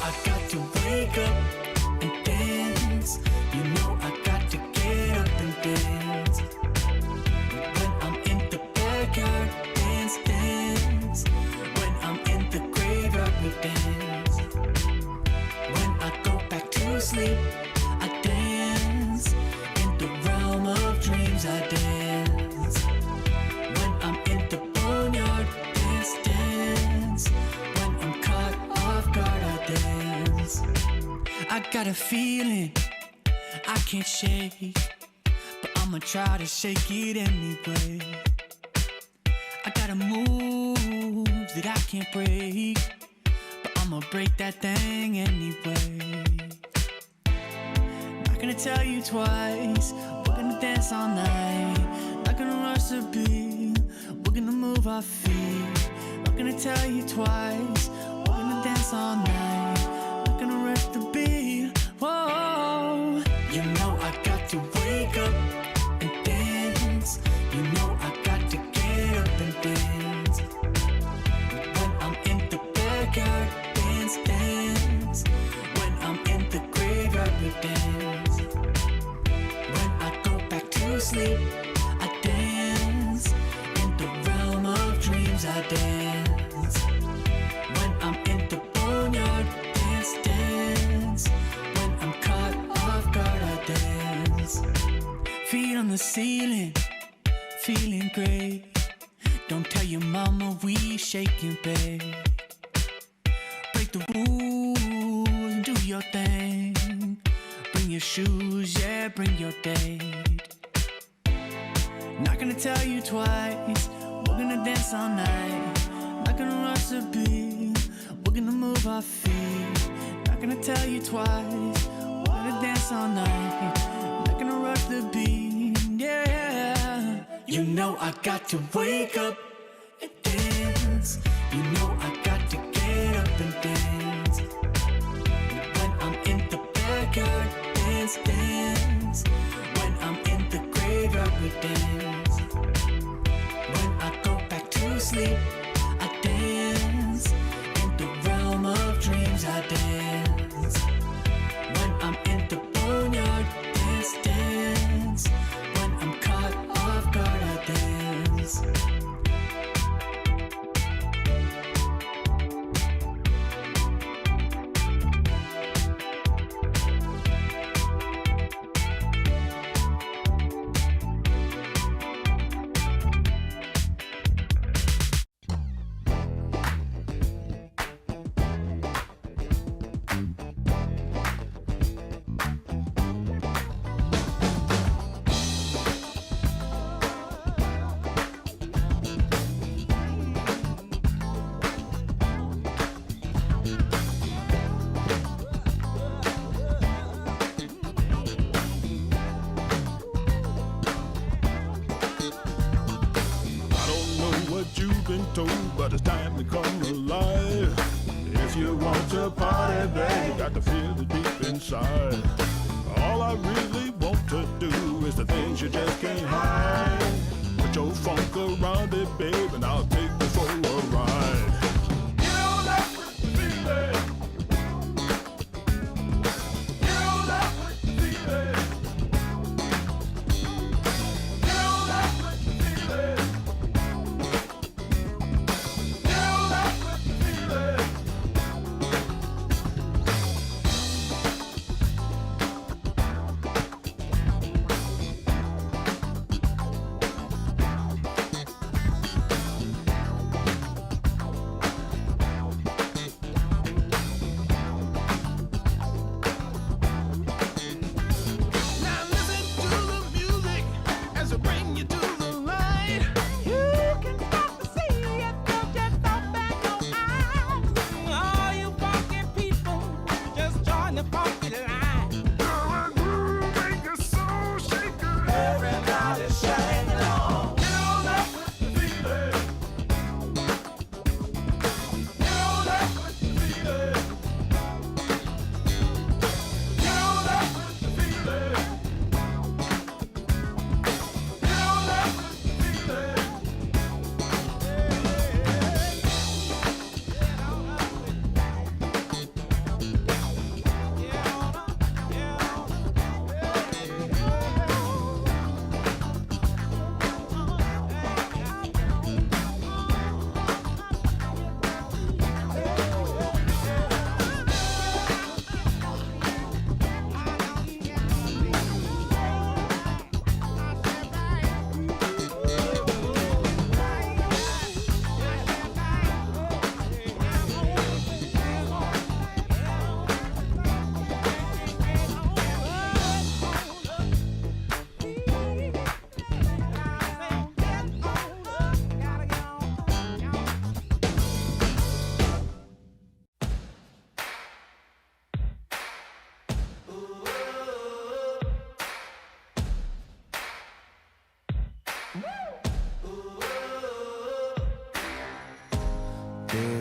I got to wake up and dance. You know I got to get up and dance. When I'm in the backyard, dance, dance. When I'm in the graveyard, we dance. When I go back to sleep, I dance. In the realm of dreams, I dance. When I'm in the boneyard, dance, dance. When I'm caught off guard, I dance. I got a feeling I can't shake, but I'ma try to shake it anyway. I got a move that I can't break, but I'ma break that thing anyway. Not gonna tell you twice, we're gonna dance all night. Not gonna rush the beat, we're gonna move our feet. Not gonna tell you twice, we're gonna dance all night. Not gonna rush the beat, whoa. You know I got to wake up and dance. You know I got to get up and dance. When I'm in the backyard, dance, dance. When I'm in the graveyard, we dance. When I go back to sleep, I dance. In the realm of dreams, I dance. When I'm in the boneyard, dance, dance. When I'm caught off guard, I dance. Feet on the ceiling, feeling great. Don't tell your mama we shaking, babe. Break the rules and do your thing. Bring your shoes, yeah, bring your date. Not gonna tell you twice, we're gonna dance all night. Not gonna rush the beat, we're gonna move our feet. Not gonna tell you twice, we're gonna dance all night. Not gonna rush the beat, yeah. You know I got to wake up and dance. You know I got to get up and dance. When I'm in the backyard, dance, dance. When I'm in the graveyard, we dance. When I go back to sleep, I dance. In the realm of dreams, I dance. When I'm in the boneyard, dance, dance. When I'm caught off guard, I dance. But it's time to come alive. If you want to party, babe, you got to feel it deep inside. All I really want to do is the things you just can't hide. Put your funk around it, babe, and I'll take you for a ride. You know that feeling. You know that feeling. You know that feeling.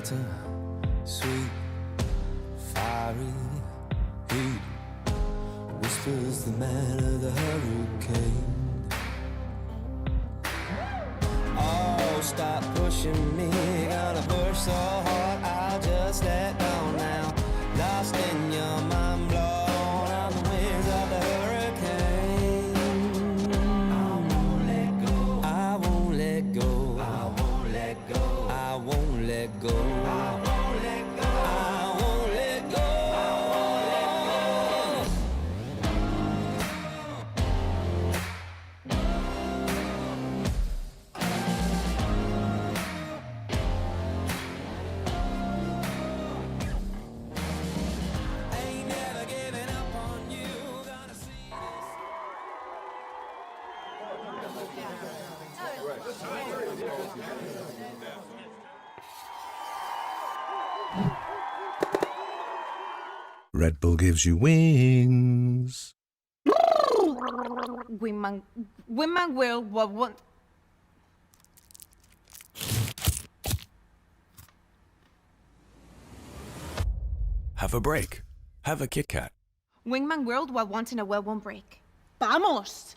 shelter, sweet, fiery heat, whispers the man of the hurricane. Oh, stop pushing me, gonna push so hard, I'll just let go now. Lost in your mind, blown on the winds of the hurricane. I won't let go, I won't let go, I won't let go, I won't let go, I won't let go, I won't let go, I won't let go. Ain't never giving up on you, gonna see this. Red Bull gives you wings. Wingman will what want. Have a break. Have a Kit Kat. Wingman World what once in a well won't break. Vamos!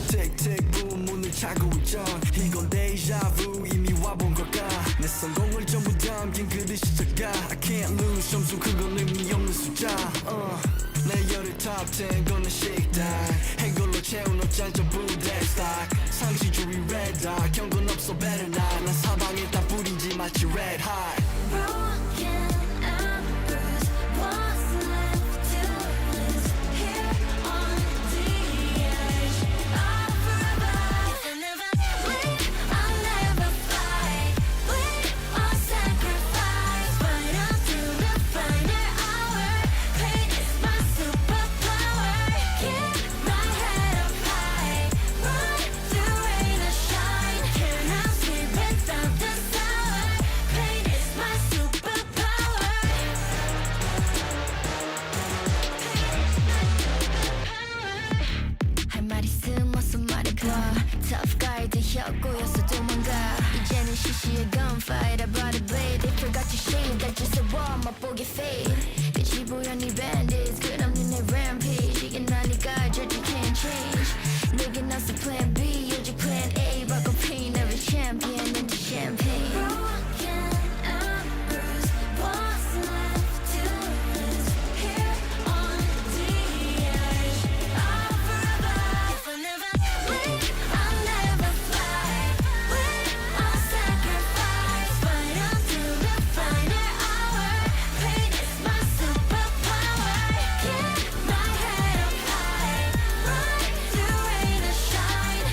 틱틱 문을 차고 있던 이건 데자부 이미 와본 걸까 내 성공을 전부 담긴 그릇이 작아 I can't lose 점수 그건 의미 없는 숫자 내 열의 top 10 거는 식당 해골로 채운 옷장 전부 대스탁 상시주의 red dot 경고는 없어 better not 난 사방에 다 뿌린지 마치 red hot Broken and bruised, what's left to lose here on the edge of forever? If I never leave, I'll never fight. Bleed or sacrifice, fight until the final hour. Pain is my superpower. Keep my head up high, run through rain or shine. Cannot sleep without the sour. Pain is my superpower. 할 말 있음 어서 말해봐. Tough guy 되었고여서 도망가. 이제는 시시해 gunfight. I brought a blade. They forgot to shade. 날 주워와 맛보게 fade. 빛이 보여 네 bandits. 끝없는 내 rampage. 이게 나니까 절대 can't change. 내게 나서 plan B. 요즘 plan A. 바꿔 pain every champion into champagne. Broken and bruised. What's left to lose here on the edge of forever? If I never leave, I'll never fly. Bleed or sacrifice, fight until the final hour. Pain is my superpower. Keep my head up high, run through rain or shine.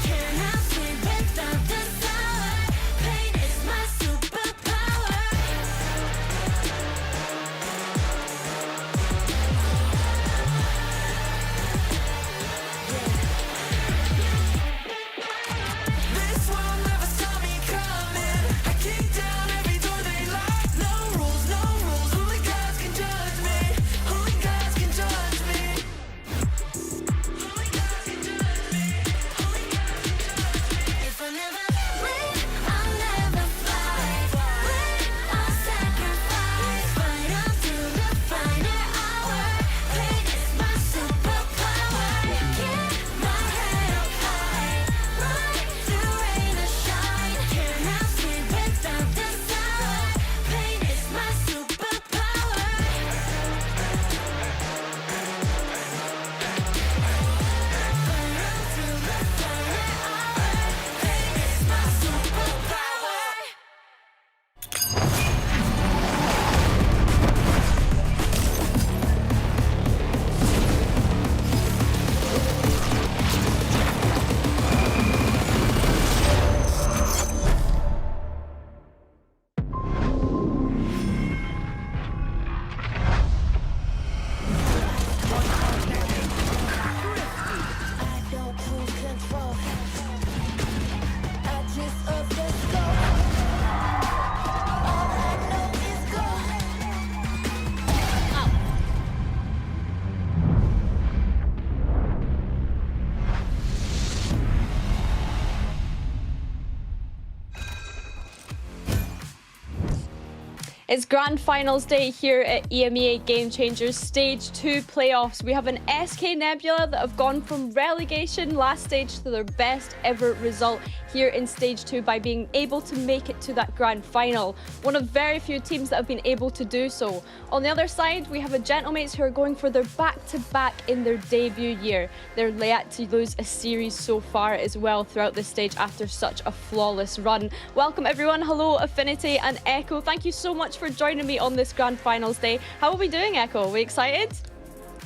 It's Grand Finals Day here at EMEA Game Changers Stage 2 playoffs. We have an SK Nebula that have gone from relegation last stage to their best ever result here in Stage 2 by being able to make it to that Grand Final. One of very few teams that have been able to do so. On the other side, we have a Gentlemates who are going for their back-to-back in their debut year. They're yet to lose a series so far as well throughout this stage after such a flawless run. Welcome everyone. Hello Affinity and Echo. Thank you so much for joining me on this Grand Finals Day. How are we doing, Echo? Are we excited?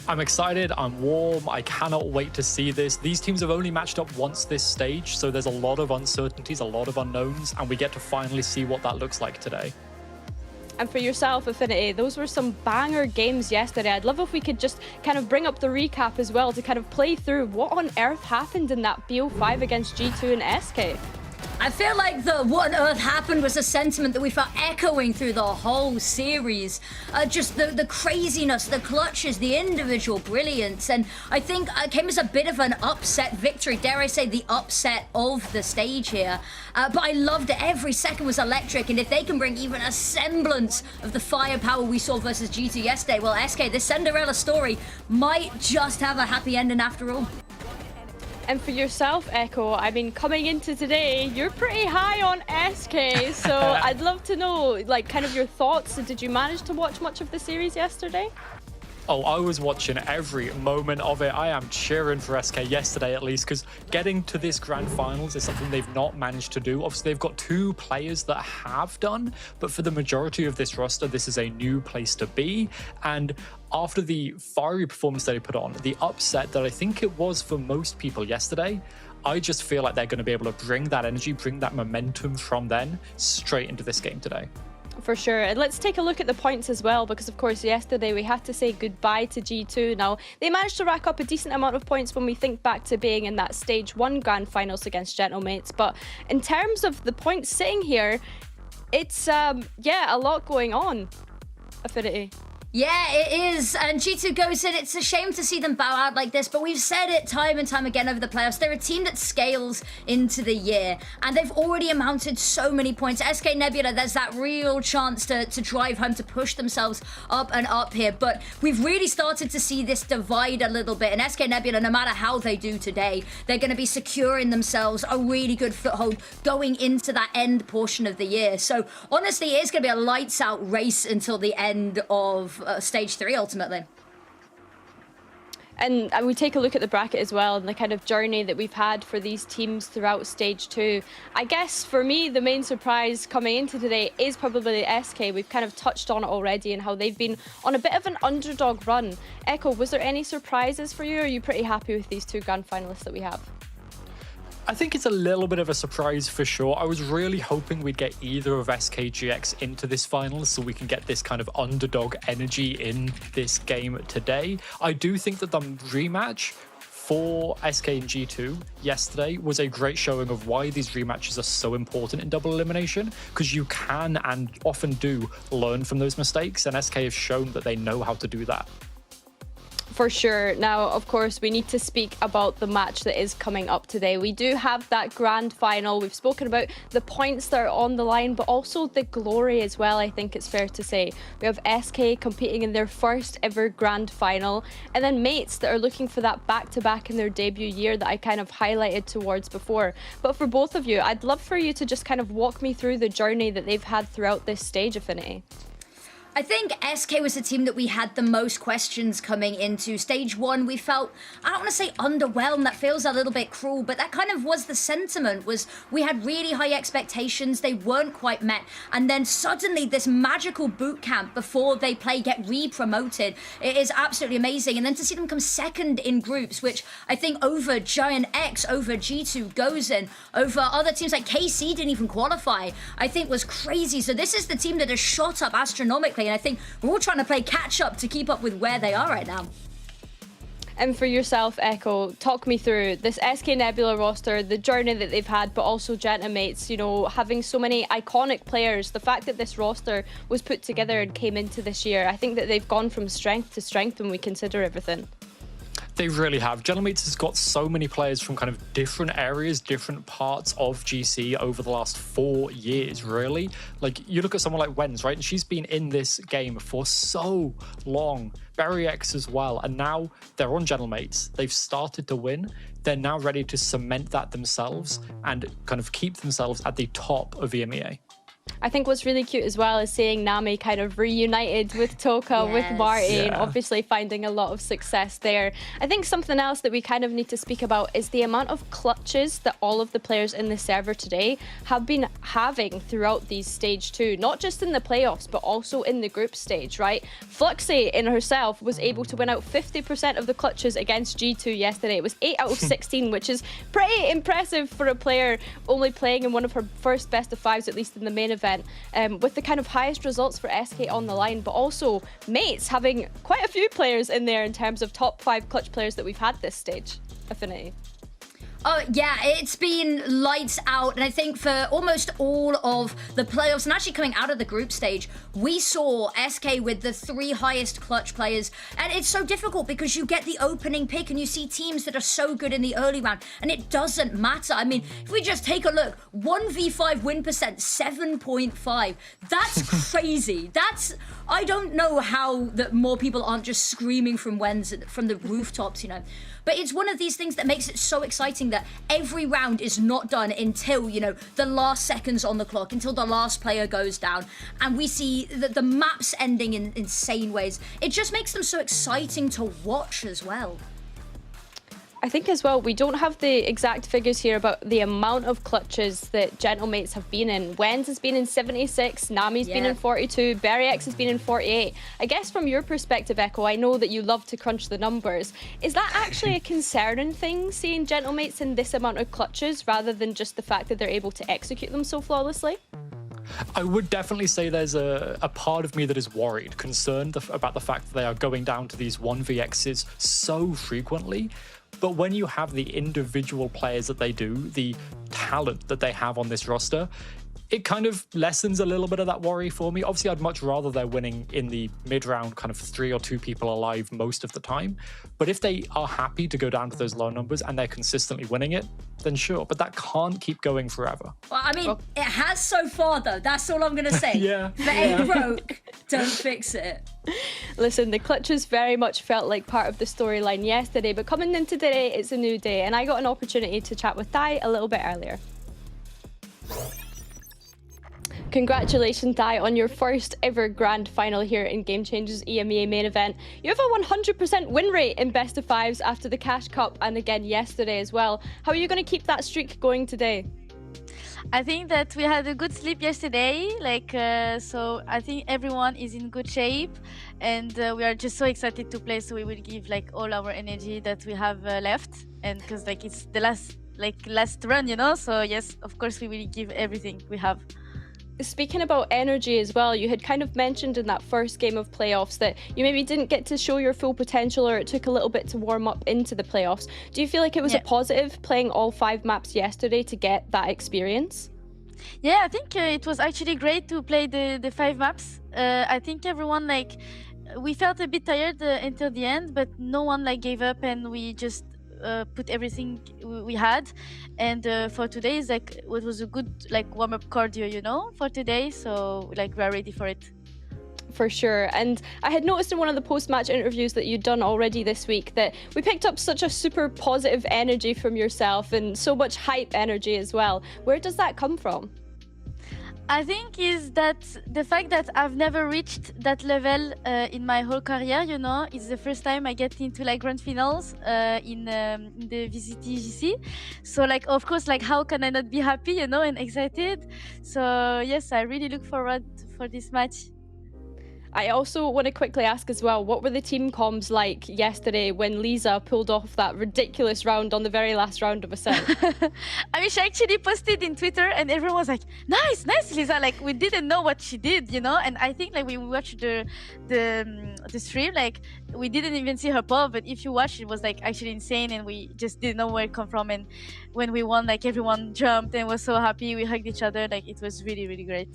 I'm excited, I'm warm, I cannot wait to see this. These teams have only matched up once this stage, so there's a lot of uncertainties, a lot of unknowns, and we get to finally see what that looks like today. And for yourself, Affinity, those were some banger games yesterday. I'd love if we could just kind of bring up the recap as well to kind of play through what on earth happened in that BO5 against G2 and SK. I feel like the what on earth happened was a sentiment that we felt echoing through the whole series. Just the craziness, the clutches, the individual brilliance. And I think it came as a bit of an upset victory, dare I say the upset of the stage here. But I loved it. Every second was electric. And if they can bring even a semblance of the firepower we saw versus G2 yesterday, well, SK, this Cinderella story might just have a happy ending after all. And for yourself, Echo, I mean, coming into today, you're pretty high on SK, so I'd love to know, like, kind of your thoughts. Did you manage to watch much of the series yesterday? Oh, I was watching every moment of it. I am cheering for SK yesterday, at least, because getting to this Grand Finals is something they've not managed to do. Obviously, they've got two players that have done, but for the majority of this roster, this is a new place to be. And after the fiery performance that they put on, the upset that I think it was for most people yesterday, I just feel like they're going to be able to bring that energy, bring that momentum from then straight into this game today. For sure. And let's take a look at the points as well, because of course yesterday we had to say goodbye to G2. Now, they managed to rack up a decent amount of points when we think back to being in that Stage 1 Grand Finals against Gentlemates. But in terms of the points sitting here, it's, yeah, a lot going on, Affinity. Yeah, it is. And G2 goes in. It's a shame to see them bow out like this, but we've said it time and time again over the playoffs. They're a team that scales into the year, and they've already amounted so many points. SK Nebula, there's that real chance to drive home, to push themselves up and up here. But we've really started to see this divide a little bit. And SK Nebula, no matter how they do today, they're going to be securing themselves a really good foothold going into that end portion of the year. So honestly, it's going to be a lights out race until the end of Stage 3 ultimately. And we take a look at the bracket as well and the kind of journey that we've had for these teams throughout Stage 2. I guess for me, the main surprise coming into today is probably the SK. We've kind of touched on it already and how they've been on a bit of an underdog run. Echo, was there any surprises for you, or are you pretty happy with these two grand finalists that we have? I think it's a little bit of a surprise for sure. I was really hoping we'd get either of SKGX into this final so we can get this kind of underdog energy in this game today. I do think that the rematch for SK and G2 yesterday was a great showing of why these rematches are so important in double elimination, because you can and often do learn from those mistakes, and SK have shown that they know how to do that. For sure. Now, of course, we need to speak about the match that is coming up today. We do have that grand final. We've spoken about the points that are on the line, but also the glory as well, I think it's fair to say. We have SK competing in their first ever grand final, and then Mates that are looking for that back-to-back in their debut year that I kind of highlighted towards before. But for both of you, I'd love for you to just kind of walk me through the journey that they've had throughout this stage, Affinity. I think SK was the team that we had the most questions coming into. Stage 1, we felt, I don't want to say underwhelmed, that feels a little bit cruel, but that kind of was the sentiment, was we had really high expectations, they weren't quite met, and then suddenly this magical boot camp before they get re-promoted. It is absolutely amazing, and then to see them come second in groups, which I think over Giant X, over G2 goes in, over other teams like KC didn't even qualify, I think was crazy. So this is the team that has shot up astronomically, and I think we're all trying to play catch up to keep up with where they are right now. And for yourself, Echo, talk me through this SK Nebula roster, the journey that they've had, but also Gentlemates, you know, having so many iconic players. The fact that this roster was put together and came into this year, I think that they've gone from strength to strength when we consider everything. They really have. Gentlemates has got so many players from kind of different areas, different parts of GC over the last 4 years, really. Like, you look at someone like Wenz, right? And she's been in this game for so long. Barry X as well. And now they're on Gentlemates. They've started to win. They're now ready to cement that themselves and kind of keep themselves at the top of EMEA. I think what's really cute as well is seeing Nami kind of reunited with Toka, with Martin, obviously finding a lot of success there. I think something else that we kind of need to speak about is the amount of clutches that all of the players in the server today have been having throughout these stage 2, not just in the playoffs, but also in the group stage, right? Fluxy in herself was able to win out 50% of the clutches against G2 yesterday. It was 8 out of 16, which is pretty impressive for a player only playing in one of her first best of 5s, at least in the main event, with the kind of highest results for SK on the line, but also Mates having quite a few players in there in terms of top 5 clutch players that we've had this stage. Affinity. Oh, yeah, it's been lights out. And I think for almost all of the playoffs, and actually coming out of the group stage, we saw SK with the 3 highest clutch players. And it's so difficult because you get the opening pick and you see teams that are so good in the early round, and it doesn't matter. I mean, if we just take a look, 1v5 win percent, 7.5. That's crazy. I don't know how that more people aren't just screaming from the rooftops, you know. But it's one of these things that makes it so exciting that every round is not done until, you know, the last seconds on the clock, until the last player goes down. And we see the maps ending in insane ways. It just makes them so exciting to watch as well. I think as well, we don't have the exact figures here about the amount of clutches that Gentlemates have been in. Wenz has been in 76, Nami's been in 42, Berry X has been in 48. I guess from your perspective, Echo, I know that you love to crunch the numbers. Is that actually a concerning thing, seeing Gentlemates in this amount of clutches, rather than just the fact that they're able to execute them so flawlessly? I would definitely say there's a part of me that is worried, concerned about the fact that they are going down to these 1vx's so frequently. But when you have the individual players that they do, the talent that they have on this roster, it kind of lessens a little bit of that worry for me. Obviously, I'd much rather they're winning in the mid-round, kind of 3 or 2 people alive most of the time. But if they are happy to go down to those low numbers and they're consistently winning it, then sure. But that can't keep going forever. Well, I mean, it has so far, though. That's all I'm going to say. If it ain't broke, don't fix it. Listen, the clutches very much felt like part of the storyline yesterday, but coming into today, it's a new day. And I got an opportunity to chat with Dai a little bit earlier. Congratulations, Dai, on your first ever grand final here in Game Changers EMEA main event. You have a 100% win rate in best of 5s after the Cash Cup and again yesterday as well. How are you going to keep that streak going today? I think that we had a good sleep yesterday, so I think everyone is in good shape, and we are just so excited to play. So we will give all our energy that we have left, and because it's the last run, you know. So yes, of course we will give everything we have. Speaking about energy as well, you had kind of mentioned in that first game of playoffs that you maybe didn't get to show your full potential, or it took a little bit to warm up into the playoffs. Do you feel like it was a positive playing all 5 maps yesterday to get that experience? Yeah, I think it was actually great to play the 5 maps. I think everyone we felt a bit tired until the end, but no one gave up, and we just put everything we had. And for today is it was a good warm-up cardio, you know, for today. So we are ready for it. For sure. And I had noticed in one of the post-match interviews that you'd done already this week that we picked up such a super positive energy from yourself and so much hype energy as well. Where does that come from? I think is that the fact that I've never reached that level in my whole career, you know. It's the first time I get into grand finals in the VCT-GC. So of course, how can I not be happy, you know, and excited? So yes, I really look forward for this match. I also want to quickly ask as well, what were the team comms like yesterday when Lisa pulled off that ridiculous round on the very last round of a set? I mean, she actually posted in Twitter and everyone was like, nice, Lisa. We didn't know what she did, you know? And I think we watched the stream, we didn't even see her pull, but if you watch, it was actually insane, and we just didn't know where it come from. And when we won, everyone jumped and was so happy. We hugged each other. It was really, really great.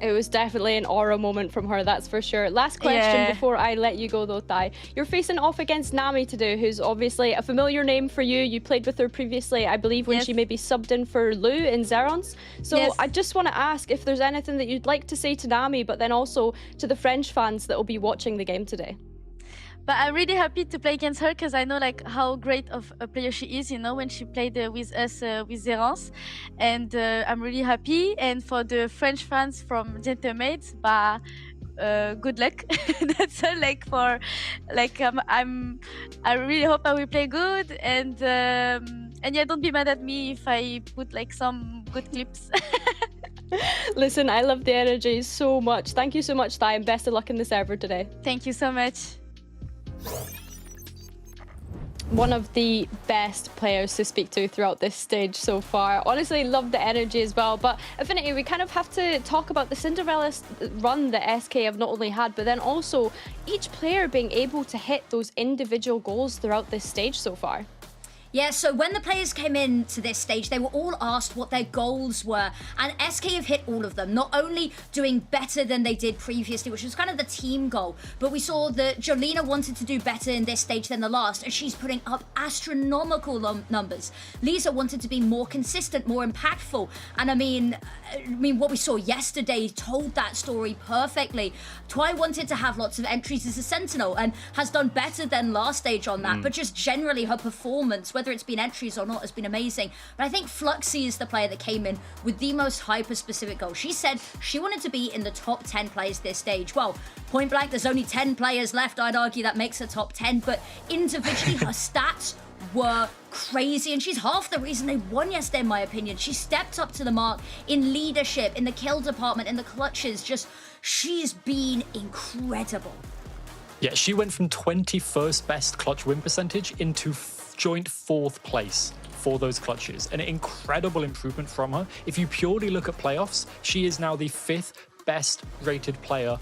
It was definitely an aura moment from her, that's for sure. Last question before I let you go though, Thai. You're facing off against Nami today, who's obviously a familiar name for you. You played with her previously, I believe, when she maybe subbed in for Lou in Zerons. So I just want to ask if there's anything that you'd like to say to Nami, but then also to the French fans that will be watching the game today. But I'm really happy to play against her because I know like how great of a player she is, you know, when she played with us with Zerance. And I'm really happy. And for the French fans from Gentlemates, good luck. That's all, like for like I really hope I will play good and yeah, don't be mad at me if I put like some good clips. Listen, I love the energy so much. Thank you so much, Thai, and best of luck in the server today. Thank you so much. One of the best players to speak to throughout this stage so far. Honestly, love the energy as well. But Affinity, we kind of have to talk about the Cinderella run that SK have not only had, but then also each player being able to hit those individual goals throughout this stage so far. Yeah, so when the players came into this stage, they were all asked what their goals were, and SK have hit all of them, not only doing better than they did previously, which was kind of the team goal, but we saw that Jolina wanted to do better in this stage than the last, and she's putting up astronomical numbers. Lisa wanted to be more consistent, more impactful, and I mean, what we saw yesterday told that story perfectly. Twy wanted to have lots of entries as a Sentinel, and has done better than last stage on that, but just generally her performance, whether it's been entries or not, has been amazing. But I think Fluxy is the player that came in with the most hyper-specific goal. She said she wanted to be in the top 10 players this stage. Well, point blank, there's only 10 players left. I'd argue that makes her top 10, but individually, her stats were crazy, and she's half the reason they won yesterday, in my opinion. She stepped up to the mark in leadership, in the kill department, in the clutches. Just, she's been incredible. Yeah, she went from 21st best clutch win percentage into joint 4th place for those clutches. An incredible improvement from her. If you purely look at playoffs, she is now the 5th best rated player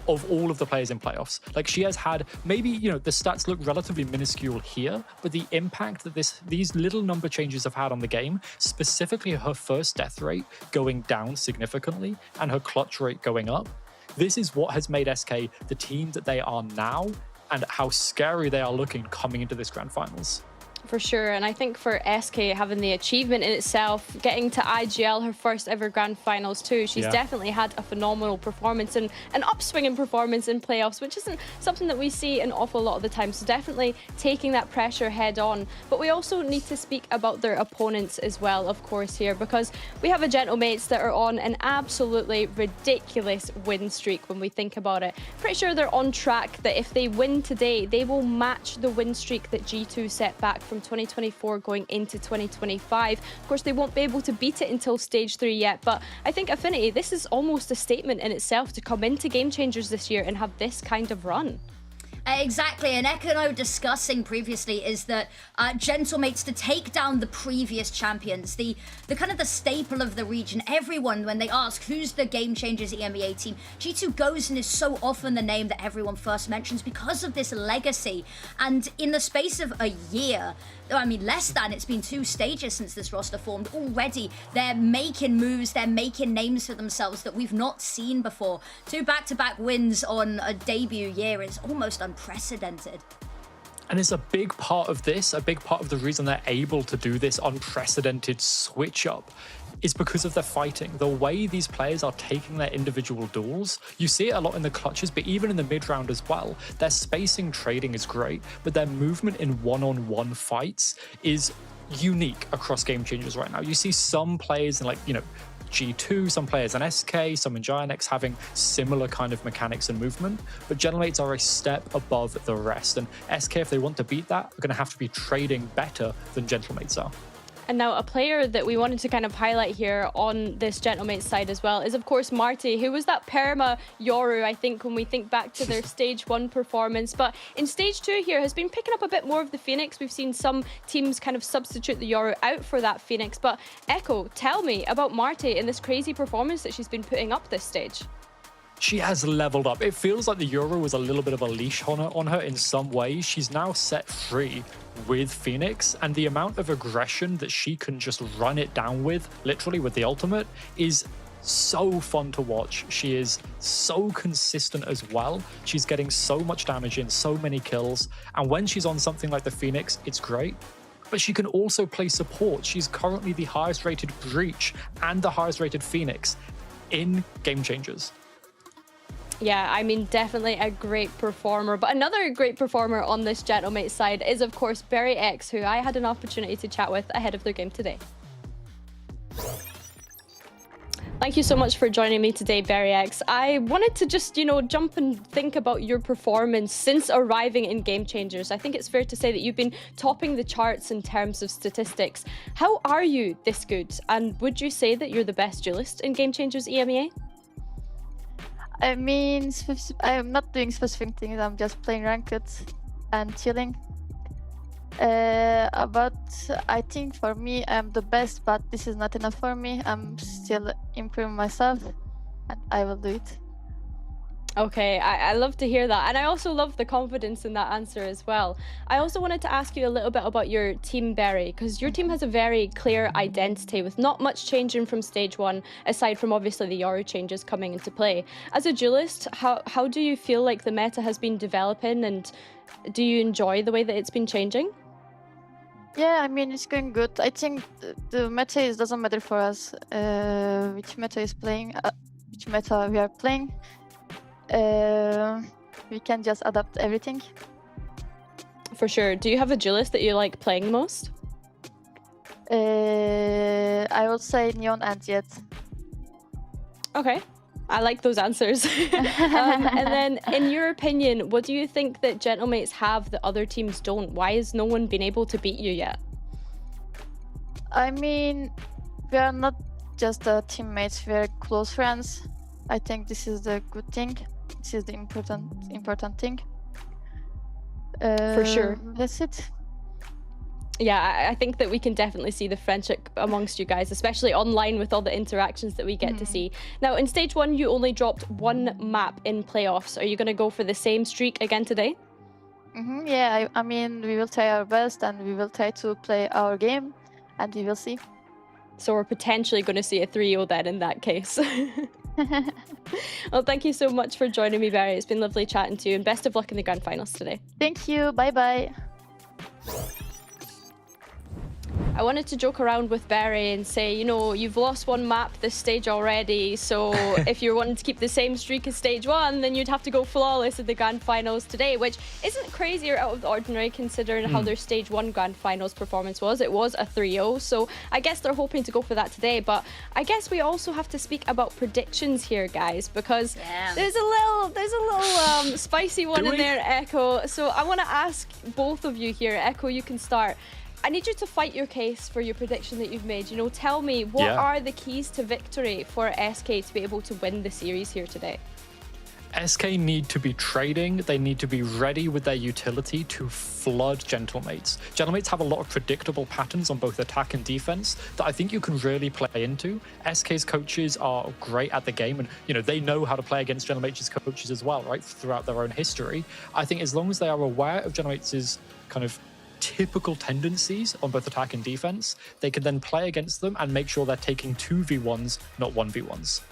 of all of the players in playoffs. Like, she has had, maybe, you know, the stats look relatively minuscule here, but the impact that these little number changes have had on the game, specifically her first death rate going down significantly and her clutch rate going up, this is what has made SK the team that they are now, and how scary they are looking coming into this grand finals. For sure, and I think for SK having the achievement in itself, getting to IGL, her first ever grand finals too, she's definitely had a phenomenal performance and an upswing in performance in playoffs, which isn't something that we see an awful lot of the time, so definitely taking that pressure head on. But we also need to speak about their opponents as well, of course, here, because we have a Gentlemates that are on an absolutely ridiculous win streak when we think about it. Pretty sure they're on track that if they win today, they will match the win streak that G2 set back from 2024 going into 2025. Of course, they won't be able to beat it until stage 3 yet, but I think Affinity, this is almost a statement in itself to come into Game Changers this year and have this kind of run. Exactly, and Eka and I were discussing previously is that Gentlemates, to take down the previous champions, the kind of the staple of the region, everyone, when they ask who's the Game Changers EMEA team, G2 goes and is so often the name that everyone first mentions because of this legacy. And in the space of a year, I mean less than, it's been 2 stages since this roster formed, already they're making moves, they're making names for themselves that we've not seen before. 2 back-to-back wins on a debut year is almost unprecedented. And it's a big part of this, a big part of the reason they're able to do this unprecedented switch up is because of their fighting. The way these players are taking their individual duels, you see it a lot in the clutches, but even in the mid round as well. Their spacing trading is great, but their movement in one-on-one fights is unique across Game Changers right now. You see some players in, like, you know, G2, some players in SK, some in Giant having similar kind of mechanics and movement, but Gentlemates are a step above the rest, and SK, if they want to beat that, are going to have to be trading better than Gentlemates are. And now a player that we wanted to kind of highlight here on this Gentlemates side as well is, of course, Marty, who was that perma Yoru, I think, when we think back to their stage 1 performance. But in stage 2 here has been picking up a bit more of the Phoenix. We've seen some teams kind of substitute the Yoru out for that Phoenix. But Echo, tell me about Marty and this crazy performance that she's been putting up this stage. She has leveled up. It feels like the Euro was a little bit of a leash on her in some ways. She's now set free with Phoenix, and the amount of aggression that she can just run it down with, literally with the ultimate, is so fun to watch. She is so consistent as well. She's getting so much damage in, so many kills. And when she's on something like the Phoenix, it's great. But she can also play support. She's currently the highest rated Breach and the highest rated Phoenix in Game Changers. Yeah, I mean, definitely a great performer. But another great performer on this Gentlemate side is, of course, Berry X, who I had an opportunity to chat with ahead of their game today. Thank you so much for joining me today, Berry X. I wanted to just, jump and think about your performance since arriving in Game Changers. I think it's fair to say that you've been topping the charts in terms of statistics. How are you this good? And would you say that you're the best duelist in Game Changers EMEA? I mean, I'm not doing specific things. I'm just playing ranked and chilling. But I think for me, I'm the best, but this is not enough for me. I'm still improving myself, and I will do it. Okay, I love to hear that. And I also love the confidence in that answer as well. I also wanted to ask you a little bit about your team, Berry, because your team has a very clear identity with not much changing from stage 1, aside from obviously the Yoru changes coming into play. As a duelist, how do you feel like the meta has been developing, and do you enjoy the way that it's been changing? Yeah, I mean, it's going good. I think the meta doesn't matter for us, which meta is playing, which meta we are playing. We can just adapt everything. For sure. Do you have a duelist that you like playing the most? I would say Neon and Jet. Okay. I like those answers. And then, in your opinion, what do you think that Gentlemates have that other teams don't? Why has no one been able to beat you yet? I mean, we are not just teammates, we are close friends. I think this is the good thing. This is the important thing. For sure. That's it. Yeah, I think that we can definitely see the friendship amongst you guys, especially online with all the interactions that we get to see. Now, in stage 1, you only dropped 1 map in playoffs. Are you going to go for the same streak again today? Yeah, I mean, we will try our best and we will try to play our game, and we will see. So we're potentially going to see a 3-0 then in that case. Well, thank you so much for joining me, Berry. It's been lovely chatting to you, and best of luck in the grand finals today. Thank you. Bye-bye. I wanted to joke around with Berry and say, you've lost 1 map this stage already, so if you're wanting to keep the same streak as stage 1, then you'd have to go flawless in the grand finals today, which isn't crazy or out of the ordinary considering how their stage 1 grand finals performance was. It was a 3-0, so I guess they're hoping to go for that today. But I guess we also have to speak about predictions here, guys, because there's a little spicy one in there, Echo. So I want to ask both of you here. Echo, you can start. I need you to fight your case for your prediction that you've made. Tell me, what are the keys to victory for SK to be able to win the series here today? SK need to be trading. They need to be ready with their utility to flood Gentlemates. Gentlemates have a lot of predictable patterns on both attack and defense that I think you can really play into. SK's coaches are great at the game, and they know how to play against Gentlemates' coaches as well, right, throughout their own history. I think as long as they are aware of Gentlemates' kind of typical tendencies on both attack and defense, they can then play against them and make sure they're taking 2v1s, not 1v1s.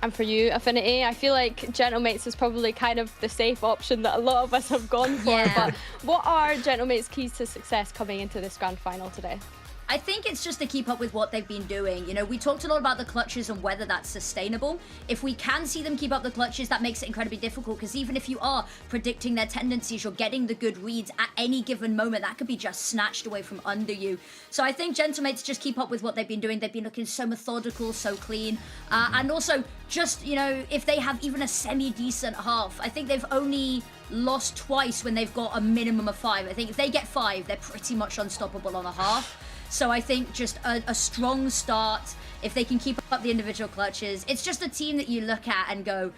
And for you, Affinity, I feel like Gentlemates is probably kind of the safe option that a lot of us have gone for. But what are Gentlemates' keys to success coming into this grand final today? I think it's just to keep up with what they've been doing. We talked a lot about the clutches and whether that's sustainable. If we can see them keep up the clutches, that makes it incredibly difficult, because even if you are predicting their tendencies, you're getting the good reads at any given moment. That could be just snatched away from under you. So I think Gentlemates just keep up with what they've been doing. They've been looking so methodical, so clean. And also just, if they have even a semi-decent half, I think they've only lost twice when they've got a minimum of 5. I think if they get 5, they're pretty much unstoppable on a half. So I think just a strong start, if they can keep up the individual clutches, it's just a team that you look at and go,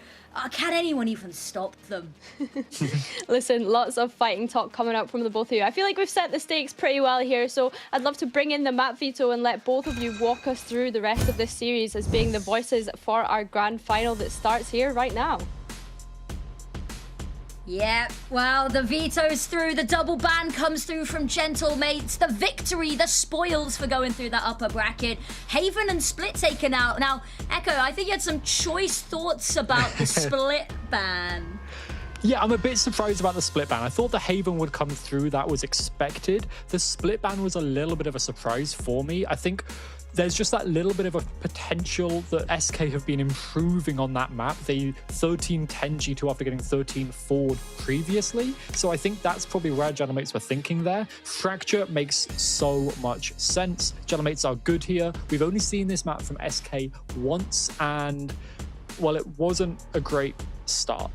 can anyone even stop them? Listen, lots of fighting talk coming up from the both of you. I feel like we've set the stakes pretty well here, so I'd love to bring in the map veto and let both of you walk us through the rest of this series as being the voices for our grand final that starts here right now. Yeah, well, the veto's through, the double ban comes through from Gentlemates, the victory, the spoils for going through that upper bracket. Haven and Split taken out. Now, Echo, I think you had some choice thoughts about the Split ban. Yeah, I'm a bit surprised about the split ban. I thought the Haven would come through. That was expected. The split ban was a little bit of a surprise for me. I think there's just that little bit of a potential that SK have been improving on that map. They 13-10 G2 after getting 13 forward previously. So I think that's probably where Gentlemates were thinking there. Fracture makes so much sense. Gentlemates are good here. We've only seen this map from SK once, and, well, it wasn't a great start.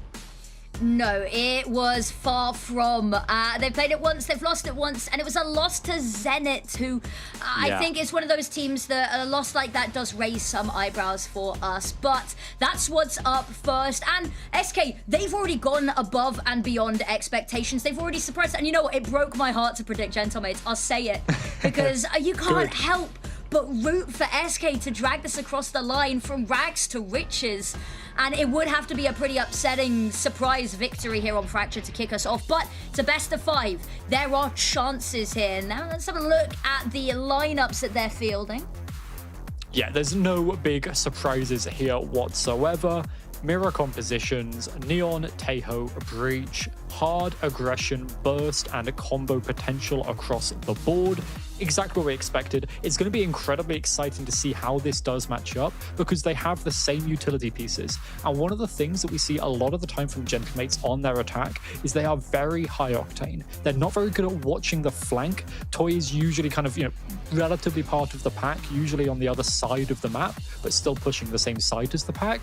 No, it was far from. They played it once, they've lost it once, and it was a loss to Zenit, who I think is one of those teams that a loss like that does raise some eyebrows for us. But that's what's up first. And SK, they've already gone above and beyond expectations. They've already surprised. And you know what? It broke my heart to predict Gentlemates. I'll say it. Because you can't help but root for SK to drag this across the line from rags to riches. And it would have to be a pretty upsetting surprise victory here on Fracture to kick us off. But it's a best of 5. There are chances here. Now let's have a look at the lineups that they're fielding. Yeah, there's no big surprises here whatsoever. Mirror compositions, Neon, Teho, Breach, hard aggression, burst, and combo potential across the board. Exactly what we expected. It's going to be incredibly exciting to see how this does match up, because they have the same utility pieces. And one of the things that we see a lot of the time from Gentlemates on their attack is they are very high octane. They're not very good at watching the flank. Toy is usually kind of, relatively part of the pack, usually on the other side of the map, but still pushing the same side as the pack.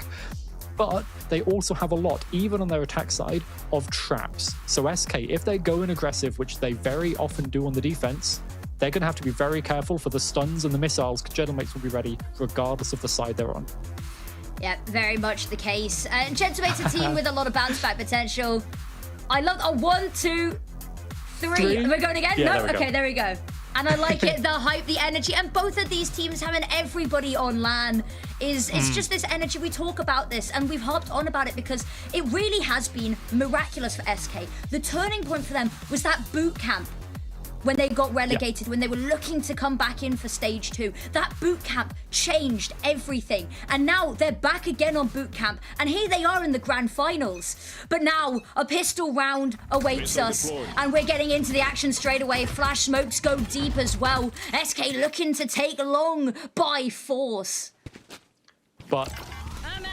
But they also have a lot, even on their attack side, of traps. So SK, if they go in aggressive, which they very often do on the defense, they're going to have to be very careful for the stuns and the missiles, because Gentlemates will be ready regardless of the side they're on. Yeah, very much the case. And Gentlemates a team with a lot of bounce back potential. I love 1, 2, 3. Am I going again? Yeah, no? Okay, there we go. And I like it, the hype, the energy, and both of these teams having everybody on LAN it's just this energy. We talk about this and we've harped on about it because it really has been miraculous for SK. The turning point for them was that boot camp when they got relegated, when they were looking to come back in for stage 2. That boot camp changed everything. And now they're back again on boot camp. And here they are in the grand finals. But now a pistol round awaits us. And we're getting into the action straight away. Flash smokes go deep as well. SK looking to take long by force. But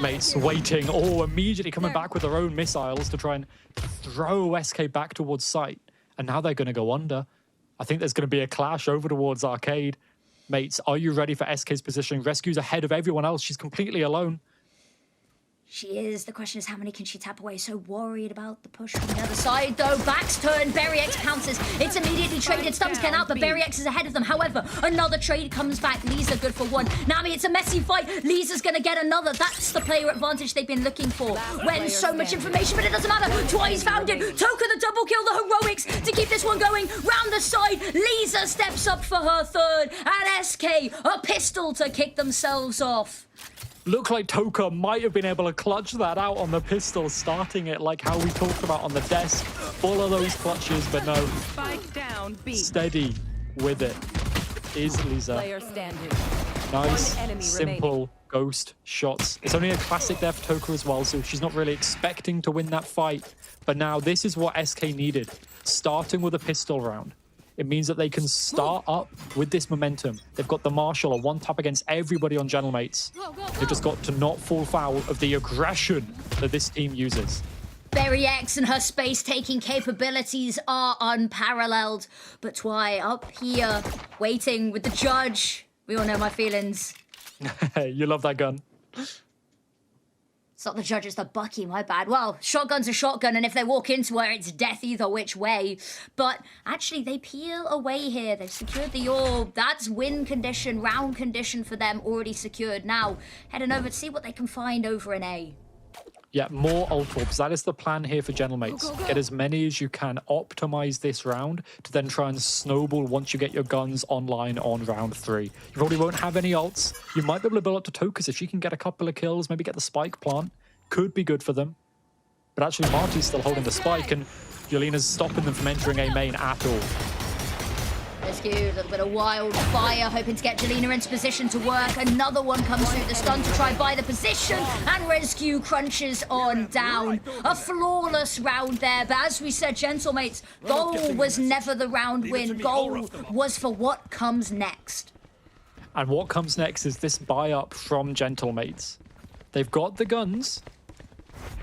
Mates waiting, immediately coming back with their own missiles to try and throw SK back towards site. And now they're going to go under. I think there's going to be a clash over towards Arcade. Mates, are you ready for SK's positioning? Rescue's ahead of everyone else. She's completely alone. She is. The question is, how many can she tap away? So worried about the push from the other side, though. Back's turn. BerryX pounces. It's immediately traded. Stumps can out, but BerryX is ahead of them. However, another trade comes back. Lisa good for 1. Nami, it's a messy fight. Lisa's going to get another. That's the player advantage they've been looking for. When so much information, but it doesn't matter. Twice found it. Toka the double kill, the heroics to keep this one going. Round the side, Lisa steps up for her 3rd. And SK, a pistol to kick themselves off. Look like Toka might have been able to clutch that out on the pistol, starting it like how we talked about on the desk. Full of those clutches, but no. Spike down, B. Steady with it is Lisa. Player standing. Nice, simple ghost shots. It's only a classic there for Toka as well, so she's not really expecting to win that fight. But now this is what SK needed, starting with a pistol round. It means that they can start up with this momentum. They've got the Marshal, a one-tap against everybody on Gentlemates. They've just got to not fall foul of the aggression that this team uses. BerryX and her space-taking capabilities are unparalleled. But Twy up here, waiting with the judge. We all know my feelings. You love that gun. It's not the judge, it's the Bucky, my bad. Well, shotgun's a shotgun, and if they walk into her, it's death either which way. But actually, they peel away here. They've secured the orb. That's win condition, round condition for them already secured. Now, heading over to see what they can find over in A. Yeah, more ult orbs. That is the plan here for Gentlemates. Get as many as you can, optimize this round to then try and snowball once you get your guns online on round 3. You probably won't have any ults. You might be able to build up to Tokas if she can get a couple of kills, maybe get the spike plant. Could be good for them. but actually Marty's still holding the spike, and Jalena's stopping them from entering A main at all. Rescue, a little bit of wildfire, hoping to get Jelena into position to work. Another one comes through the stun to try buy the position, and Rescue crunches on down. A flawless round there, but as we said, Gentlemates, goal was never the round win. Goal was for what comes next. And what comes next is this buy-up from Gentlemates. They've got the guns.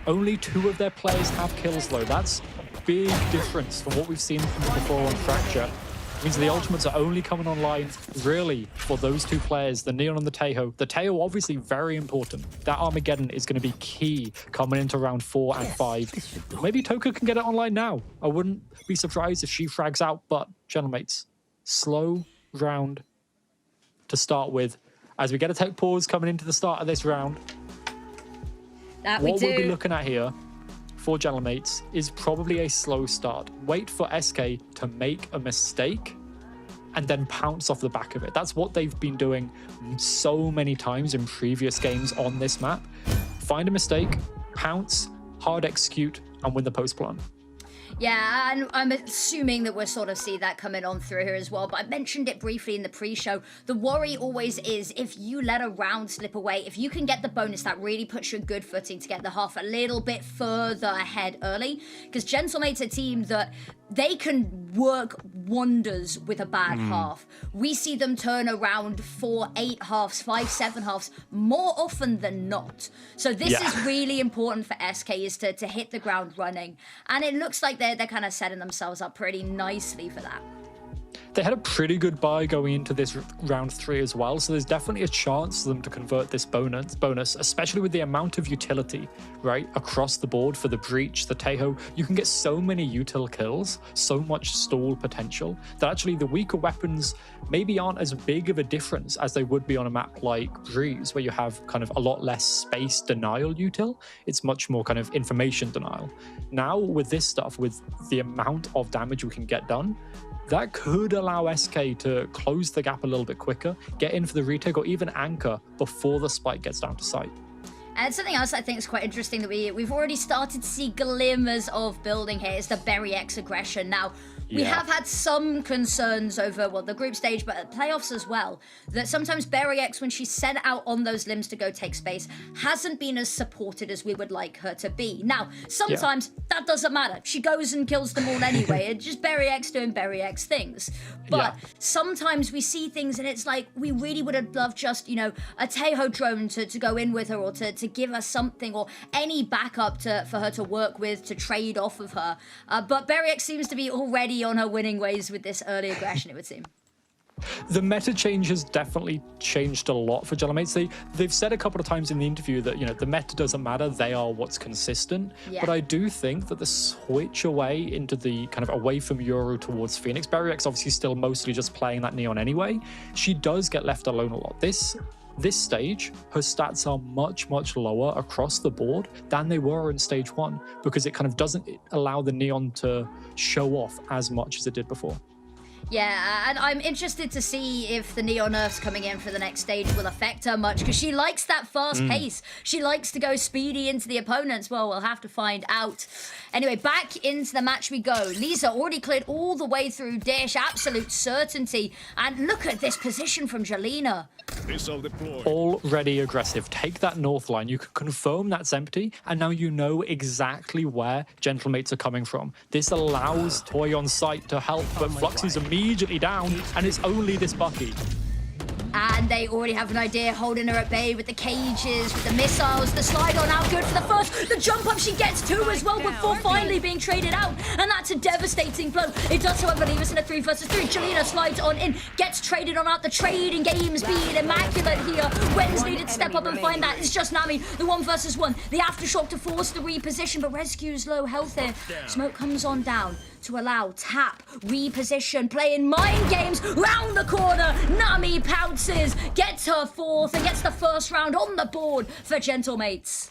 Only 2 of their players have kills, though. That's a big difference from what we've seen from them before on Fracture. It means the ultimates are only coming online, really, for those 2 players, the Neon and the Taeho. The Taeho, obviously, very important. That Armageddon is going to be key coming into round 4 and 5. Maybe Toka can get it online now. I wouldn't be surprised if she frags out, but, Gentlemates, slow round to start with. As we get a tech pause coming into the start of this round, what we'll be looking at here for Gentlemates is probably a slow start. Wait for SK to make a mistake and then pounce off the back of it. That's what they've been doing so many times in previous games on this map. Find a mistake, pounce, hard execute, and win the post plan. Yeah, and I'm assuming that we'll sort of see that coming on through here as well, but I mentioned it briefly in the pre-show. The worry always is if you let a round slip away, if you can get the bonus, that really puts you in good footing to get the half a little bit further ahead early, because Gentlemate's a team that they can work wonders with a bad half. We see them turn around 4, 8 halves, 5, 7 halves more often than not. So this is really important for SK, is to hit the ground running. And it looks like they're kind of setting themselves up pretty nicely for that. They had a pretty good buy going into this round 3 as well, so there's definitely a chance for them to convert this bonus, especially with the amount of utility, right, across the board for the Breach, the Taeho. You can get so many util kills, so much stall potential, that actually the weaker weapons maybe aren't as big of a difference as they would be on a map like Breeze, where you have kind of a lot less space denial util. It's much more kind of information denial. Now with this stuff, with the amount of damage we can get done, that could allow SK to close the gap a little bit quicker, get in for the retake, or even anchor before the spike gets down to sight. And something else I think is quite interesting that we've already started to see glimmers of building here is the Berry X aggression. Now, we have had some concerns over, well, the group stage, but playoffs as well, that sometimes Berry X, when she's sent out on those limbs to go take space, hasn't been as supported as we would like her to be. Now, sometimes that doesn't matter. She goes and kills them all anyway. It's just Berry X doing Berry X things. But sometimes we see things and it's like, we really would have loved just, you know, a Taeho drone to go in with her, or to give us something, or any backup for her to work with, to trade off of her. But Berry X seems to be already on her winning ways with this early aggression, it would seem. The meta change has definitely changed a lot for Gentlemates. They've said a couple of times in the interview that, you know, the meta doesn't matter, they are what's consistent. But I do think that the switch away into the kind of away from Yoru towards Phoenix, Berry X obviously still mostly just playing that Neon anyway, she does get left alone a lot. This stage, her stats are much, much lower across the board than they were in stage 1, because it kind of doesn't allow the Neon to show off as much as it did before. Yeah, and I'm interested to see if the Neon nerfs coming in for the next stage will affect her much, because she likes that fast pace. She likes to go speedy into the opponents. Well, we'll have to find out. Anyway, back into the match we go. Lisa already cleared all the way through Dish, absolute certainty. And look at this position from Jelena. Already aggressive. Take that north line. You can confirm that's empty, and now you know exactly where Gentlemates are coming from. This allows Toy on site to help, but Flux is immediately down, and it's only this Bucky. And they already have an idea, holding her at bay with the cages, with the missiles, the slide on out, good for the first. The jump up she gets too as well, before finally being traded out. And that's a devastating blow. It does, however, leave us in a 3 versus 3. Jelena slides on in, gets traded on out. The trading games being immaculate here. When's needed to step up and find that. It's just Nami, the 1 versus 1. The aftershock to force the reposition, but Rescue's low health here. Smoke comes on down to allow tap, reposition, playing mind games round the corner. Nami pounces, gets her 4th, and gets the first round on the board for Gentlemates.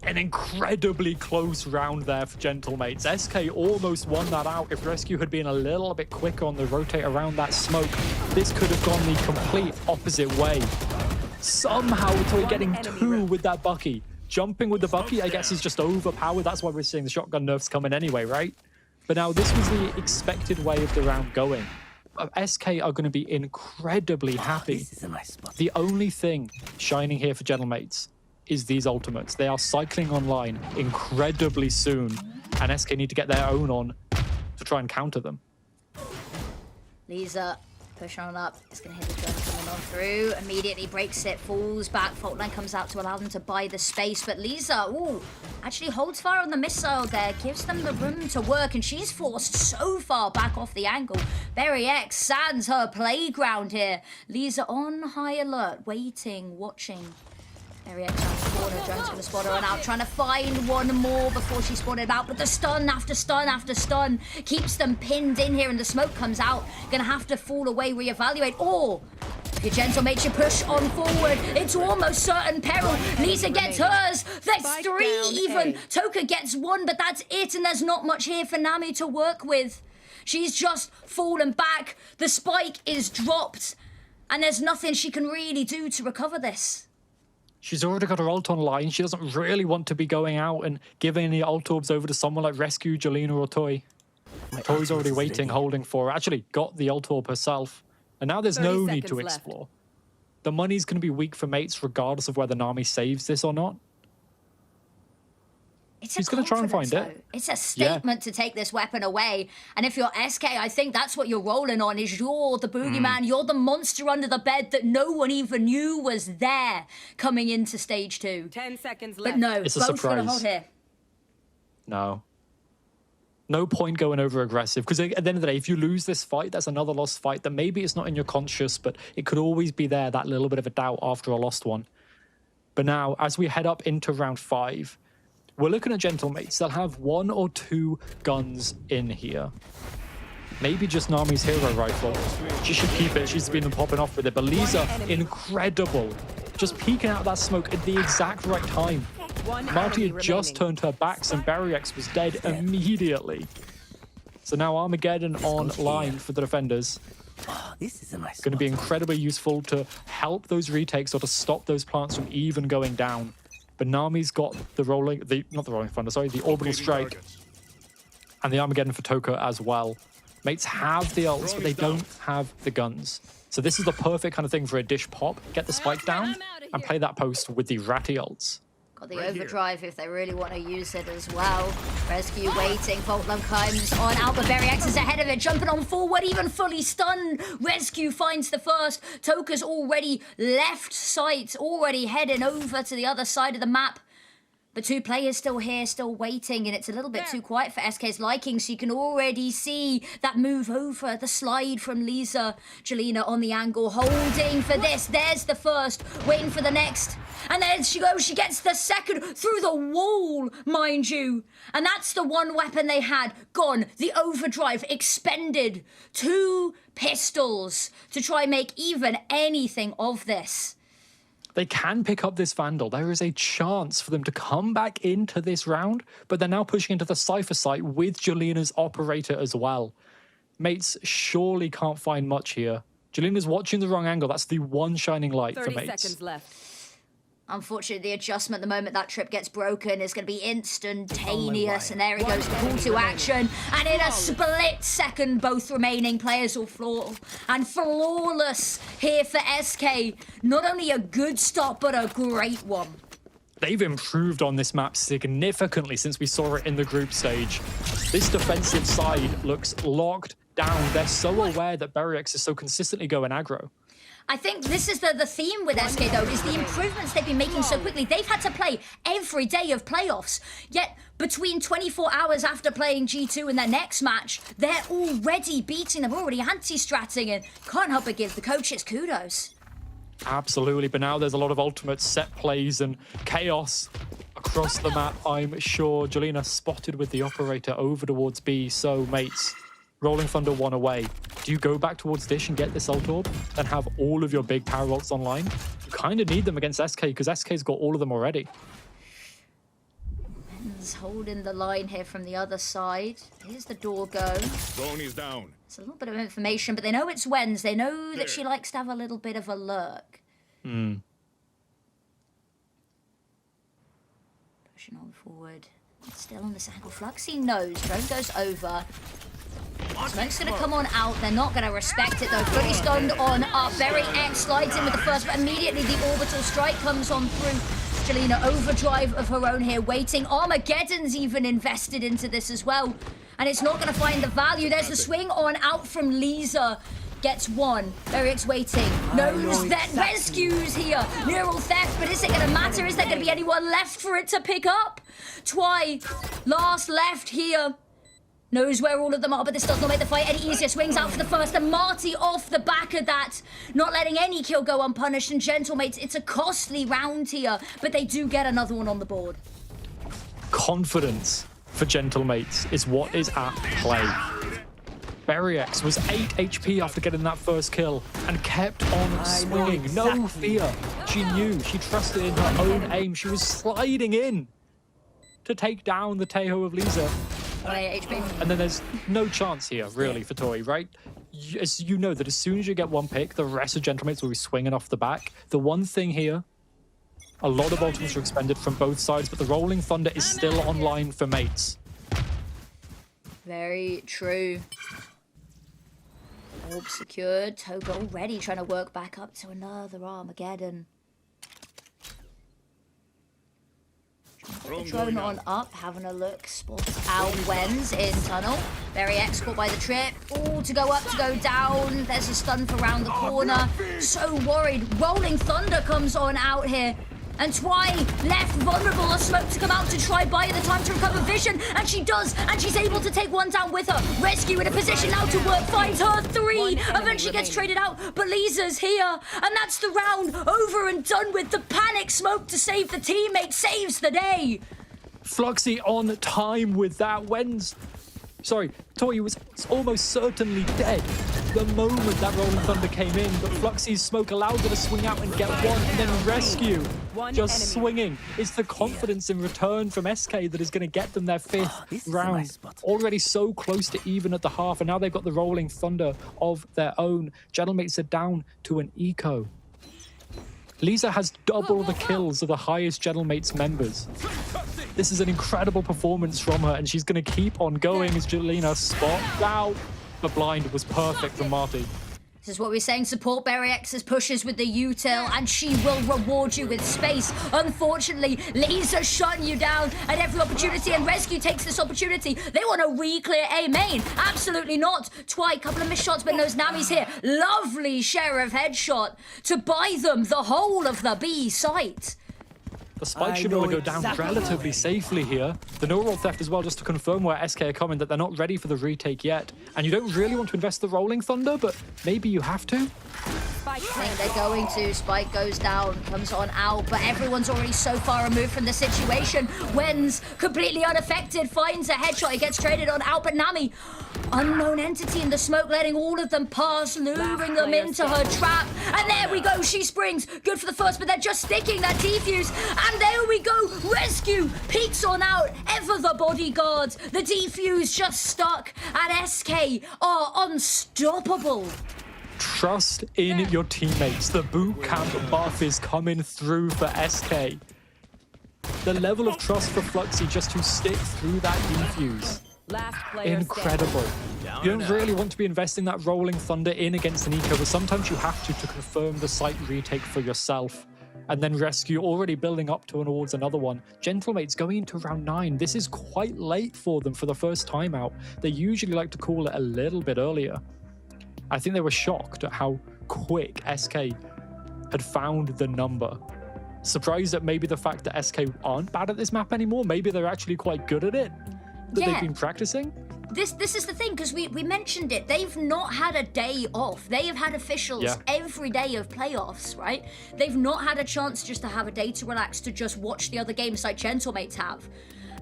An incredibly close round there for Gentlemates. SK almost won that out. If Rescue had been a little bit quicker on the rotate around that smoke, this could have gone the complete opposite way. Somehow Toy getting 2 with that Bucky. jumping with the Bucky, I guess, is just overpowered. That's why we're seeing the shotgun nerfs coming anyway, right? But now this was the expected way of the round going. SK are going to be incredibly happy. This is a nice spot. The only thing shining here for Gentlemates is these ultimates. They are cycling online incredibly soon, and SK need to get their own on to try and counter them. Lisa pushing on up. It's going to hit the gun coming on through. Immediately breaks it, falls back. Faultline comes out to allow them to buy the space. But Lisa, ooh, actually holds fire on the missile there. Gives them the room to work. And she's forced so far back off the angle. Berry X sands her playground here. Lisa on high alert, waiting, watching. Berry X around the corner. Jones going to spot her on out. Trying to find one more before she spotted out. But the stun after stun after stun keeps them pinned in here. And the smoke comes out. Going to have to fall away, reevaluate. Or if your Gentlemates, you push on forward. It's almost certain peril. Lisa gets hers. There's three even. Toka gets one, but that's it. And there's not much here for Nami to work with. She's just fallen back. The spike is dropped. And there's nothing she can really do to recover this. She's already got her ult online. She doesn't really want to be going out and giving any ult orbs over to someone like Rescue, Jelena, or Toy. Toy's already waiting, holding for her. Actually got the ult orb herself. And now there's no need to explore. The money's going to be weak for Mates regardless of whether Nami saves this or not. She's going to try and find it. It's a statement to take this weapon away. And if you're SK, I think that's what you're rolling on, is you're the boogeyman. You're the monster under the bed that no one even knew was there coming into stage 2. 10 seconds left. But no, It's a both going to surprise. hold here. No point going over aggressive, because at the end of the day, if you lose this fight, that's another lost fight that maybe it's not in your conscious, but it could always be there, that little bit of a doubt after a lost one. But now, as we head up into round 5, we're looking at Gentlemates. They'll have 1 or 2 guns in here. Maybe just Nami's hero rifle. She should keep it. She's been popping off with it. But Lisa, incredible. Just peeking out of that smoke at the exact right time. Marty had just turned her backs and Berry X was dead immediately. So now Armageddon online for the defenders. This is a nice Going to be incredibly useful to help those retakes or to stop those plants from even going down. But Nami's got the the orbital strike and the Armageddon for Toka as well. Mates have the ults, but they don't have the guns. So this is the perfect kind of thing for a dish pop. Get the spike down and play that post with the ratty ults. Got the overdrive if they really want to use it as well. Rescue waiting. Faultline comes on out, but Berry X is ahead of it, jumping on forward, even fully stunned. Rescue finds the first. Toka's already left sight, already heading over to the other side of the map. But 2 players still here, still waiting, and it's a little bit too quiet for SK's liking, so you can already see that move over, the slide from Lisa. Jelena on the angle, holding for this. There's the first, waiting for the next. And there she goes, she gets the second through the wall, mind you. And that's the one weapon they had. Gone, the overdrive, expended. 2 pistols to try and make even anything of this. They can pick up this Vandal. There is a chance for them to come back into this round, but they're now pushing into the Cypher site with Jelena's operator as well. Mates surely can't find much here. Jelena's watching the wrong angle. That's the one shining light for 30 Mates. seconds left. Unfortunately, the adjustment the moment that trip gets broken is going to be instantaneous. And there he goes, the call to action. And in a split second, both remaining players will fall. And flawless here for SK. Not only a good start, but a great one. They've improved on this map significantly since we saw it in the group stage. This defensive side looks locked down. They're so aware that Berry X is so consistently going aggro. I think this is the theme with SK, though, is the improvements they've been making so quickly. They've had to play every day of playoffs. Yet, between 24 hours after playing G2 in their next match, they're already beating them, already anti-stratting, and can't help but give the coaches kudos. Absolutely, but now there's a lot of ultimate set plays and chaos across the map. I'm sure Jelena spotted with the operator over towards B, so Mates, Rolling Thunder 1 away. Do you go back towards Dish and get this ult orb and have all of your big power ults online? You kind of need them against SK because SK's got all of them already. Men's holding the line here from the other side. Here's the door go. Drone is down. It's a little bit of information, but they know it's Wens. They know that she likes to have a little bit of a lurk. Pushing on forward. Still on this angle. Fluxy knows. Drone goes over. Smoke's gonna come on out. They're not gonna respect it though. Fully stunned on up. Berry X slides in with the first, but immediately the orbital strike comes on through. Jelena overdrive of her own here, waiting. Armageddon's even invested into this as well. And it's not gonna find the value. There's the swing on out from Lisa. Gets one. Berry X waiting. Knows that rescues here. Neural theft, but is it gonna matter? Is there gonna be anyone left for it to pick up? Twy, last left here. Knows where all of them are, but this does not make the fight any easier. Swings out for the first, and Marty off the back of that. Not letting any kill go unpunished, and Gentlemates, it's a costly round here, but they do get another one on the board. Confidence for Gentlemates is what is at play. Berry X was 8 HP after getting that first kill and kept on swinging. No fear. She knew. She trusted in her own aim. She was sliding in to take down the Tejo of Lisa. And then there's no chance here, really, for Tori, right? As you know that as soon as you get one pick, the rest of Gentlemates will be swinging off the back. The one thing here, a lot of ultimates are expended from both sides, but the Rolling Thunder is still online for mates. Very true. Orb secured. Toga already trying to work back up to another Armageddon. The drone on up, having a look, spots out Wens in tunnel. Berry X caught by the trip. All to go up, to go down. There's a stun for round the corner. So worried. Rolling Thunder comes on out here. And Twy left vulnerable. A smoke to come out to try buy her the time to recover vision. And she does. And she's able to take one down with her. Rescue in a position now to work. Finds her 3. Eventually gets traded out. But Lisa's here. And that's the round over and done with. The panic smoke to save the teammate saves the day. Fluxy on time with that. Tori was almost certainly dead the moment that Rolling Thunder came in, but Fluxy's smoke allowed her to swing out and get one and then rescue. Just swinging. It's the confidence in return from SK that is going to get them their 5th round. Already so close to even at the half, and now they've got the Rolling Thunder of their own. Gentlemates are down to an eco. Lisa has double the kills of the highest Gentlemates members. This is an incredible performance from her, and she's going to keep on going as Jelena spot. Wow, the blind was perfect from Marty. This is what we're saying. Support Berry X's pushes with the util, and she will reward you with space. Unfortunately, Lisa shutting you down at every opportunity, and Rescue takes this opportunity. They want to re-clear A main. Absolutely not. Twy, couple of missed shots, but knows Nami's here. Lovely Sheriff headshot to buy them the whole of the B site. The spike should be able to go down relatively safely here. The neural theft as well, just to confirm where SK are coming, that they're not ready for the retake yet. And you don't really want to invest the Rolling Thunder, but maybe you have to. I think they're going to. Spike goes down, comes on out, but everyone's already so far removed from the situation. Wens, completely unaffected, finds a headshot. He gets traded on out, but Nami, unknown entity in the smoke, letting all of them pass, luring them into her trap. And there we go, she springs. Good for the first, but they're just sticking that defuse. And there we go, Rescue peeks on out, ever the bodyguards. The defuse just stuck, and SK are unstoppable. Trust in your teammates. The boot camp buff is coming through for SK. The level of trust for Fluxy just to stick through that defuse. Incredible. You don't really want to be investing that Rolling Thunder in against an eco, but sometimes you have to confirm the site retake for yourself. And then Rescue already building up towards another one. Gentlemates going into round 9. This is quite late for them for the first time out. They usually like to call it a little bit earlier. I think they were shocked at how quick SK had found the number. Surprised at maybe the fact that SK aren't bad at this map anymore. Maybe they're actually quite good at it. That they've been practicing. This is the thing, because we mentioned it. They've not had a day off. They have had officials every day of playoffs, right? They've not had a chance just to have a day to relax, to just watch the other games like Gentlemates have.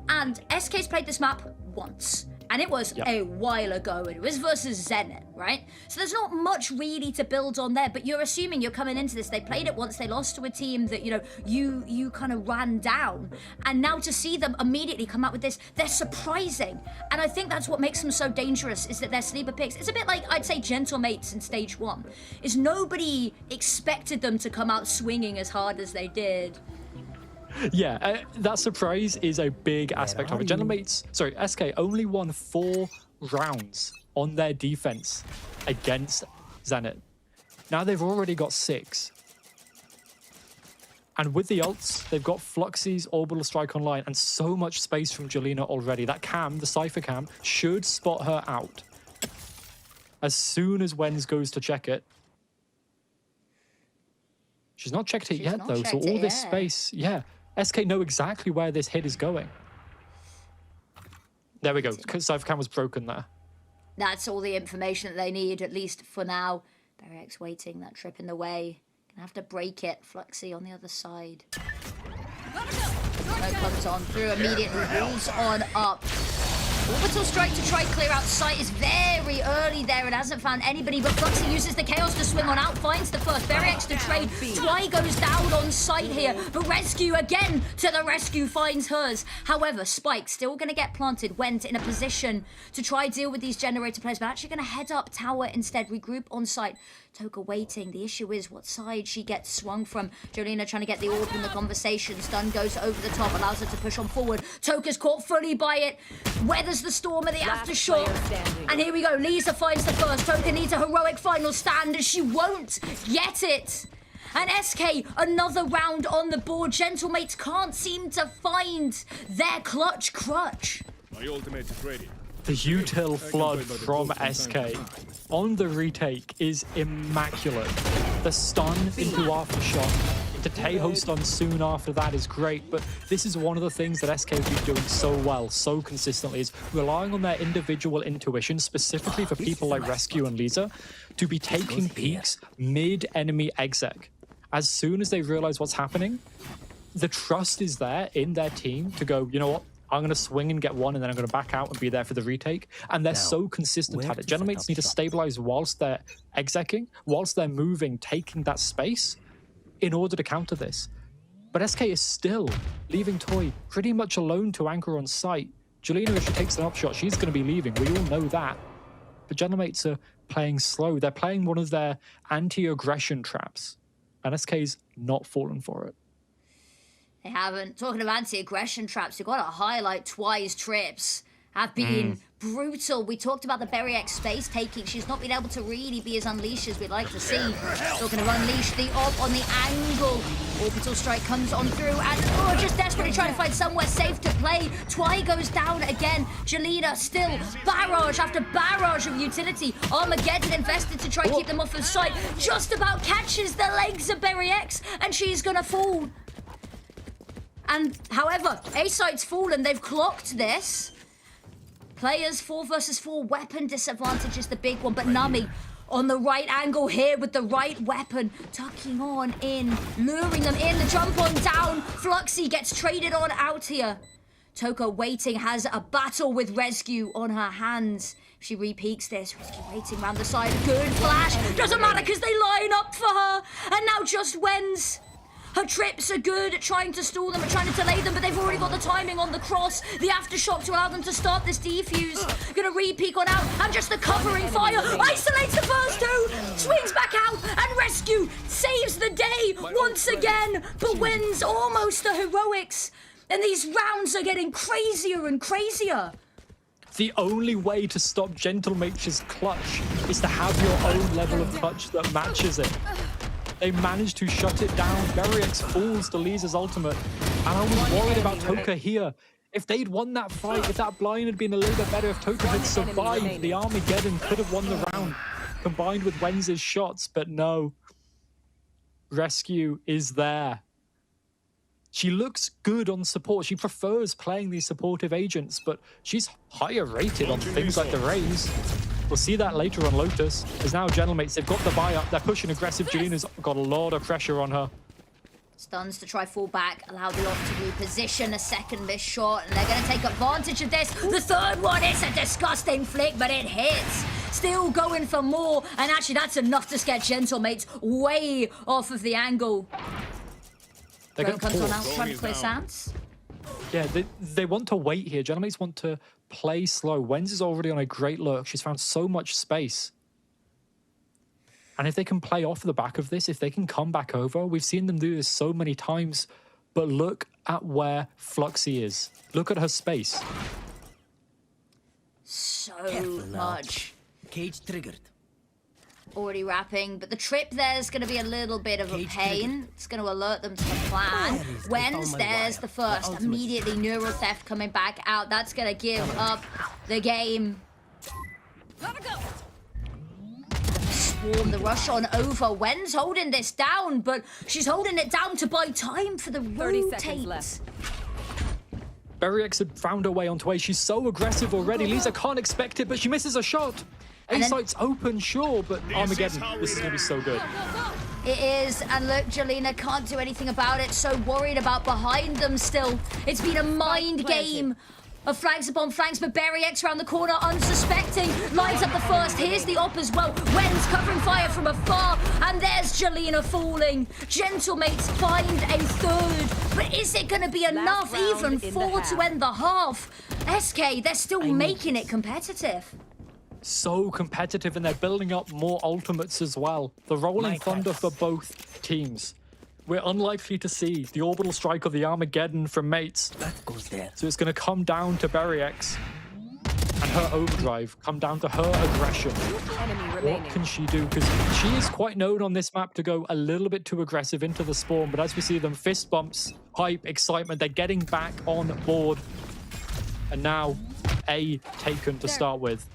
And SK's played this map once. And it was a while ago. It was versus Zenit, right? So there's not much really to build on there, but you're assuming you're coming into this. They played it once, they lost to a team that, you know, you kind of ran down. And now to see them immediately come out with this, they're surprising. And I think that's what makes them so dangerous, is that they're sleeper picks. It's a bit like, I'd say, Gentlemates in stage 1. Is nobody expected them to come out swinging as hard as they did. Yeah, that surprise is a big aspect of it. Gentlemates, sorry, SK only won 4 rounds on their defense against Zenit. Now they've already got 6. And with the ults, they've got Fluxy's Orbital Strike online and so much space from Jelena already. That cam, the Cypher cam, should spot her out. As soon as Wenz goes to check it. She's not checked it yet, though, so all this space, yeah. SK know exactly where this hit is going. There we go. Cypher cam was broken there. That's all the information that they need, at least for now. Berryx waiting, that trip in the way. Gonna have to break it. Fluxy on the other side. Smoke comes on through immediately. Walls on up. Orbital Strike to try clear out sight is very early there and hasn't found anybody, but Fluxy uses the Chaos to swing on out, finds the first. Berryx to trade. Twy goes down on sight here, but Rescue again to the rescue finds hers. However, Spike still going to get planted. Went in a position to try deal with these generator players, but actually going to head up tower instead, regroup on site. Toka waiting. The issue is what side she gets swung from. Jelena trying to get the orb in the conversation. Stun goes over the top, allows her to push on forward. Toka's caught fully by it. Weathers the storm of the aftershock. And here we go. Lisa finds the first. Toka needs a heroic final stand and she won't get it. And SK, another round on the board. Gentlemates can't seem to find their clutch crutch. My ultimate is ready. The util flood from SK on the retake is immaculate. The stun into Aftershock, into Teho stun soon after that is great, but this is one of the things that SK have been doing so well, so consistently, is relying on their individual intuition, specifically for people like Rescue and Lisa, to be taking peeks mid-enemy exec. As soon as they realize what's happening, the trust is there in their team to go, you know what? I'm going to swing and get one, and then I'm going to back out and be there for the retake. And they're so consistent at it. Gentlemates need to stabilize whilst they're execing, whilst they're moving, taking that space in order to counter this. But SK is still leaving Toy pretty much alone to anchor on site. Jelena, if she takes an upshot, she's going to be leaving. We all know that. But Gentlemates are playing slow. They're playing one of their anti-aggression traps. And SK's not fallen for it. They haven't. Talking of anti-aggression traps, we've got to highlight Twy's trips have been brutal. We talked about the Berryx space taking. She's not been able to really be as unleashed as we'd like to see. Talking of unleash the op on the angle. Orbital Strike comes on through and just desperately trying to find somewhere safe to play. Twy goes down again. Jelena still barrage after barrage of utility. Armageddon invested to try keep them off of sight. Just about catches the legs of Berryx and she's gonna fall. And however, A-site's fallen. They've clocked this. Players 4 versus 4 weapon disadvantage is the big one, but Nami on the right angle here with the right weapon, tucking on in, luring them in, the jump on down. Fluxy gets traded on out here. Toka waiting, has a battle with Rescue on her hands. If she repeats this, Rescue waiting around the side. Good flash, doesn't matter because they line up for her. And now just Wenz. Her trips are good at trying to stall them, at trying to delay them, but they've already got the timing on the cross. The aftershock to allow them to start this defuse. Gonna re-peek on out, and just the covering fire. Isolates the first 2, swings back out, and Rescue saves the day once again. But wins almost the heroics. And these rounds are getting crazier and crazier. The only way to stop Gentlemate's clutch is to have your own level of clutch that matches it. They managed to shut it down. Berryx falls to Lisa's ultimate. And I was worried about Toka here. If they'd won that fight, if that blind had been a little bit better, if Toka had survived, the Armageddon could have won the round, combined with Wenz's shots, but no. Rescue is there. She looks good on support. She prefers playing these supportive agents, but she's higher rated on things like the Raze. We'll see that later on Lotus. There's now Gentlemates. They've got the buy up. They're pushing aggressive. Jelena's got a lot of pressure on her. Stuns to try fall back, allow the op to reposition, a second missed shot, and they're going to take advantage of this. The third one is a disgusting flick, but it hits. Still going for more, and actually that's enough to scare Gentlemates way off of the angle. Drone comes on out, trying to clear Sands. Yeah, they want to wait here. Gentlemates want to play slow. Wenz is already on a great lurk. She's found so much space. And if they can play off the back of this, if they can come back over, we've seen them do this so many times but look at where Fluxy is. Look at her space. So Careful now. much. Cage triggered. Already wrapping, but the trip there's going to be a little bit of a pain. It's going to alert them to the plan. When's there's the first. Immediately neural theft coming back out. That's going to give up the game. Swarm the rush on over. Wen's holding this down, but she's holding it down to buy time for the 30 seconds rotate. left. Berryx had found her way onto A. She's so aggressive already. Lisa can't expect it, but she misses a shot. A site's open, sure, but Armageddon, this is going to be so good. It is, and look, Jelena can't do anything about it. So worried about behind them still. It's been a mind game of flanks upon flanks, but Berryx around the corner, unsuspecting, lines up the first. Here's the op as well. Wen's covering fire from afar, and there's Jelena falling. Gentlemates find a third, but is it going to be enough even for to end the half? SK, they're still making it competitive. So competitive, and they're building up more ultimates as well. The Rolling Thunder for both teams. We're unlikely to see the orbital strike or the Armageddon from mates. That goes there. So it's going to come down to Berryx and her overdrive, come down to her aggression. What can she do? Because she is quite known on this map to go a little bit too aggressive into the spawn, but as we see them, fist bumps, hype, excitement, they're getting back on board. And now A taken to start with.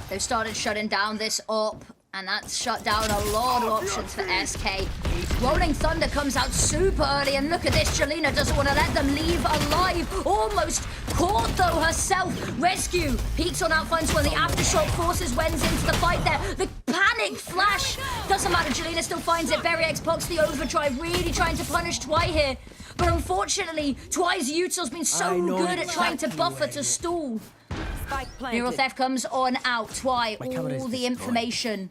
They've started shutting down this op, and that's shut down a lot of options for SK. Rolling Thunder comes out super early, and look at this. Jelena doesn't want to let them leave alive. Almost caught, though, herself. Rescue peeks on out, finds one. The aftershock forces Wen's into the fight there. The panic flash. Doesn't matter, Jelena still finds it. Berryx pops the overdrive, really trying to punish Twy here. But unfortunately, Twy's util's been so good at trying to buffer to stall. Neural theft comes on out. Twy, all the information.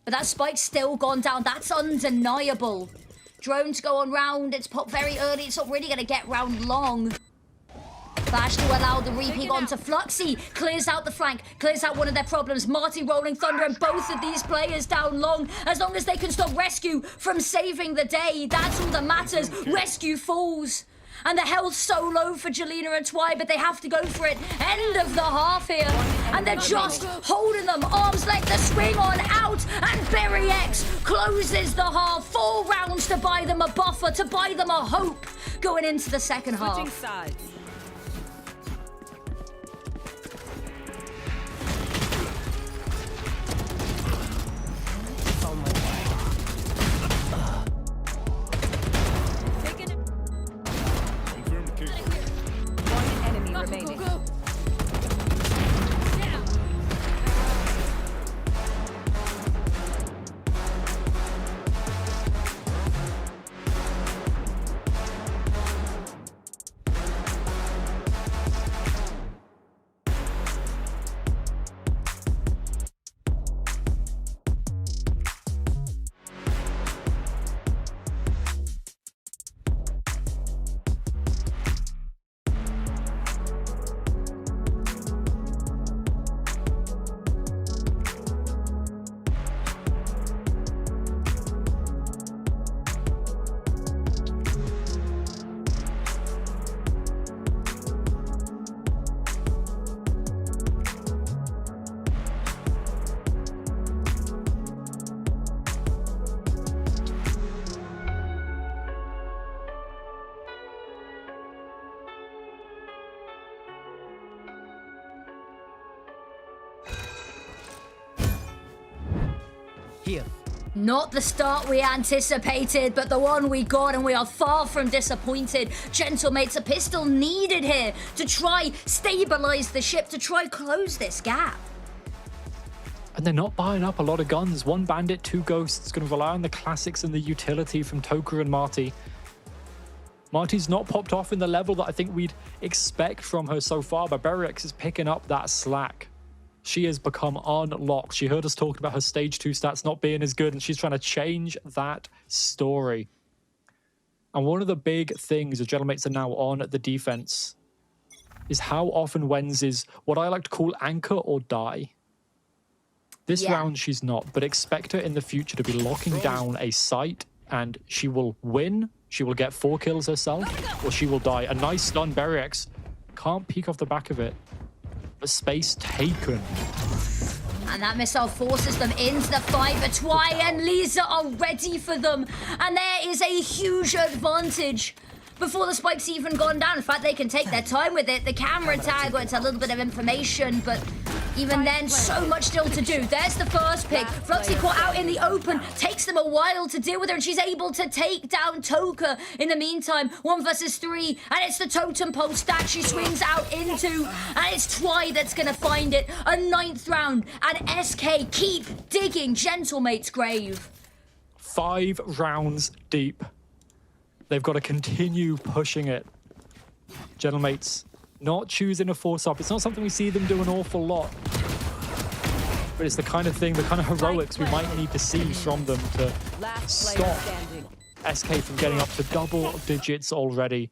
But that spike's still gone down. That's undeniable. Drones go on round. It's popped very early. It's not really going to get round long. Flash to allow the repeat onto Fluxy. Clears out the flank. Clears out one of their problems. Marty, Rolling Thunder, and both of these players down long. As long as they can stop Rescue from saving the day, that's all that matters. Rescue falls. And the health's so low for Jelena and Twy, but they have to go for it. End of the half here. And they're just holding them. Arms length, the swing on out. And Berryx closes the half. 4 rounds to buy them a buffer, to buy them a hope going into the second half. Sides. Remaining. Here. Not the start we anticipated, but the one we got, and we are far from disappointed. Gentlemates, a pistol needed here to try stabilize the ship, to try close this gap. And they're not buying up a lot of guns. 1 bandit, 2 ghosts. Going to rely on the classics and the utility from Toker and Marty. Marty's not popped off in the level that I think we'd expect from her so far, but Berryx is picking up that slack. She has become unlocked. She heard us talking about her stage 2 stats not being as good, and she's trying to change that story. And one of the big things the Gentlemates are now on at the defense is how often Wenz is what I like to call anchor or die. This round she's not, but expect her in the future to be locking down a site, and she will win She will get 4 kills herself, or she will die. A nice stun. Berryx can't peek off the back of it. The space taken. And that missile forces them into the fight, but Twy and Lisa are ready for them. And there is a huge advantage before the spike's even gone down. In fact, they can take their time with it. The camera tag, where it's a little bit of information, but even then, so much still to do. There's the first pick. Fluxy caught out in the open. Takes them a while to deal with her, and she's able to take down Toka in the meantime. 1 versus 3, and it's the totem pole stack she swings out into, and it's Twy that's gonna find it. A 9th round, and SK keep digging Gentlemate's grave. 5 rounds deep. They've got to continue pushing it. Gentlemates not choosing to force up. It's not something we see them do an awful lot. But it's the kind of thing, the kind of heroics we might need to see from them to stop SK from getting up to double digits already.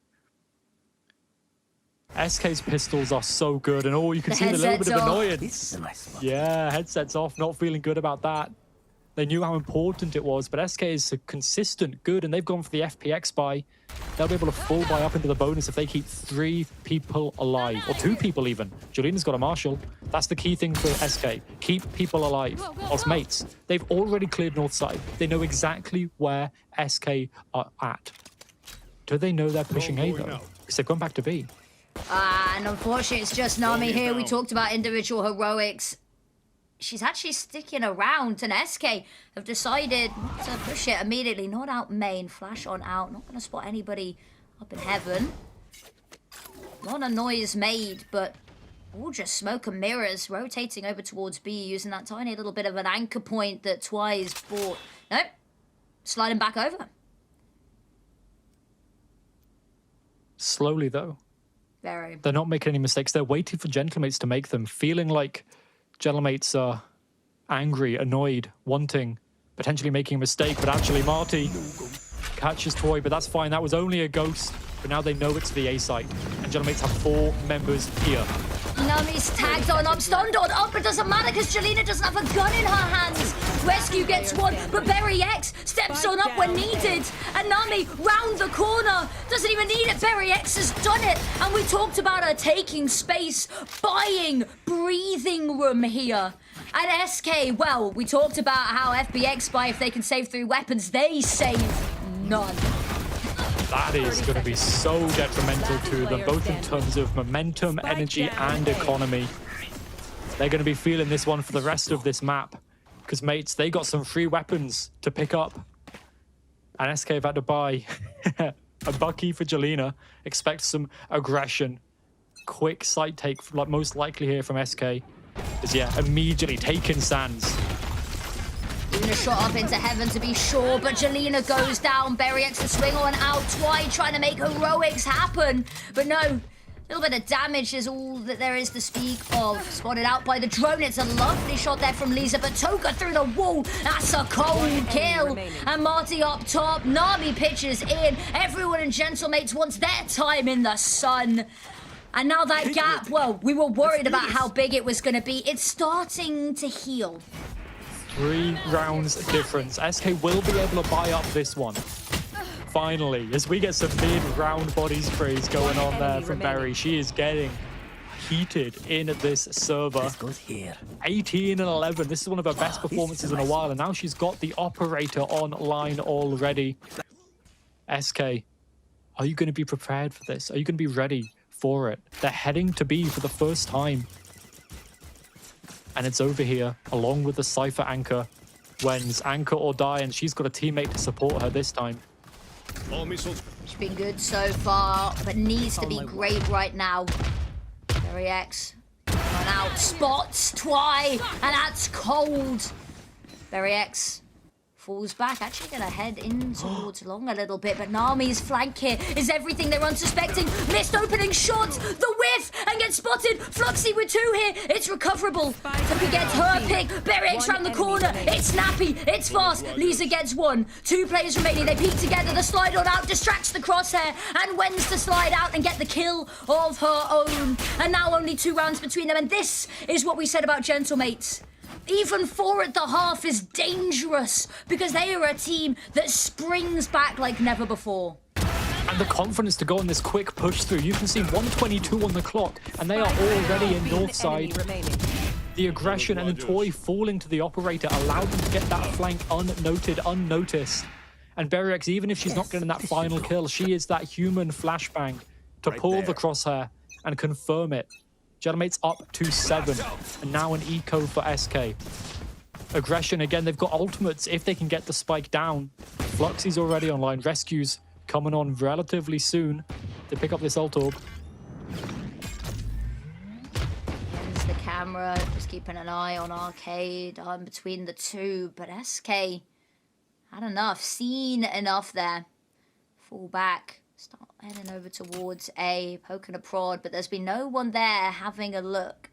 SK's pistols are so good, and you can see the little bit of annoyance. This is a nice spot. Yeah, headsets off, not feeling good about that. They knew how important it was, but SK is consistent, good, and they've gone for the FPX buy. They'll be able to full buy up into the bonus if they keep 3 people alive, or 2 people even. Jolina's got a Marshal. That's the key thing for SK. Keep people alive. Os mates, they've already cleared north side. They know exactly where SK are at. Do they know they're pushing A, though? Because they've gone back to B. And unfortunately, it's just Nami here. We talked about individual heroics. She's actually sticking around, and SK have decided to push it immediately. Not out main, flash on out. Not going to spot anybody up in heaven. Not a noise made, but all just smoke and mirrors. Rotating over towards B, using that tiny little bit of an anchor point that Twy's bought. Nope. Sliding back over. Slowly, though. Very. They're not making any mistakes. They're waiting for Gentlemates to make them, feeling like Gentlemates are angry, annoyed, wanting, potentially making a mistake, but actually Marty catches Twy, but that's fine. That was only a ghost, but now they know it's the A site, and Gentlemates have 4 members here. Nami's tagged on up, stunned on up, but doesn't matter because Jolina doesn't have a gun in her hands. Rescue gets 1, but Berry X steps on up when needed. And Nami round the corner, doesn't even need it. Berry X has done it. And we talked about her taking space, buying breathing room here. And SK, well, we talked about how FBX buy if they can save 3 weapons, they save none. That is going to be so detrimental to them, both in terms of momentum, energy, and economy. They're going to be feeling this one for the rest of this map. Because, mates, they got some free weapons to pick up. And SK have had to buy a Bucky for Jolina. Expect some aggression. Quick side take, like most likely here from SK. Is, yeah, immediately taking stands. Even a shot up into heaven to be sure, but Jolina goes down. Berry X to swing on out. Twy trying to make heroics happen. But no, a little bit of damage is all that there is to speak of. Spotted out by the drone. It's a lovely shot there from Lisa, but Toka through the wall. That's a cold kill. And Marty up top. Nami pitches in. Everyone in Gentlemates wants their time in the sun. And now that gap, well, we were worried about how big it was going to be. It's starting to heal. 3 rounds difference. SK will be able to buy up this one. Finally, as we get some mid-round body sprays going on there from Berry. She is getting heated in this server. This goes here. 18 and 11. This is one of her best performances in a while, and now she's got the operator online already. SK, are you going to be prepared for this? Are you going to be ready for it? They're heading to B for the first time. And it's over here, along with the Cypher anchor. When's anchor or die, and she's got a teammate to support her this time. All missiles. She's been good so far, but needs to be great right now. Berry X run out, spots Twy, and that's cold. Berry X falls back, actually gonna head in towards long a little bit, but Nami's flank here is everything they're unsuspecting. Missed opening shot, the whiff, and gets spotted. Fluxy with 2 here, it's recoverable. Tuppy gets her pick, Berry X round the corner, it's snappy, it's fast. Lisa gets 1, 2 players remaining, they peek together, the slide on out distracts the crosshair, and wins to slide out and get the kill of her own. And now only 2 rounds between them, and this is what we said about Gentlemates. Even 4 at the half is dangerous because they are a team that springs back like never before. And the confidence to go on this quick push through. You can see 122 on the clock, and they are already in north side. The aggression and the toy falling to the operator allowed them to get that flank unnoticed. And Berryx, even if she's not getting that final kill, she is that human flashbang to pull the crosshair and confirm it. Gelamate's up to 7, and now an eco for SK. Aggression, again, they've got ultimates if they can get the spike down. Fluxy's already online. Rescues coming on relatively soon to pick up this ult orb. Ends the camera, just keeping an eye on Arcade between the two, but SK had enough, seen enough there. Fall back, start heading over towards A, poking a prod, but there's been no one there having a look.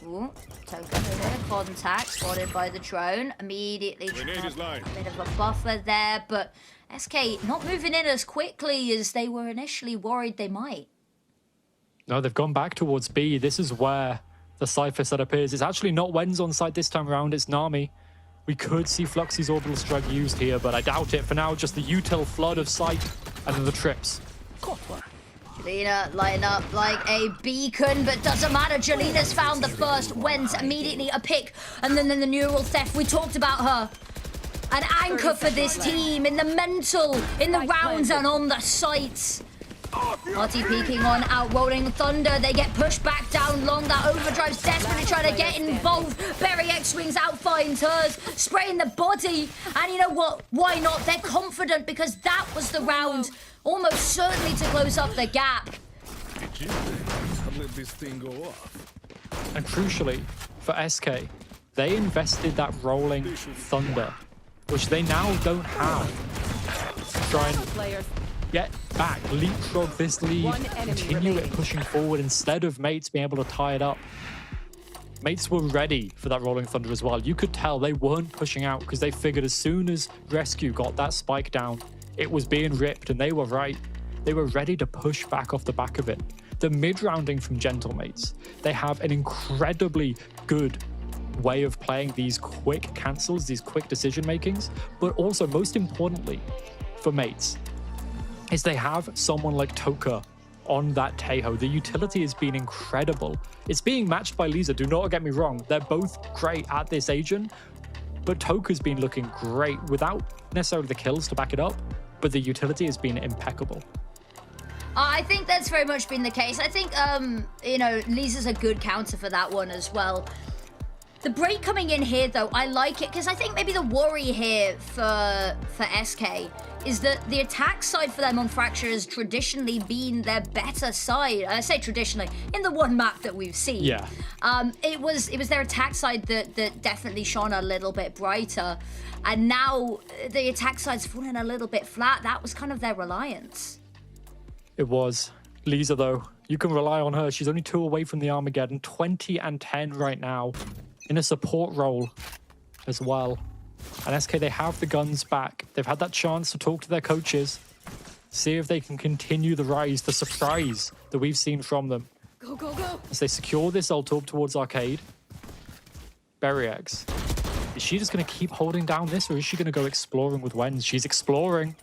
Ooh, Toka with a contact, spotted by the drone. Immediately a bit of a buffer there, but SK not moving in as quickly as they were initially worried they might. No, they've gone back towards B. This is where the Cypher setup is. It's actually not Wen's on site this time around, it's Nami. We could see Fluxy's orbital strike used here, but I doubt it. For now, just the util flood of sight and then the trips. Jelena lighting up like a beacon, but doesn't matter. Jelena's found the first. Wen's immediately a pick, and then the neural theft. We talked about her. An anchor for this team in the mental, in the rounds, and on the sights. Marty peeking on out Rolling Thunder. They get pushed back down long. That overdrive's desperately trying to get involved. Berryx swings out, finds hers, spraying the body. And you know what? Why not? They're confident because that was the round. Almost certainly to close up the gap. Let this thing go off. And crucially, for SK, they invested that Rolling Thunder, which they now don't have. To try and get back, leapfrog this lead, continue it pushing forward instead of Mates being able to tie it up. Mates were ready for that Rolling Thunder as well. You could tell they weren't pushing out because they figured as soon as Rescue got that spike down, it was being ripped, and they were right. They were ready to push back off the back of it. The mid-rounding from Gentlemates, they have an incredibly good way of playing these quick cancels, these quick decision makings, but also most importantly for Mates, is they have someone like Toka on that Tejo. The utility has been incredible. It's being matched by Lisa, do not get me wrong. They're both great at this agent, but Toka's been looking great without necessarily the kills to back it up, but the utility has been impeccable. I think that's very much been the case. I think, you know, Lisa's a good counter for that one as well. The break coming in here, though, I like it because I think maybe the worry here for SK is that the attack side for them on Fracture has traditionally been their better side. I say traditionally, in the one map that we've seen. Yeah. It was their attack side that definitely shone a little bit brighter. And now the attack side's falling a little bit flat. That was kind of their reliance. It was. Lisa, though, you can rely on her. She's only 2 away from the Armageddon, 20 and 10 right now, in a support role as well. And SK, they have the guns back. They've had that chance to talk to their coaches, see if they can continue the rise, the surprise that we've seen from them. Go, go, go. As they secure this ult orb towards Arcade. Berryx, is she just going to keep holding down this, or is she going to go exploring with Wen? She's exploring.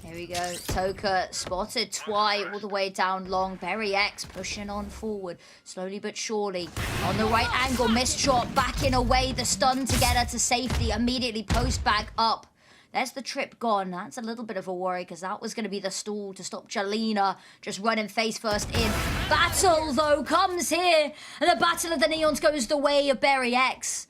Here we go. Toka spotted Twy all the way down long. Berryx pushing on forward, slowly but surely. On the right angle, missed shot, backing away the stun to get her to safety. Immediately post back up. There's the trip gone. That's a little bit of a worry because that was going to be the stall to stop Jelena just running face first in. Battle, though, comes here. And the Battle of the Neons goes the way of Berryx.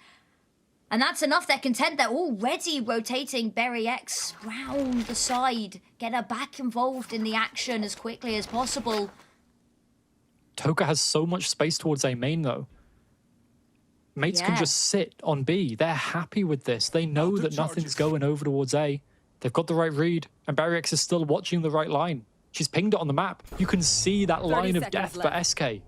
And that's enough. They're content. They're already rotating Berryx round the side. Get her back involved in the action as quickly as possible. Toka has so much space towards A main, though. Mates can just sit on B. They're happy with this. They know that nothing's going over towards A. They've got the right read, and Berryx is still watching the right line. She's pinged it on the map. You can see that line of death for SK.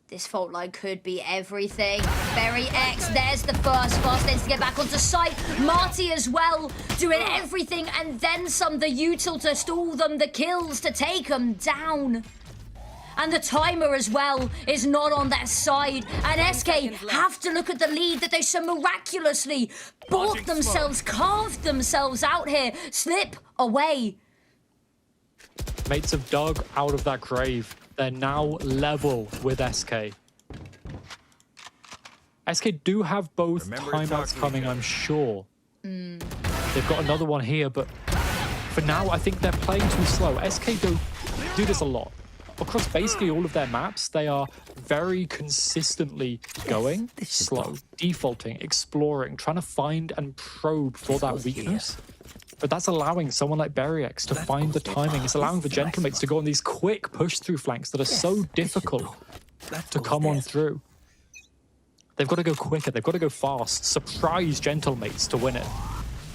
This fault line could be everything. Berryx, there's the first. Fast ends to get back onto site. Marty as well, doing everything and then some. The util to stall them, the kills to take them down. And the timer as well is not on their side. And SK have to look at the lead that they so miraculously bought themselves, carved themselves out here, slip away. Mates have dug out of that grave. They're now level with SK. SK do have both timeouts coming, I'm sure. They've got another one here, but for now, I think they're playing too slow. SK do this a lot. Across basically all of their maps, they are very consistently going slow, defaulting, exploring, trying to find and probe for that weakness. But that's allowing someone like BerryX to find the timing. It's allowing the Gentlemates to go on these quick push-through flanks that are so difficult to come on through. They've got to go quicker. They've got to go fast. Surprise Gentlemates to win it.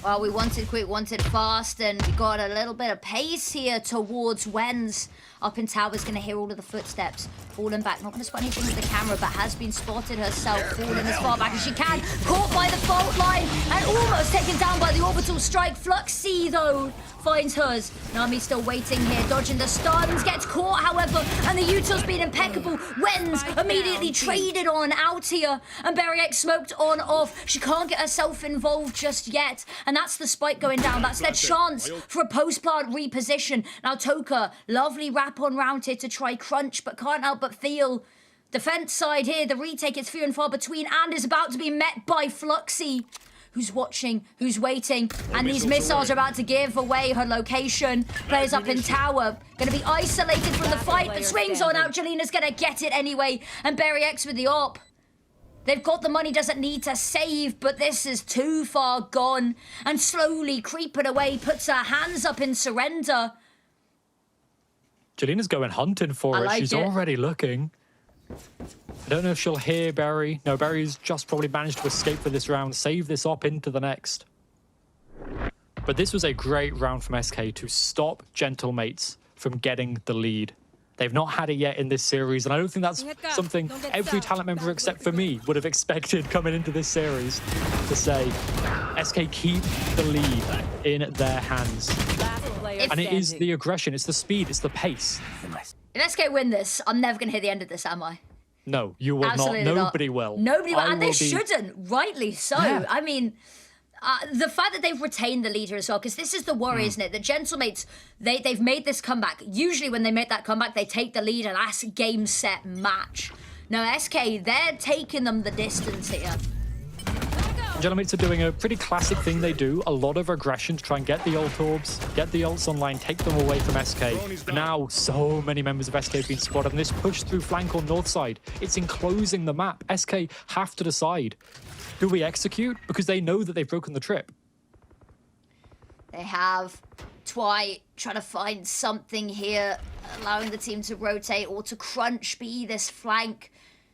Well, we wanted quick, wanted fast, and we got a little bit of pace here towards Wens. Up in tower's going to hear all of the footsteps. Falling back, not going to spot anything with the camera, but has been spotted herself, falling as far back as she can. Caught by the fault line, and almost taken down by the orbital strike. Fluxy, though, finds hers. Nami still waiting here, dodging the stuns, gets caught, however, and the util's been impeccable. Wens immediately traded on out here, and BerryX smoked on off. She can't get herself involved just yet, and that's the spike going down. That's their chance for a post-plant reposition. Now Toka, lovely wrap on round here to try crunch, but can't help but feel defense side here. The retake is few and far between and is about to be met by Fluxy, who's watching, who's waiting, and these missiles are about to give away her location. Players up in tower, gonna be isolated from the fight. The swings on out, Jalena's gonna get it anyway, and BerryX with the op. They've got the money, doesn't need to save, but this is too far gone, and slowly creeping away, puts her hands up in surrender. Jalena's going hunting for it. She's already looking. I don't know if she'll hear Barry. No, Barry's just probably managed to escape for this round, save this op into the next. But this was a great round from SK to stop Gentlemates from getting the lead. They've not had it yet in this series, and I don't think that's something every talent member except for me would have expected coming into this series, to say SK keep the lead in their hands. And it is the aggression, it's the speed, it's the pace. If SK win this, I'm never going to hear the end of this, am I? No, you will Absolutely not. Nobody will. Nobody will, and they shouldn't, rightly so. Yeah. I mean, the fact that they've retained the leader as well, because this is the worry, isn't it? The Gentlemates, they've made this comeback. Usually when they make that comeback, they take the lead and that's game, set, match. No, SK, they're taking them the distance here. Gentlemates are doing a pretty classic thing they do. A lot of aggression to try and get the ult orbs, get the ults online, take them away from SK. But now, so many members of SK have been spotted. And this push through flank on north side, it's enclosing the map. SK have to decide. Do we execute? Because they know that they've broken the trip. They have Twy trying to find something here, allowing the team to rotate or to crunch B this flank.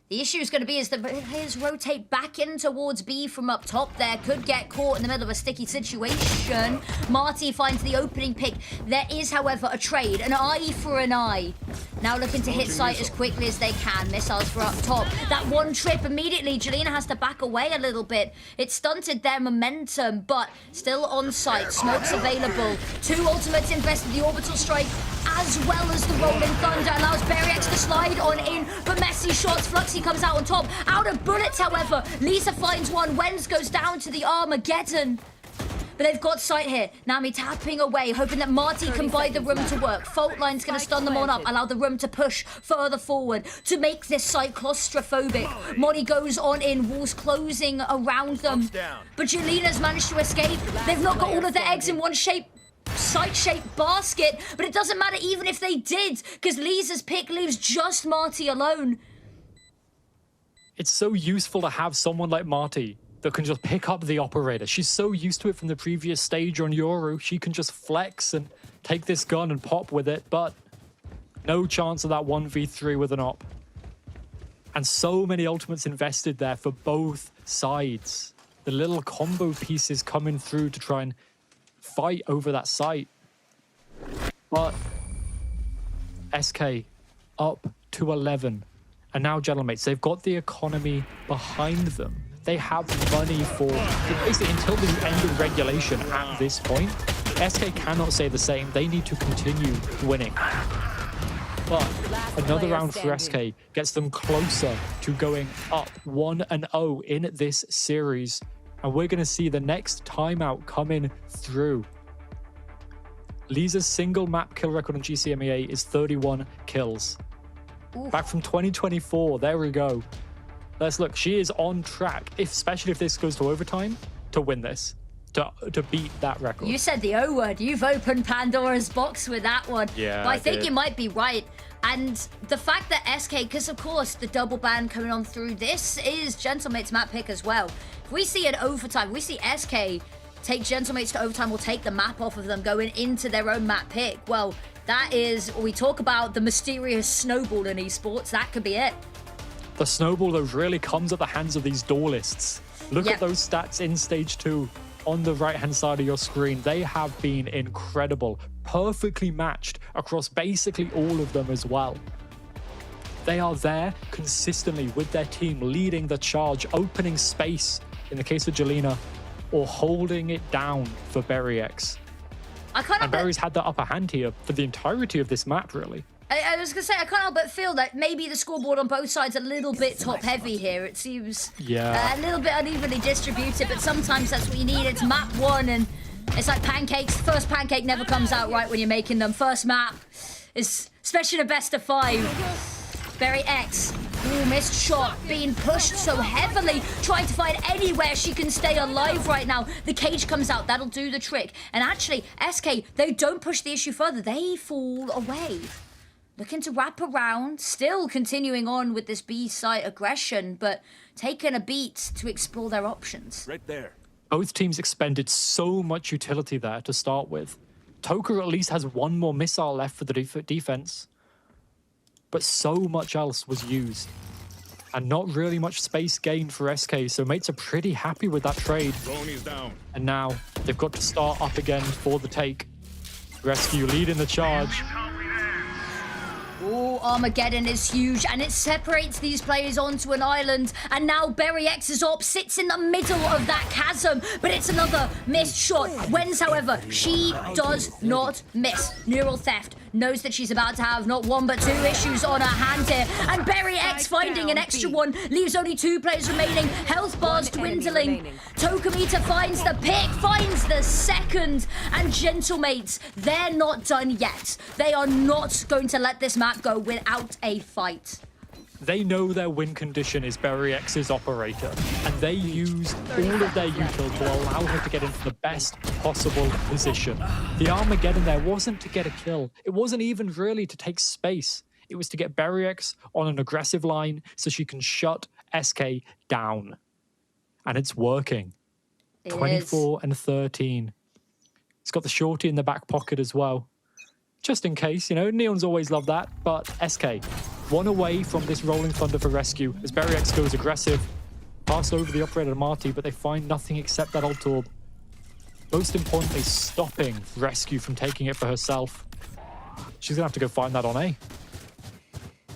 The issue is going to be is that players rotate back in towards B from up top there. Could get caught in the middle of a sticky situation. Marty finds the opening pick. There is, however, a trade. An eye for an eye. Now looking to hit site as quickly as they can. Missiles for up top. That one trip immediately. Jelena has to back away a little bit. It stunted their momentum, but still on site. Smoke's available. 2 ultimates invested. The orbital strike as well as the rolling thunder allows BerryX to slide on in, but messy shots. Fluxy comes out on top. Out of bullets, however. Lisa finds one. Wens goes down to the Armageddon. But they've got sight here. Nami tapping away, hoping that Marty can buy the room to work. Fault line's going to stun them on up, allow the room to push further forward to make this site claustrophobic. Molly goes on in, walls closing around them. But Jalena's managed to escape. They've not got all of their eggs in one site-shaped basket, but it doesn't matter even if they did, because Lisa's pick leaves just Marty alone. It's so useful to have someone like Marty that can just pick up the operator. She's so used to it from the previous stage on Yoru. She can just flex and take this gun and pop with it, but no chance of that 1v3 with an op. And so many ultimates invested there for both sides. The little combo pieces coming through to try and fight over that site. But SK up to 11. And now, Gentlemates, they've got the economy behind them. They have money for basically until the end of regulation at this point. SK cannot say the same. They need to continue winning. But another round for SK gets them closer to going up 1-0 in this series. And we're going to see the next timeout coming through. Lisa's single map kill record on GCMEA is 31 kills. Oof. Back from 2024, there we go. Let's look, she is on track, especially if this goes to overtime, to win this, to beat that record. You said the O word. You've opened Pandora's box with that one. Yeah, but I think did. you might be right. And the fact that SK, because of course the double ban coming on through, this is Gentlemate's map pick as well. If we see an overtime, we see SK take Gentlemates to overtime, will take the map off of them going into their own map pick. Well, that is, we talk about the mysterious snowball in esports, that could be it. The snowball that really comes at the hands of these duelists. Look Yep. at those stats in stage 2 on the right-hand side of your screen. They have been incredible, perfectly matched across basically all of them as well. They are there consistently with their team, leading the charge, opening space in the case of Jelena, or holding it down for BerryX. And Berry's had the upper hand here for the entirety of this map, really. I was going to say, I can't help but feel that maybe the scoreboard on both sides a little bit top-heavy here. It seems a little bit unevenly distributed, but sometimes that's what you need. It's map 1, and it's like pancakes. First pancake never comes out right when you're making them. First map is, especially in a best of 5. BerryX, missed shot, being pushed so heavily, trying to find anywhere she can stay alive right now. The cage comes out, that'll do the trick. And actually, SK, they don't push the issue further, they fall away. Looking to wrap around, still continuing on with this B-site aggression, but taking a beat to explore their options. Right there. Both teams expended so much utility there to start with. Toker at least has one more missile left for the defense. But so much else was used. And not really much space gained for SK, so mates are pretty happy with that trade. Ronnie's down. And now they've got to start up again for the take. Rescue leading the charge. Oh, Armageddon is huge, and it separates these players onto an island, and now BerryX's op sits in the middle of that chasm, but it's another missed shot. Wens, however, she does not miss. Neural Theft knows that she's about to have not 1 but 2 issues on her hand here, and BerryX finding an extra one, leaves only 2 players remaining, health bars dwindling. Tokamita finds the pick, finds the second, and Gentlemates, they're not done yet. They are not going to let this map go without a fight. They know their win condition is BerryX's operator, and they use all of their util to allow her to get into the best possible position. The Armageddon there wasn't to get a kill. It wasn't even really to take space. It was to get BerryX on an aggressive line so she can shut SK down. And it's working. 24 and 13. It's got the shorty in the back pocket as well. Just in case, you know, Neon's always loved that, but SK, one away from this Rolling Thunder for rescue as BerryX goes aggressive. Pass over the operator Marty, but they find nothing except that ult orb. Most importantly, stopping Rescue from taking it for herself. She's gonna have to go find that on A.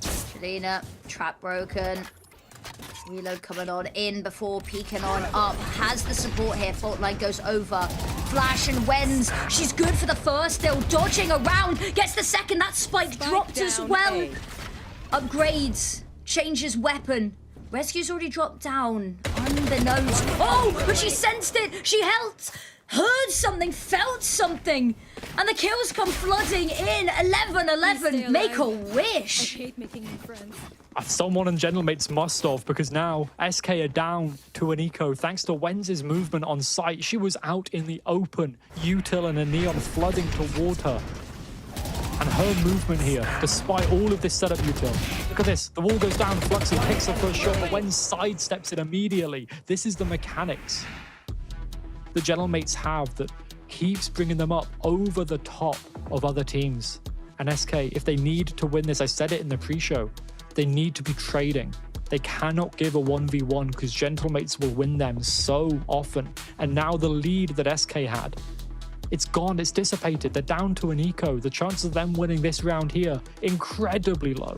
Jelena, trap broken. Reload coming on in before peeking on up. Has the support here. Fault line goes over. Flash and Wens. She's good for the first. Still dodging around. Gets the second. That spike dropped as well. Upgrades. Changes weapon. Rescue's already dropped down. Unbeknownst. Oh, but she sensed it. She heard something, felt something. And the kills come flooding in. 11-11. Make a wish. I hate making new friends. Someone and Gentlemates must have, because now SK are down to an eco thanks to Wens' movement on site. She was out in the open, util and a neon flooding toward her. And her movement here, despite all of this setup util. Look at this, the wall goes down, Fluxy picks up first shot, but Wens sidesteps it immediately. This is the mechanics the Gentlemates have that keeps bringing them up over the top of other teams. And SK, if they need to win this, I said it in the pre-show, they need to be trading. They cannot give a 1v1 because Gentlemates will win them so often. And now the lead that SK had, it's gone, it's dissipated. They're down to an eco. The chances of them winning this round here, incredibly low.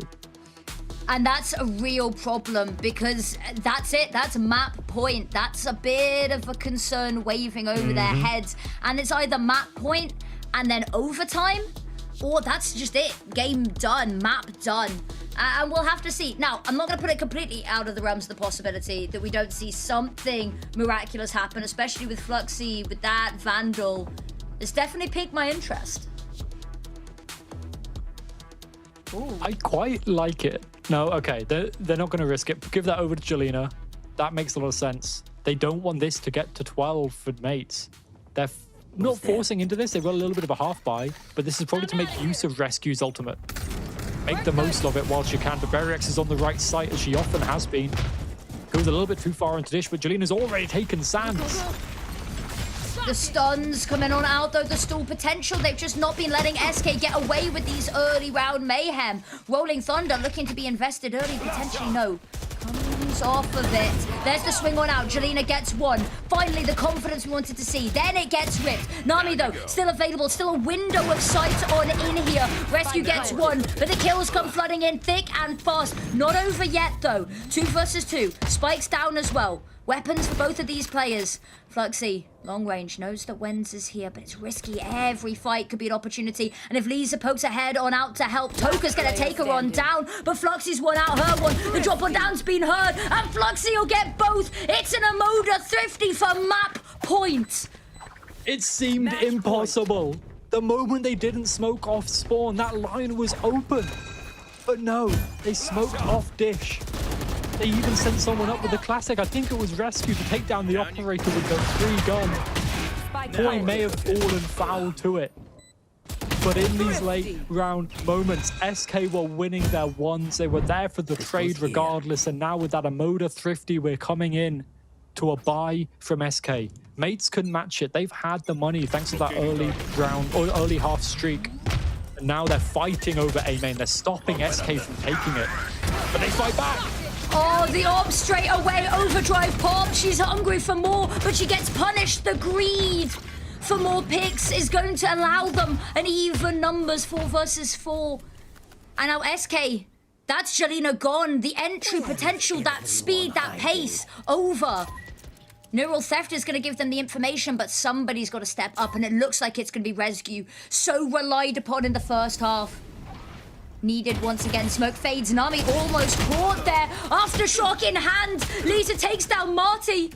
And that's a real problem because that's it. That's map point. That's a bit of a concern waving over their heads. And it's either map point and then overtime, or that's just it. Game done, map done. And we'll have to see. Now, I'm not going to put it completely out of the realms of the possibility that we don't see something miraculous happen, especially with Fluxy, with that Vandal. It's definitely piqued my interest. Ooh. I quite like it. No, okay, they're not going to risk it. Give that over to Jelena. That makes a lot of sense. They don't want this to get to 12 for mates. They're not forcing into this. They've got a little bit of a half buy, but this is probably to make use of Rescue's ultimate. Make the most of it whilst you can. But Berriex is on the right side, as she often has been. Goes a little bit too far into dish, but Jelena's already taken Sands. The stuns coming on out, though, the stall potential. They've just not been letting SK get away with these early round mayhem. Rolling Thunder looking to be invested early, potentially no. Comes off of it. There's the swing on out. Jelena gets one. Finally, the confidence we wanted to see. Then it gets ripped. Nami, though, still available. Still a window of sight on in here. Rescue gets one, but the kills come flooding in thick and fast. Not over yet, though. 2 versus 2. Spikes down as well. Weapons for both of these players. Fluxy, long range, knows that Wenz is here, but it's risky. Every fight could be an opportunity. And if Lisa pokes her head on out to help, Toka's going to take her on down. But Fluxy's one out, her one. The drop on down's been heard, and Fluxy will get both. It's an Emoda thrifty for map point. It seemed impossible. The moment they didn't smoke off spawn, that line was open. But no, they smoked off dish. They even sent someone up with a classic. I think it was Rescue to take down the operator with the 3-gun. Boy may have fallen foul to it. But in these late round moments, SK were winning their ones. They were there for the trade regardless. And now with that Emoda thrifty, we're coming in to a buy from SK. Mates couldn't match it. They've had the money thanks to that early round or early half streak. And now they're fighting over A main. They're stopping SK from taking it. But they fight back. Oh, the orb straight away. Overdrive pop. She's hungry for more, but she gets punished. The greed for more picks is going to allow them an even numbers, 4 versus 4. And now SK, that's Jelena gone. The entry potential, that speed, that pace, over. Neural Theft is going to give them the information, but somebody's got to step up, and it looks like it's going to be Rescue. So relied upon in the first half. Needed once again. Smoke fades. Nami almost caught there. Aftershock in hand. Lisa takes down Marty.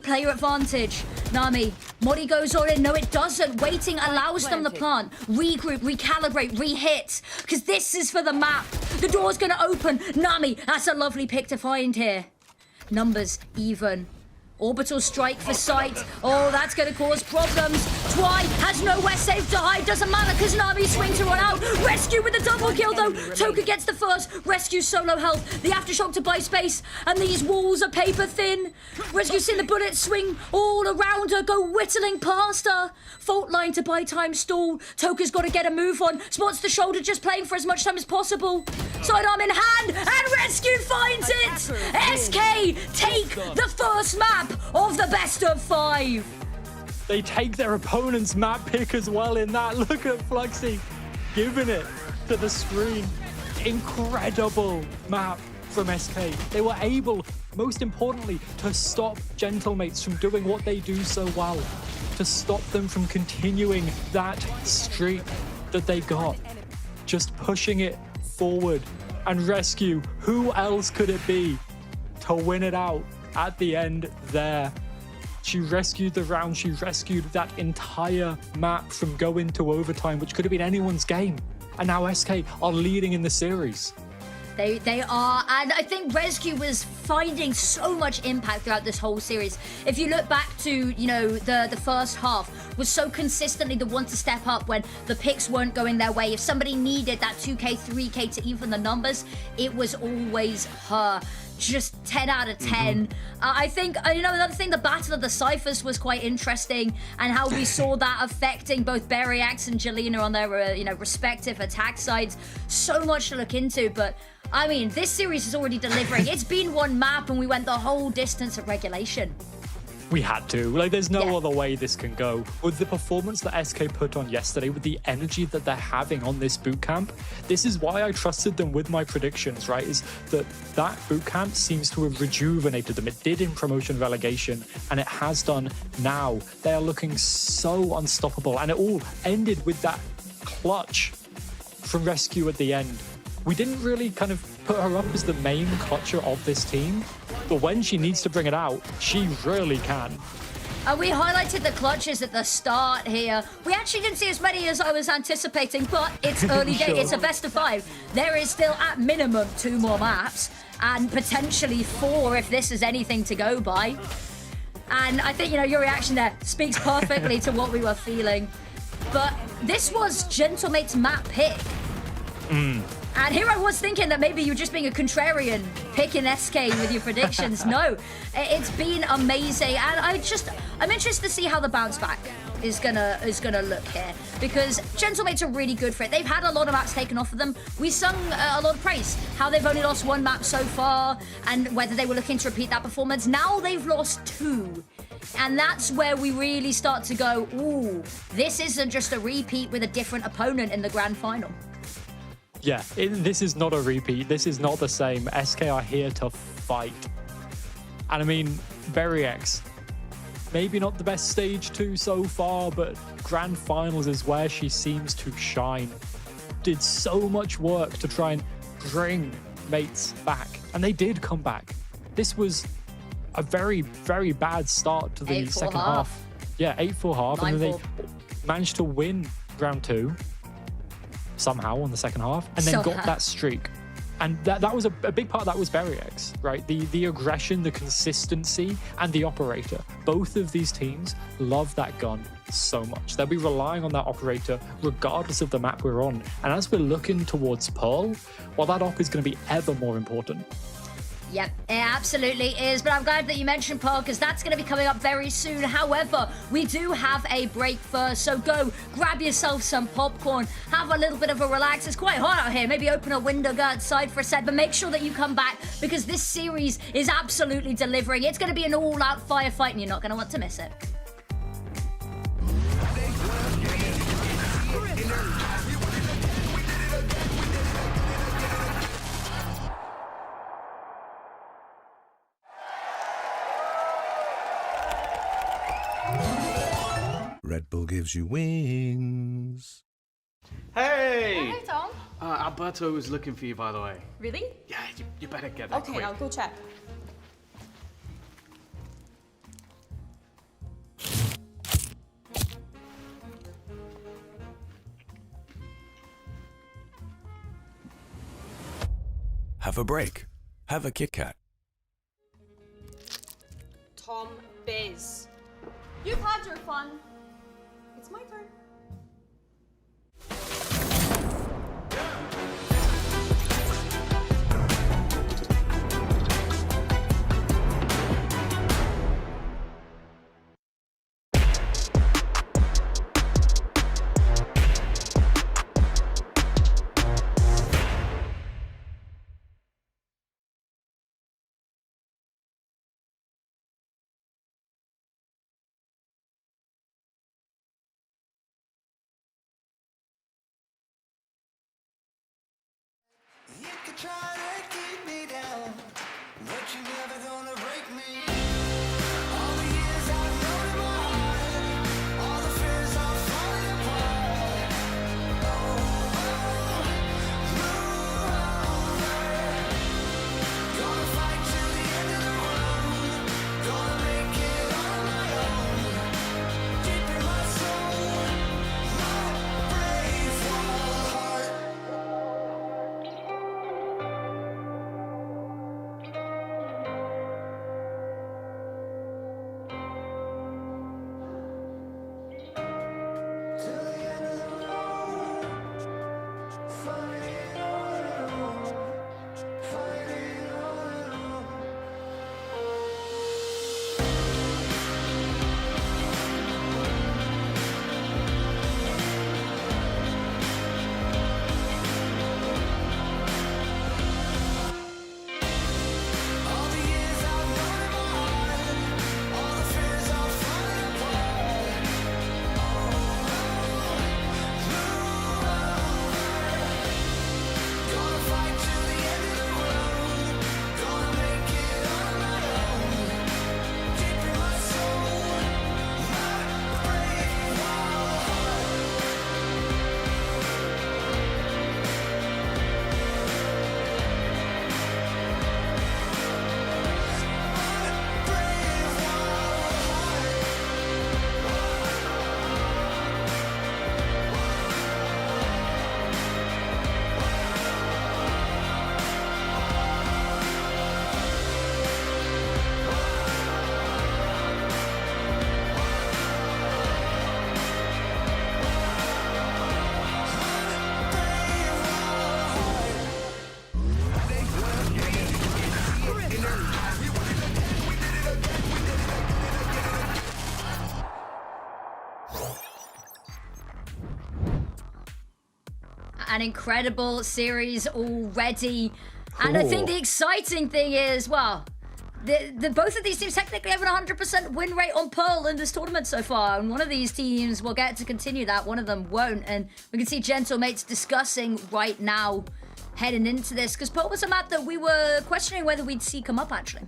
Player advantage. Nami. Modi goes all in. No, it doesn't. Waiting allows them to plant. Regroup, recalibrate, re-hit. Because this is for the map. The door's going to open. Nami. That's a lovely pick to find here. Numbers even. Orbital strike for sight. Oh, that's going to cause problems. Twy has nowhere safe to hide. Doesn't matter because Nami swings her on out. Rescue with a double kill though. Toka gets the first. Rescue solo health. The aftershock to buy space. And these walls are paper thin. Rescue seen the bullets swing all around her. Go whittling past her. Fault line to buy time stall. Toka's got to get a move on. Spots the shoulder, just playing for as much time as possible. Sidearm in hand. And Rescue finds it. SK take the first map of the best of 5. They take their opponent's map pick as well in that. Look at Fluxy giving it to the screen. Incredible map from SK. They were able, most importantly, to stop Gentlemates from doing what they do so well. To stop them from continuing that streak that they got. Just pushing it forward. And Rescue, who else could it be to win it out at the end there? She rescued the round. She rescued that entire map from going to overtime, which could have been anyone's game. And now SK are leading in the series. They are, and I think Rescue was finding so much impact throughout this whole series. If you look back to, you know, the first half, was so consistently the one to step up when the picks weren't going their way. If somebody needed that 2K, 3K to even the numbers, it was always her. Just 10 out of 10. I think, you know, another thing, the Battle of the Cyphers was quite interesting, and how we saw that affecting both Berriex and Jelena on their, you know, respective attack sides. So much to look into, but I mean, this series is already delivering. It's been one map, and we went the whole distance at regulation. We had to. Like, there's no other way this can go. With the performance that SK put on yesterday, with the energy that they're having on this bootcamp, this is why I trusted them with my predictions, right? Is that bootcamp seems to have rejuvenated them. It did in promotion relegation, and it has done now. They are looking so unstoppable, and it all ended with that clutch from Rescue at the end. We didn't really kind of put her up as the main clutcher of this team, but when she needs to bring it out, she really can. We highlighted the clutches at the start here. We actually didn't see as many as I was anticipating, but it's early day. Sure. It's a best of 5. There is still at minimum 2 more maps, and potentially 4 if this is anything to go by. And I think, you know, your reaction there speaks perfectly to what we were feeling. But this was Gentlemate's map pick. And here I was thinking that maybe you're just being a contrarian, picking SK with your predictions. No, it's been amazing, and I'm interested to see how the bounce back is gonna look here, because Gentlemates are really good for it. They've had a lot of maps taken off of them. We sung a lot of praise how they've only lost 1 map so far, and whether they were looking to repeat that performance. Now they've lost 2. And that's where we really start to go, ooh, this isn't just a repeat with a different opponent in the grand final. Yeah, this is not a repeat. This is not the same. SK are here to fight. And I mean, Berryx, maybe not the best stage 2 so far, but grand finals is where she seems to shine. Did so much work to try and bring mates back. And they did come back. This was a very, very bad start to the second half. Yeah, 8-4 half. And then they managed to win round 2. Somehow on the second half, and then got that streak. And that was a big part of that was Berryx, right? The aggression, the consistency, and the operator. Both of these teams love that gun so much. They'll be relying on that operator regardless of the map we're on. And as we're looking towards Pearl, well, that op is going to be ever more important. Yep, it absolutely is. But I'm glad that you mentioned Pearl, because that's going to be coming up very soon. However, we do have a break first, so go grab yourself some popcorn, have a little bit of a relax. It's quite hot out here. Maybe open a window, go outside for a sec, but make sure that you come back, because this series is absolutely delivering. It's going to be an all-out firefight, and you're not going to want to miss it. Red Bull gives you wings. Hey! Hey, Tom. Alberto was looking for you, by the way. Really? Yeah, you better get that quick. Okay, I'll go check. Have a break. Have a Kit Kat. Tom Biz. You've had your fun. It's my turn. You could try to keep me down, but you're never gonna break me. All the years I've known in my heart, all the fears are falling apart. Gonna fight till the end of the world, gonna make it on my own. Deep in my soul, my brave heart. an incredible series already. And I think the exciting thing is, well, both of these teams technically have an 100% win rate on Pearl in this tournament so far, and one of these teams will get to continue that, one of them won't. And we can see Gentlemates discussing right now heading into this, because Pearl was a map that we were questioning whether we'd see come up, actually.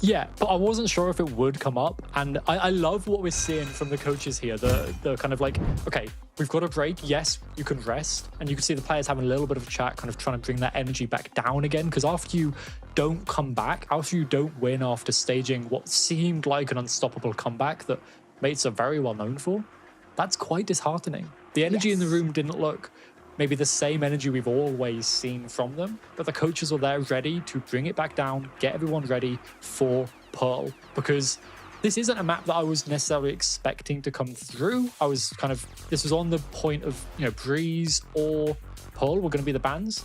Yeah, but I wasn't sure if it would come up, and I love what we're seeing from the coaches here. The kind of like, okay, we've got a break. Yes, you can rest, and you can see the players having a little bit of a chat, kind of trying to bring that energy back down again. Because after you don't come back, after you don't win after staging what seemed like an unstoppable comeback that mates are very well known for, that's quite disheartening. The energy in the room didn't look maybe the same energy we've always seen from them, but the coaches were there ready to bring it back down, get everyone ready for Pearl, because this isn't a map that I was necessarily expecting to come through. I was kind of, this was on the point of, you know, Breeze or Pearl were going to be the bans,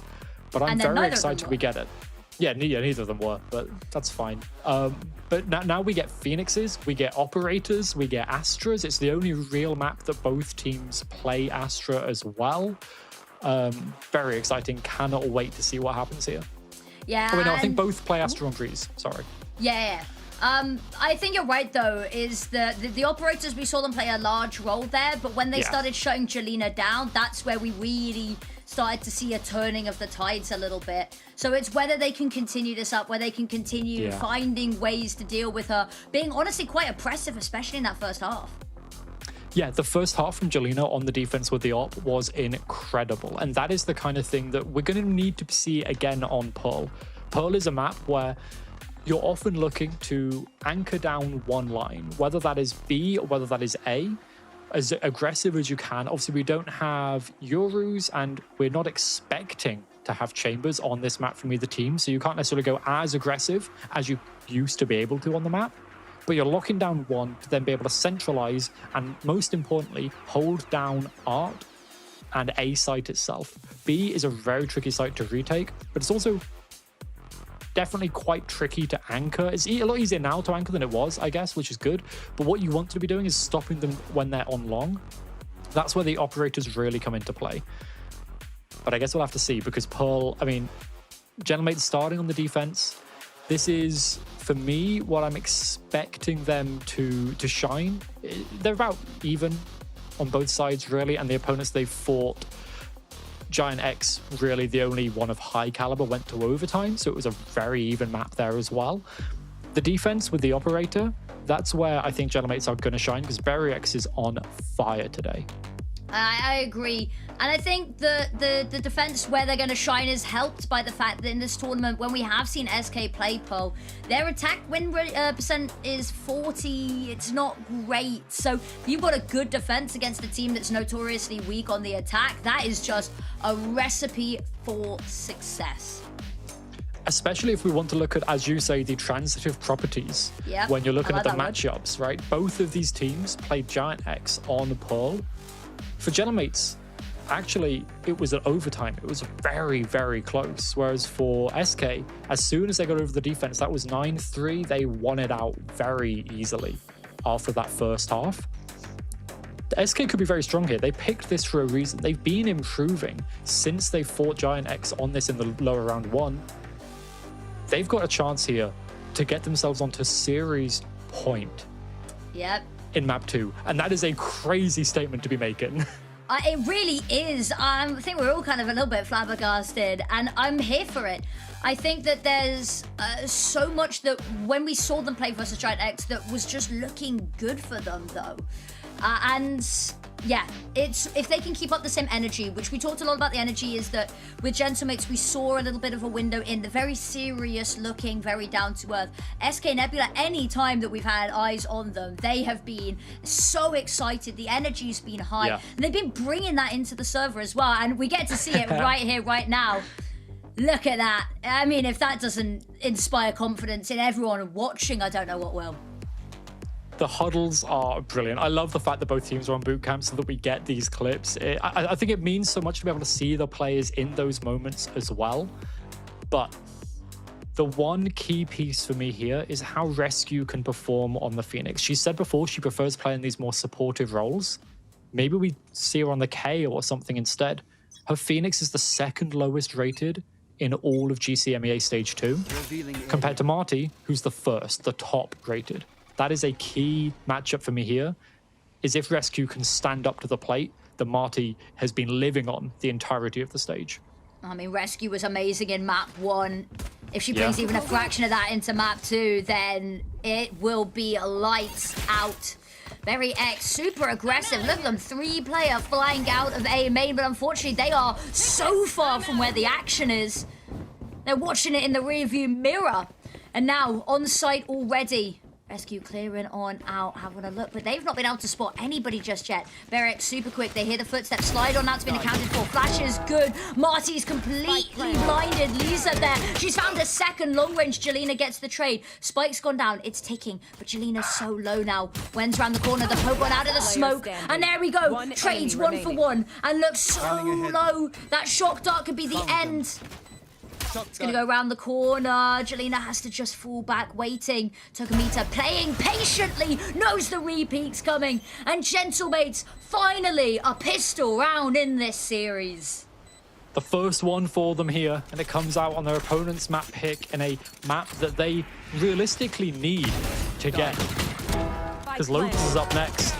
but I'm very excited we get it. Yeah, neither of them were, but that's fine. But now we get Phoenixes, we get Operators, we get Astras. It's the only real map that both teams play Astra as well. Very exciting. Cannot wait to see what happens here. Yeah. Oh, wait, no, I think both play Astra on Breeze. Sorry. Yeah. I think you're right, though, is the Operators, we saw them play a large role there, but when they started shutting Jelena down, that's where we really started to see a turning of the tides a little bit. So it's whether they can continue this up, whether they can continue finding ways to deal with her, being honestly quite oppressive, especially in that first half. Yeah, the first half from Jelena on the defense with the op was incredible. And that is the kind of thing that we're going to need to see again on Pearl. Pearl is a map where you're often looking to anchor down one line, whether that is B or whether that is A, as aggressive as you can. Obviously, we don't have Euros, and we're not expecting to have Chambers on this map from either team, so you can't necessarily go as aggressive as you used to be able to on the map. But you're locking down one to then be able to centralize and, most importantly, hold down Art and A site itself. B is a very tricky site to retake, but it's also definitely quite tricky to anchor. It's a lot easier now to anchor than it was, I guess, which is good. But what you want to be doing is stopping them when they're on long. That's where the Operators really come into play. But I guess we'll have to see, because Pearl, I mean, Gentlemate's starting on the defense. This is, for me, what I'm expecting them to shine. They're about even on both sides, really, and the opponents they've fought, Giant X, really the only one of high caliber, went to overtime, so it was a very even map there as well. The defense with the Operator, that's where I think Gentlemates are going to shine, because Berry X is on fire today. I agree. And I think the defense where they're going to shine is helped by the fact that in this tournament, when we have seen SK play Pearl, their attack win percent is 40. It's not great. So if you've got a good defense against a team that's notoriously weak on the attack, that is just a recipe for success. Especially if we want to look at, as you say, the transitive properties. Yep, when you're looking at the that matchups, right? Both of these teams played Giant X on Pearl. For Gentlemates, actually, it was an overtime. It was very, very close. Whereas for SK, as soon as they got over the defense, that was 9-3. They won it out very easily after that first half. The SK could be very strong here. They picked this for a reason. They've been improving since they fought Giant X on this in the lower round one. They've got a chance here to get themselves onto series point. Yep. In map 2, and that is a crazy statement to be making. It really is. I think we're all kind of a little bit flabbergasted, and I'm here for it. I think that there's so much that when we saw them play versus Giant X that was just looking good for them, though. And yeah, it's if they can keep up the same energy, which we talked a lot about the energy, is that with Gentlemates, we saw a little bit of a window in the very serious looking, very down to earth. SK Nebula, any time that we've had eyes on them, they have been so excited. The energy's been high. And they've been bringing that into the server as well. And we get to see it right here, right now. Look at that. I mean, if that doesn't inspire confidence in everyone watching, I don't know what will. The huddles are brilliant. I love the fact that both teams are on boot camp so that we get these clips. I think it means so much to be able to see the players in those moments as well. But the one key piece for me here is how Rescue can perform on the Phoenix. She said before she prefers playing these more supportive roles. Maybe we see her on the K or something instead. her Phoenix is the second lowest rated in all of GCMEA Stage 2, compared to Marty, who's the first, the top rated. That is a key matchup for me here, is if Rescue can stand up to the plate that Marty has been living on the entirety of the stage. I mean, Rescue was amazing in map 1. If she brings even a fraction of that into map 2, then it will be lights out. Very X, super aggressive. Look at them, 3-player flying out of A main, but unfortunately they are so far from where the action is. They're watching it in the rearview mirror. And now, on site already. Rescue clearing on out, having a look, but they've not been able to spot anybody just yet. Berek super quick, they hear the footsteps slide on, that's been accounted for. Flash is good, Marty's completely blinded. Lisa there, she's found a second long range. Jelena gets the trade. Spike's gone down, it's ticking, but Jelena's so low now. Wen's around the corner, the poke one out of the smoke, and there we go. Trades 1 for 1, and looks so low. That shock dart could be the end. It's going to go around the corner. Jelena has to just fall back, waiting. Tokamita playing patiently, knows the repeat's coming. And Gentlemates, finally, a pistol round in this series. The first one for them here, and it comes out on their opponent's map pick in a map that they realistically need to get. Because Lotus is up next.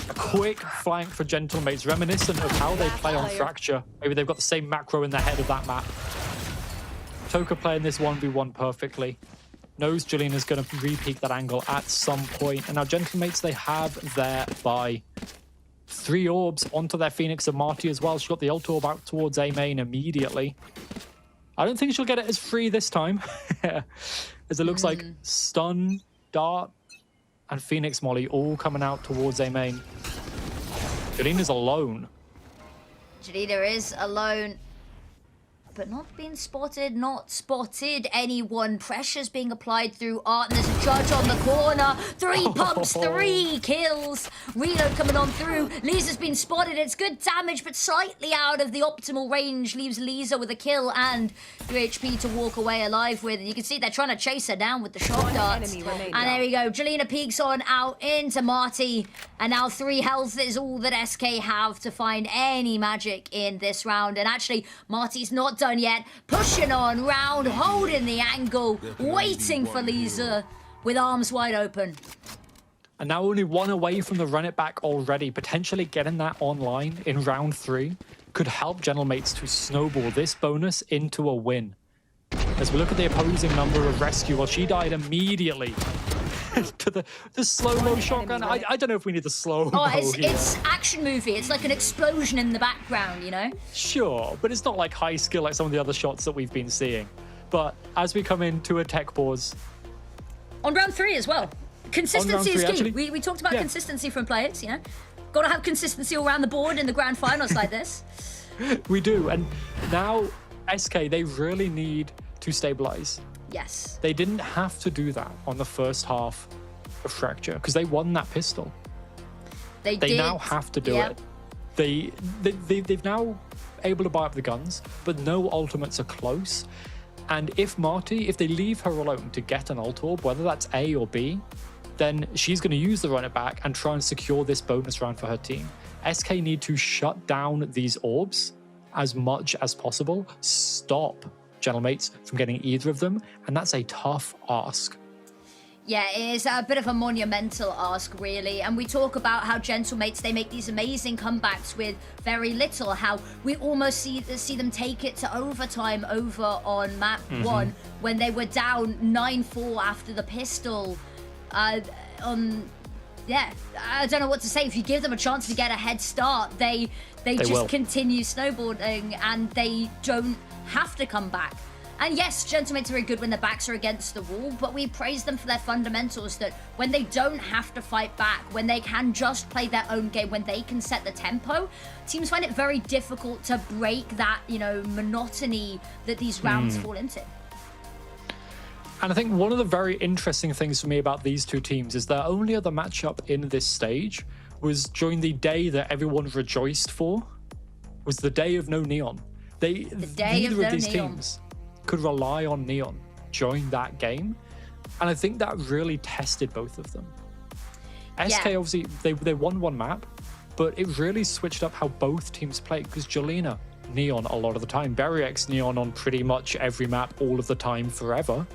A quick flank for Gentlemates, reminiscent of how they play on Fracture. Maybe they've got the same macro in their head of that map. Toka playing this 1v1 perfectly. Knows Jelena's going to re-peek that angle at some point. And now Gentlemates, they have their buy. 3 orbs onto their Phoenix and Marty as well. She got the ult orb out towards A main immediately. I don't think she'll get it as free this time. As it looks like Stun, Dart, and Phoenix Molly all coming out towards A main. Jelena's alone. Jelena is alone. But not being spotted, not spotted anyone. Pressure's being applied through Art, and there's a judge on the corner. 3 pumps, 3 kills. Reload coming on through. Lisa's been spotted. It's good damage, but slightly out of the optimal range. Leaves Lisa with a kill and 3 HP to walk away alive with. And you can see they're trying to chase her down with the shock darts. And there we go. Jelena peeks on out into Marty. And now 3 health is all that SK have to find any magic in this round. And actually, Marty's not done yet. Pushing on round, holding the angle, waiting for Lisa with arms wide open. And now only 1 away from the run it back already. Potentially getting that online in round 3 could help Gentlemates to snowball this bonus into a win. As we look at the opposing number of Rescue, well, she died immediately to the slow-mo shotgun. I don't know if we need the slow-mo. Oh, it's action movie. It's like an explosion in the background, you know? Sure, but it's not like high skill like some of the other shots that we've been seeing. But as we come into a tech pause. On round 3 as well. Consistency is key. Actually, we talked about consistency from players, you know? Got to have consistency all around the board in the grand finals like this. We do, and now SK, they really need to stabilize. Yes. They didn't have to do that on the first half of Fracture because they won that pistol. They now have to do it. They've now able to buy up the guns, but no ultimates are close. And if Marty, if they leave her alone to get an ult orb, whether that's A or B, then she's going to use the run it back and try and secure this bonus round for her team. SK need to shut down these orbs as much as possible. Stop Gentlemates from getting either of them, and that's a tough ask. Yeah, it is a bit of a monumental ask, really. And we talk about how Gentlemates, they make these amazing comebacks with very little, how we almost see them take it to overtime over on map 1 when they were down 9-4 after the pistol. Yeah, I don't know what to say. If you give them a chance to get a head start, they just continue snowboarding and they don't have to come back. And yes, Gentlemates are very good when their backs are against the wall, but we praise them for their fundamentals, that when they don't have to fight back, when they can just play their own game, when they can set the tempo, teams find it very difficult to break that, you know, monotony that these rounds fall into. And I think one of the very interesting things for me about these two teams is their only other matchup in this stage was during the day that everyone rejoiced for, was the day of no Neon. Neither of these teams could rely on Neon during that game. And I think that really tested both of them. SK, obviously, they won one map, but it really switched up how both teams played, because Jelena Neon a lot of the time. Berryx Neon on pretty much every map all of the time forever.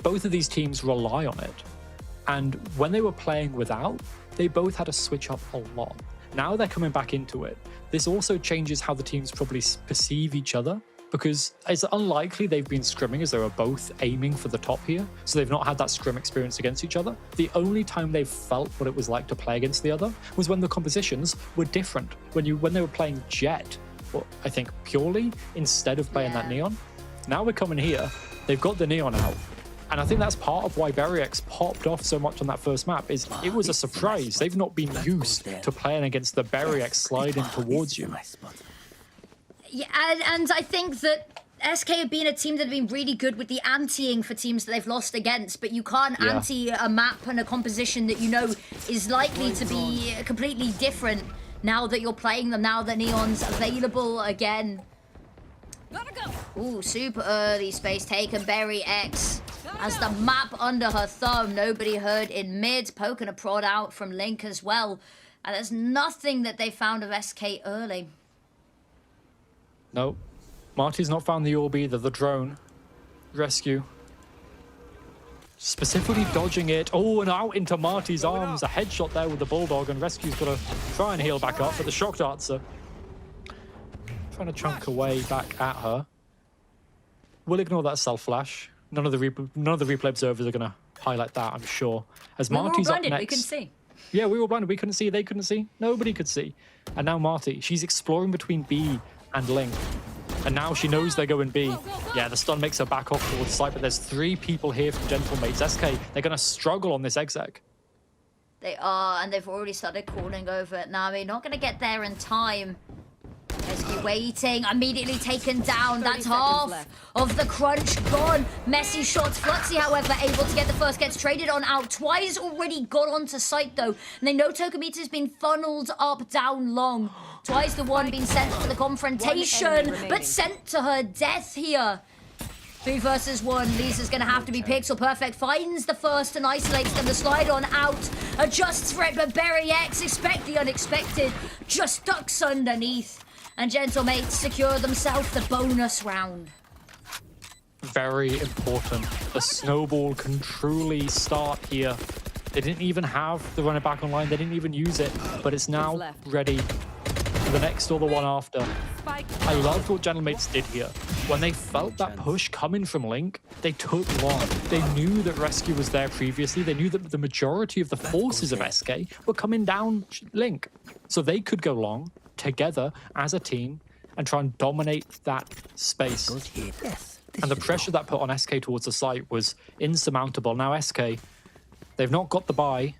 Both of these teams rely on it. And when they were playing without, they both had to switch up a lot. Now they're coming back into it. This also changes how the teams probably perceive each other, because it's unlikely they've been scrimming as they were both aiming for the top here, so they've not had that scrim experience against each other. The only time they've felt what it was like to play against the other was when the compositions were different. When they were playing Jet, or I think purely, instead of playing that Neon. Now we're coming here, they've got the Neon out. And I think that's part of why Berryx popped off so much on that first map, is it was a surprise. They've not been used to playing against the Berryx sliding towards you. Yeah, and I think that SK have been a team that have been really good with the anteing for teams that they've lost against, but you can't ante a map and a composition that you know is likely to be completely different now that you're playing them, now that Neon's available again. Ooh, super early space taken. Berryx has the map under her thumb. Nobody heard in mid. Poking a prod out from Link as well. And there's nothing that they found of SK early. Nope. Marty's not found the orb either. The drone. Rescue. Specifically dodging it. Oh, and out into Marty's arms. A headshot there with the Bulldog, and Rescue's got to try and heal back up, but the shock darts are trying to chunk away back at her. We'll ignore that self-flash. None of the replay observers are going to highlight that, I'm sure. As Marty's up next. We couldn't see. Yeah, we were blinded. We couldn't see. They couldn't see. Nobody could see. And now Marty, she's exploring between B and Link. And now she knows they're going B. Yeah, the stun makes her back off towards site, but there's 3 people here from Gentlemates. SK, they're going to struggle on this exec. They are, and they've already started calling over at Nami. Not going to get there in time. SK waiting, immediately taken down. That's half of the crunch gone. Messy shots. Fluxy, however, able to get the first. Gets traded on out. Twice already got onto site, though. And they know Tokamita's been funneled up down long. Twice the one being sent for the confrontation, but sent to her death here. 3 versus 1. Lisa's going to have to be Pixel Perfect. Finds the first and isolates them. The slide on out. Adjusts for it, but Berryx, expect the unexpected. Just ducks underneath. And Gentlemates secure themselves the bonus round. Very important. The snowball can truly start here. They didn't even have the runner back online. They didn't even use it, but it's now ready for the next or the one after. I loved what Gentlemates did here. When they felt that push coming from Link, they took long. They knew that Rescue was there previously. They knew that the majority of the forces of SK were coming down Link. So they could go long together as a team and try and dominate that space. And the pressure that put on SK towards the site was insurmountable. Now SK, they've not got the buy,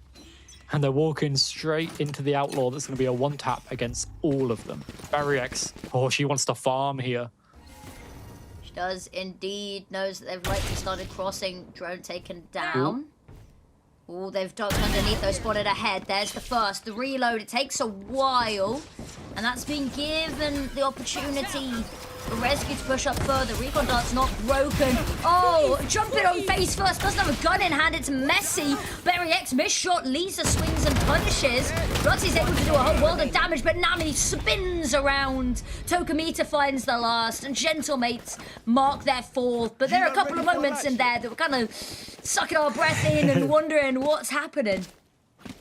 and they're walking straight into the Outlaw that's going to be a one-tap against all of them. Berryx, oh, she wants to farm here. She does indeed. Knows that they've likely started crossing. Drone taken down. Oh, they've ducked underneath, though, spotted ahead. There's the first. The reload, it takes a while. And that's been given the opportunity for Rescue to push up further. Recon dart's not broken. Oh, jumping on face first. Doesn't have a gun in hand. It's messy. Berryx missed shot. Lisa swings and punishes. Roxy's able to do a whole world of damage, but Nami spins around. Tokamita finds the last, and Gentlemates mark their 4th. But there are a couple of moments in there that were kind of sucking our breath in and wondering what's happening.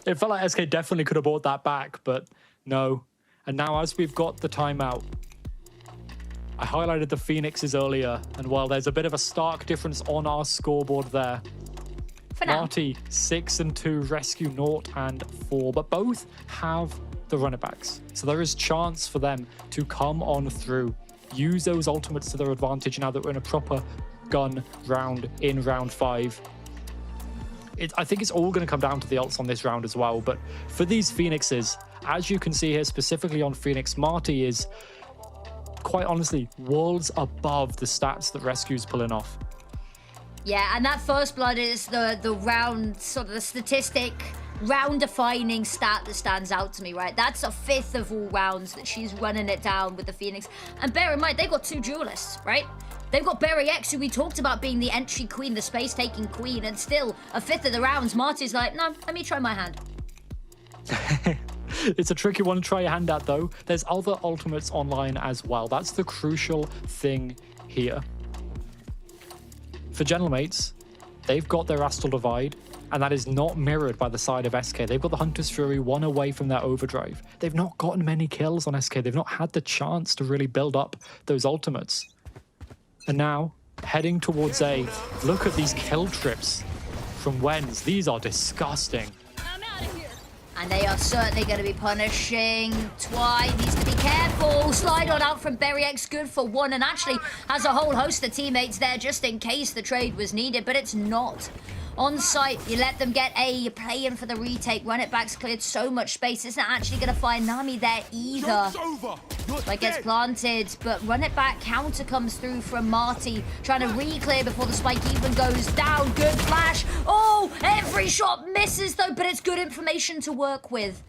It felt like SK definitely could have brought that back, but no. And now as we've got the timeout, I highlighted the Phoenixes earlier, and while there's a bit of a stark difference on our scoreboard there, Marty 6 and 2, Rescue 0 and 4, but both have the runner backs. So there is chance for them to come on through, use those ultimates to their advantage now that we're in a proper gun round in round 5. I think it's all going to come down to the ults on this round as well, but for these Phoenixes, as you can see here specifically on Phoenix, Marty is quite honestly worlds above the stats that Rescue's pulling off. Yeah, and that first blood is the round, sort of the statistic, round-defining stat that stands out to me, right? That's a 5th of all rounds that she's running it down with the Phoenix. And bear in mind, they've got 2 duelists, right? They've got Berryx, who we talked about being the entry queen, the space-taking queen, and still a 5th of the rounds, Marty's like, no, let me try my hand. It's a tricky one to try your hand at, though. There's other ultimates online as well. That's the crucial thing here. For Gentlemates, they've got their Astral Divide, and that is not mirrored by the side of SK. They've got the Hunter's Fury, one away from their overdrive. They've not gotten many kills on SK. They've not had the chance to really build up those ultimates. And now, heading towards A, look at these kill trips from Wenz. These are disgusting. And they are certainly going to be punishing Twy. Needs to be careful. Slide on out from Berry X, good for one. And actually has a whole host of teammates there just in case the trade was needed. But it's not. On site, you let them get A. You're playing for the retake. Run it back's cleared so much space. Isn't actually going to find Nami there either. Like gets planted, but run it back. Counter comes through from Marty. Trying to re-clear before the spike even goes down. Good flash. Oh, every shot misses though, but it's good information to work with.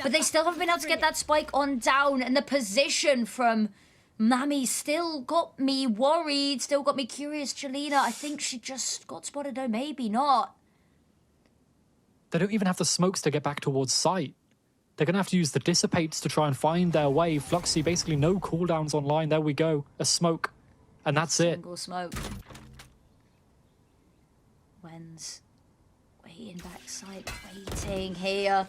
But they still haven't been able to get that spike on down, and the position from Nami still got me worried, still got me curious. Jelena, I think she just got spotted. No, maybe not. They don't even have the smokes to get back towards site. They're going to have to use the dissipates to try and find their way. Fluxy, basically no cooldowns online. There we go. A smoke. And that's it. Single smoke. Wenz waiting backside, waiting here.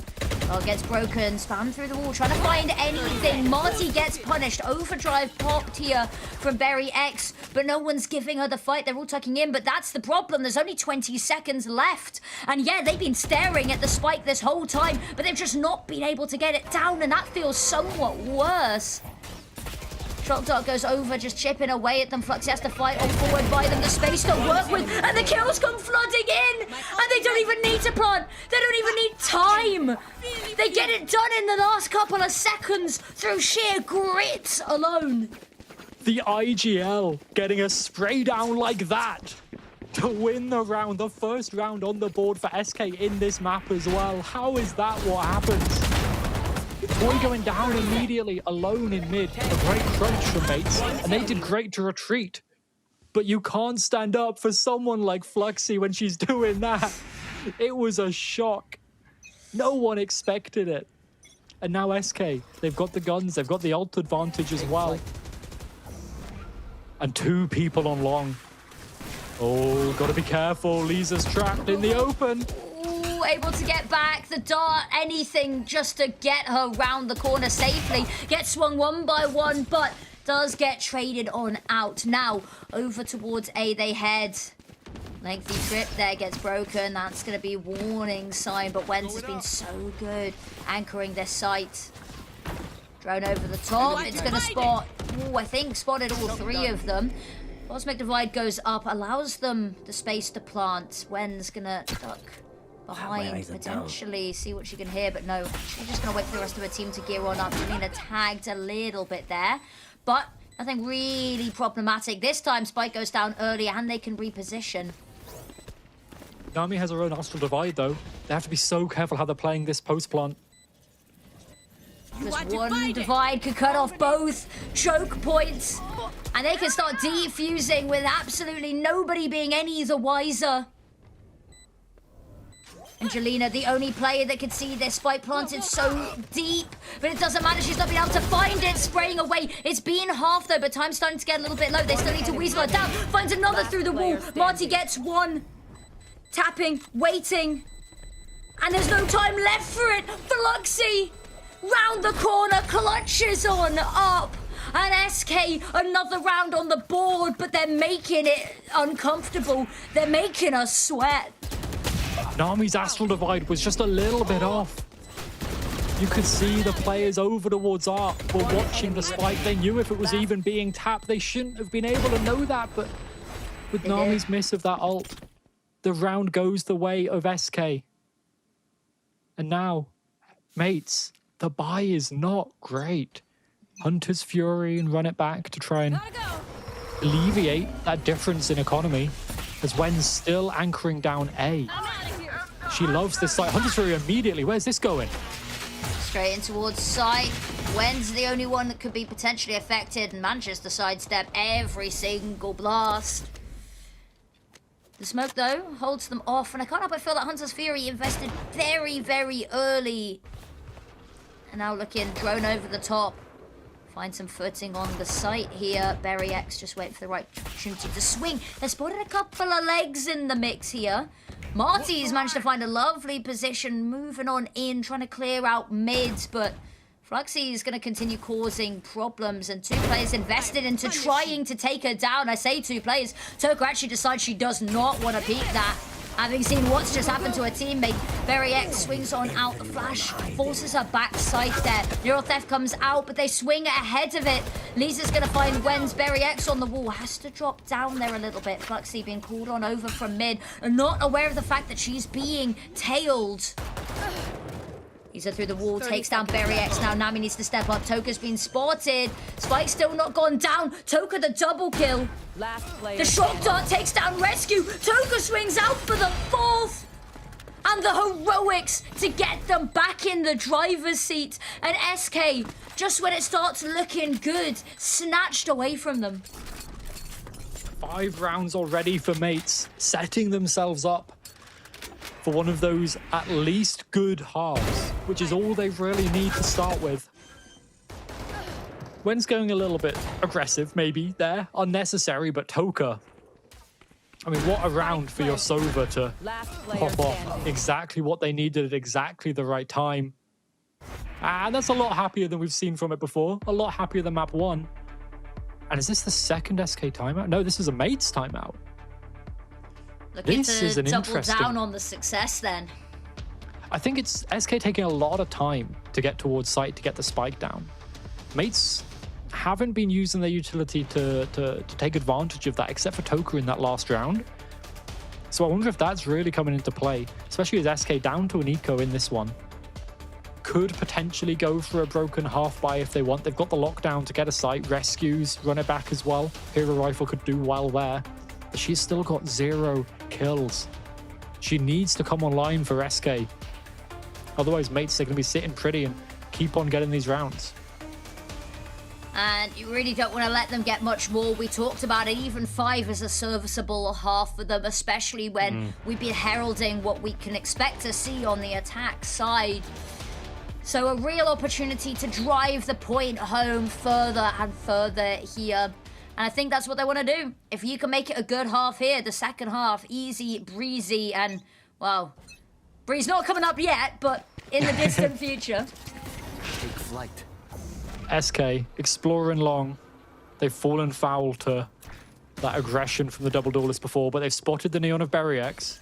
Oh, gets broken. Spam through the wall, trying to find anything. Marty gets punished. Overdrive popped here from Berry X, but no one's giving her the fight. They're all tucking in, but that's the problem. There's only 20 seconds left. And yeah, they've been staring at the spike this whole time, but they've just not been able to get it down, and that feels somewhat worse. Shock Dart goes over, just chipping away at them. Fluxy has to fight on forward, buy them the space to work with, and the kills come flooding in! And they don't even need to plant! They don't even need time! They get it done in the last couple of seconds through sheer grit alone. The IGL getting a spray down like that to win the round, the first round on the board for SK in this map as well. How is that what happens? Toy going down immediately, alone in mid. A great crunch from mates, and they did great to retreat. But you can't stand up for someone like Fluxy when she's doing that. It was a shock. No one expected it. And now SK, they've got the guns, they've got the ult advantage as well. And two people on long. Oh, gotta be careful. Lisa's trapped in the open. Able to get back the dart, anything just to get her round the corner safely. Gets swung one by one, but does get traded on out. Now over towards A they head. Lengthy trip there gets broken. That's going to be warning sign, but Wenz has been so good anchoring this site. Drone over the top. It's going to spot. Ooh, I think spotted all three of them. Cosmic Divide goes up, allows them the space to plant. Wenz going to duck behind, potentially see what she can hear, but no, she's just gonna wait for the rest of her team to gear on up. Jelena tagged a little bit there, but nothing really problematic. This time Spike goes down early and they can reposition. Nami has her own Astral Divide though. They have to be so careful how they're playing this post plant. This one divide could cut off both choke points, and they can start defusing with absolutely nobody being any the wiser. And Jelena, the only player that could see their spike planted so deep, but it doesn't matter, she's not been able to find it, spraying away. It's been half though, but time's starting to get a little bit low. They still need to weasel her down, finds another through the wall. Marty gets one, tapping, waiting, and there's no time left for it. Fluxy, round the corner, clutches on up. And SK, another round on the board, but they're making it uncomfortable. They're making us sweat. Nami's Astral Divide was just a little bit off. You could see the players over towards Arc were watching the spike. They knew if it was even being tapped. They shouldn't have been able to know that, but with Nami's miss of that ult, the round goes the way of SK. And now, mates, the buy is not great. Hunter's Fury and run it back to try and alleviate that difference in economy, as Wen's still anchoring down A. She loves this site. Hunter's Fury immediately. Where's this going? Straight in towards site. Wen's the only one that could be potentially affected and manages to sidestep every single blast. The smoke, though, holds them off, and I can't help but feel that Hunter's Fury invested very, very early And now looking drone over the top. Find some footing on the site here. Berry X just waiting for the right opportunity to swing. They spotted a couple of legs in the mix here. Marty's managed to find a lovely position, moving on in, trying to clear out mids, but Fluxy is going to continue causing problems, and 2 players invested into trying to take her down. I say 2 players. Toka actually decides she does not want to peek that. Having seen what's just happened to her teammate, Berry X swings on out the flash, forces her back side there. Neural Theft comes out, but they swing ahead of it. Lisa's going to find Wen's. Berry X on the wall, has to drop down there a little bit. Fluxy being called on over from mid, and not aware of the fact that she's being tailed. Lisa through the wall, takes down Berry X. Now Nami needs to step up. Toka's been spotted. Spike still not gone down. Toka the double kill. The shock dart takes down Rescue. Toka swings out for the 4th. And the heroics to get them back in the driver's seat. And SK, just when it starts looking good, snatched away from them. 5 rounds already for mates, setting themselves up for one of those at least good halves, which is all they really need to start with. Wen's going a little bit aggressive, maybe, there. Unnecessary, but Toka. I mean, what a round for your Sova to pop off. Exactly what they needed at exactly the right time. And that's a lot happier than we've seen from it before. A lot happier than map 1. And is this the second SK timeout? No, this is a mate's timeout. Looking This to is an double interesting... down on the success then. I think it's SK taking a lot of time to get towards site to get the spike down. Mates haven't been using their utility to take advantage of that, except for Toka in that last round. So I wonder if that's really coming into play, especially as SK down to an eco in this one. Could potentially go for a broken half buy if they want. They've got the lockdown to get a site. Rescues, run it back as well. Hero Rifle could do well there. But she's still got 0 kills. She needs to come online for SK. Otherwise, mates, they're going to be sitting pretty and keep on getting these rounds. And you really don't want to let them get much more. We talked about it. Even 5 is a serviceable half for them, especially when we've been heralding what we can expect to see on the attack side. So a real opportunity to drive the point home further and further here. And I think that's what they want to do. If you can make it a good half here, the second half, easy, breezy, and, well, breeze not coming up yet, but in the distant future. Take flight. SK exploring long. They've fallen foul to that aggression from the double duelist before, but they've spotted the neon of Berry X.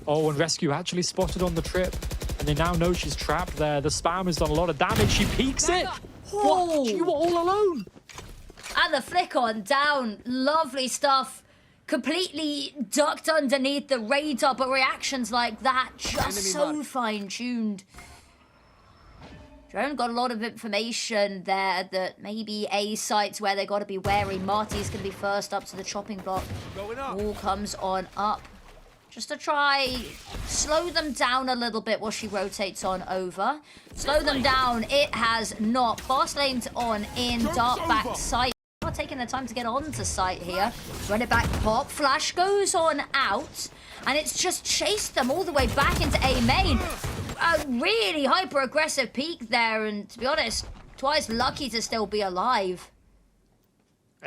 Oh, and Rescue actually spotted on the trip, and they now know she's trapped there. The spam has done a lot of damage. She peeks it. What? You were all alone. And the flick on down. Lovely stuff. Completely ducked underneath the radar, but reactions like that just so fine-tuned. Drone got a lot of information there that maybe A sites where they got to be wary. Marty's going to be first up to the chopping block. Wall comes on up. Just to try slow them down a little bit while she rotates on over. Slow them down. It has not. Fast lanes on in. Dart back site. Not taking the time to get onto site here. Run it back pop. Flash goes on out. And it's just chased them all the way back into A main. A really hyper-aggressive peak there. And to be honest, Twice lucky to still be alive.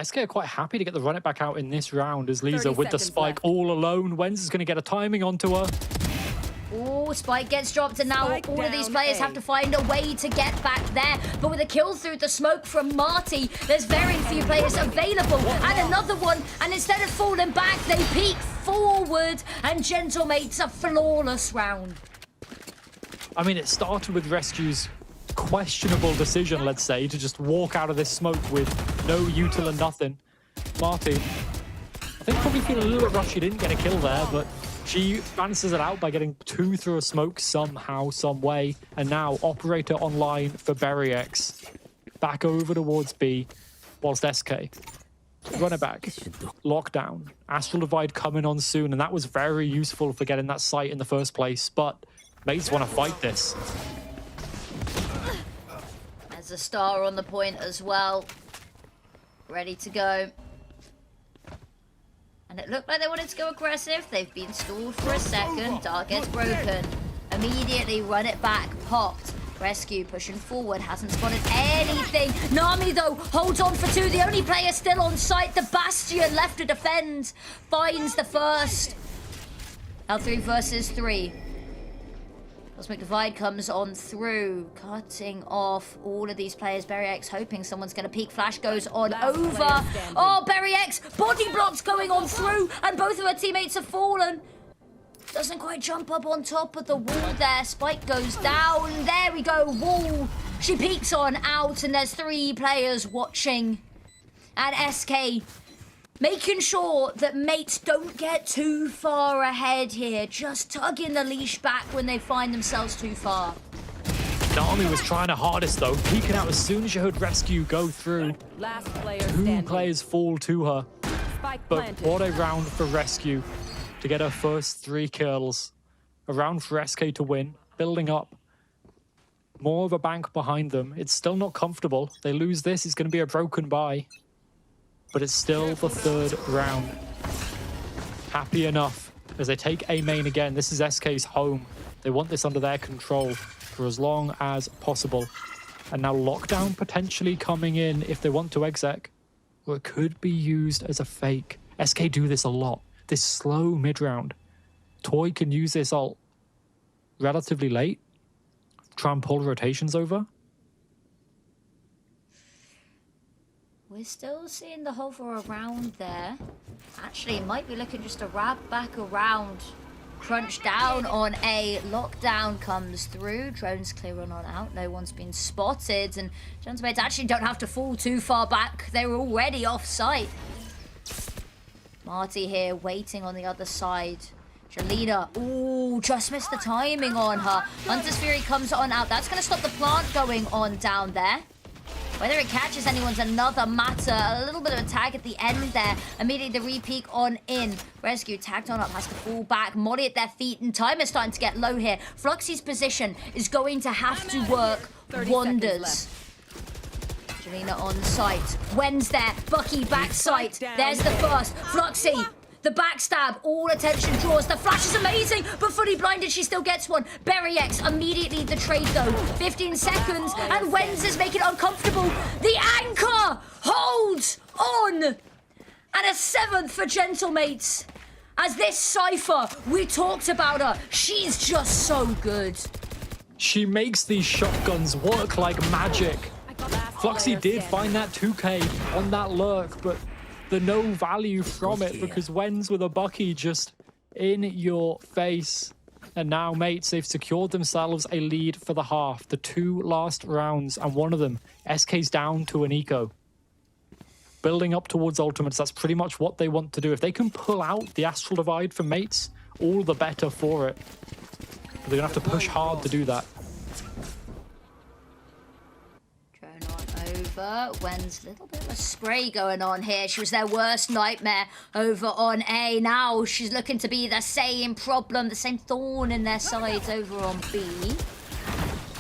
SK are quite happy to get the run it back out in this round as Lisa with the spike all alone. Wenz is going to get a timing onto her. Oh, Spike gets dropped, and now all of these players have to find a way to get back there. But with a kill through the smoke from Marty, there's very few players available. And another one, and instead of falling back, they peek forward. And Gentlemate's a flawless round. I mean, it started with Rescue's questionable decision, let's say, to just walk out of this smoke with no util and nothing. Marty, I think probably feeling a little bit rushed she didn't get a kill there, but she balances it out by getting 2 through a smoke somehow, some way. And now Operator online for Berry X. Back over towards B, whilst SK. Run it back. Lockdown. Astral Divide coming on soon, and that was very useful for getting that site in the first place. But mates want to fight this. There's a star on the point as well. Ready to go. And it looked like they wanted to go aggressive. They've been stalled for a second. Dart gets broken. Immediately run it back. Popped. Rescue pushing forward, hasn't spotted anything. Nami, though, holds on for 2. The only player still on site. The Bastion left to defend. Finds the first. Now 3 versus 3. Cosmic Divide comes on through, cutting off all of these players. Berry X hoping someone's going to peek. Flash goes on over. Oh, Berry X, body blocks going on through, and both of her teammates have fallen. Doesn't quite jump up on top of the wall there. Spike goes down. There we go, wall. She peeks on out, and there's 3 players watching. And SK making sure that mates don't get too far ahead here. Just tugging the leash back when they find themselves too far. Nami was trying her hardest though, peeking out as soon as you heard Rescue go through. Last player 2 standing. players fall to her. Spike But planted. what a round for Rescue to get her first 3 kills. A round for SK to win, building up. More of a bank behind them. It's still not comfortable. They lose this, it's going to be a broken bye. But it's still the 3rd round. Happy enough as they take A main again. This is SK's home. They want this under their control for as long as possible. And now lockdown potentially coming in if they want to exec. Or it could be used as a fake. SK do this a lot. This slow mid-round. Toy can use this ult relatively late. Try and pull rotations over. We're still seeing the hover around there. Actually, might be looking just to wrap back around. Crunch down on A. Lockdown comes through. Drones clearing on out. No one's been spotted. And Gentlemen actually don't have to fall too far back. They were already off site. Marty here waiting on the other side. Jelena, ooh, just missed the timing on her. Hunter's Fury comes on out. That's going to stop the plant going on down there. Whether it catches anyone's another matter. A little bit of a tag at the end there. Immediately the re-peek on in. Rescue tagged on up, has to fall back. Molly at their feet, and time is starting to get low here. Fluxy's position is going to have to work wonders. Jelena on site. Wen's there. Bucky back site. There's the first. Fluxy. The backstab, all attention draws. The flash is amazing, but fully blinded, she still gets one. Berry X immediately the trade though. 15 seconds, and Wenz is making it uncomfortable. The anchor holds on. And a 7th for Gentlemates. As this Cypher, we talked about her. She's just so good. She makes these shotguns work like magic. Fluxy did find that 2K on that lurk, but the no value from it because Wen's with a Bucky just in your face. And now, mates, they've secured themselves a lead for the half. The 2 last rounds, and one of them, SK's down to an eco. Building up towards ultimates, that's pretty much what they want to do. If they can pull out the Astral Divide for mates, all the better for it. But they're going to have to push hard to do that. Over. Wen's little bit of a spray going on here. She was their worst nightmare over on A. Now she's looking to be the same problem, the same thorn in their sides over on B.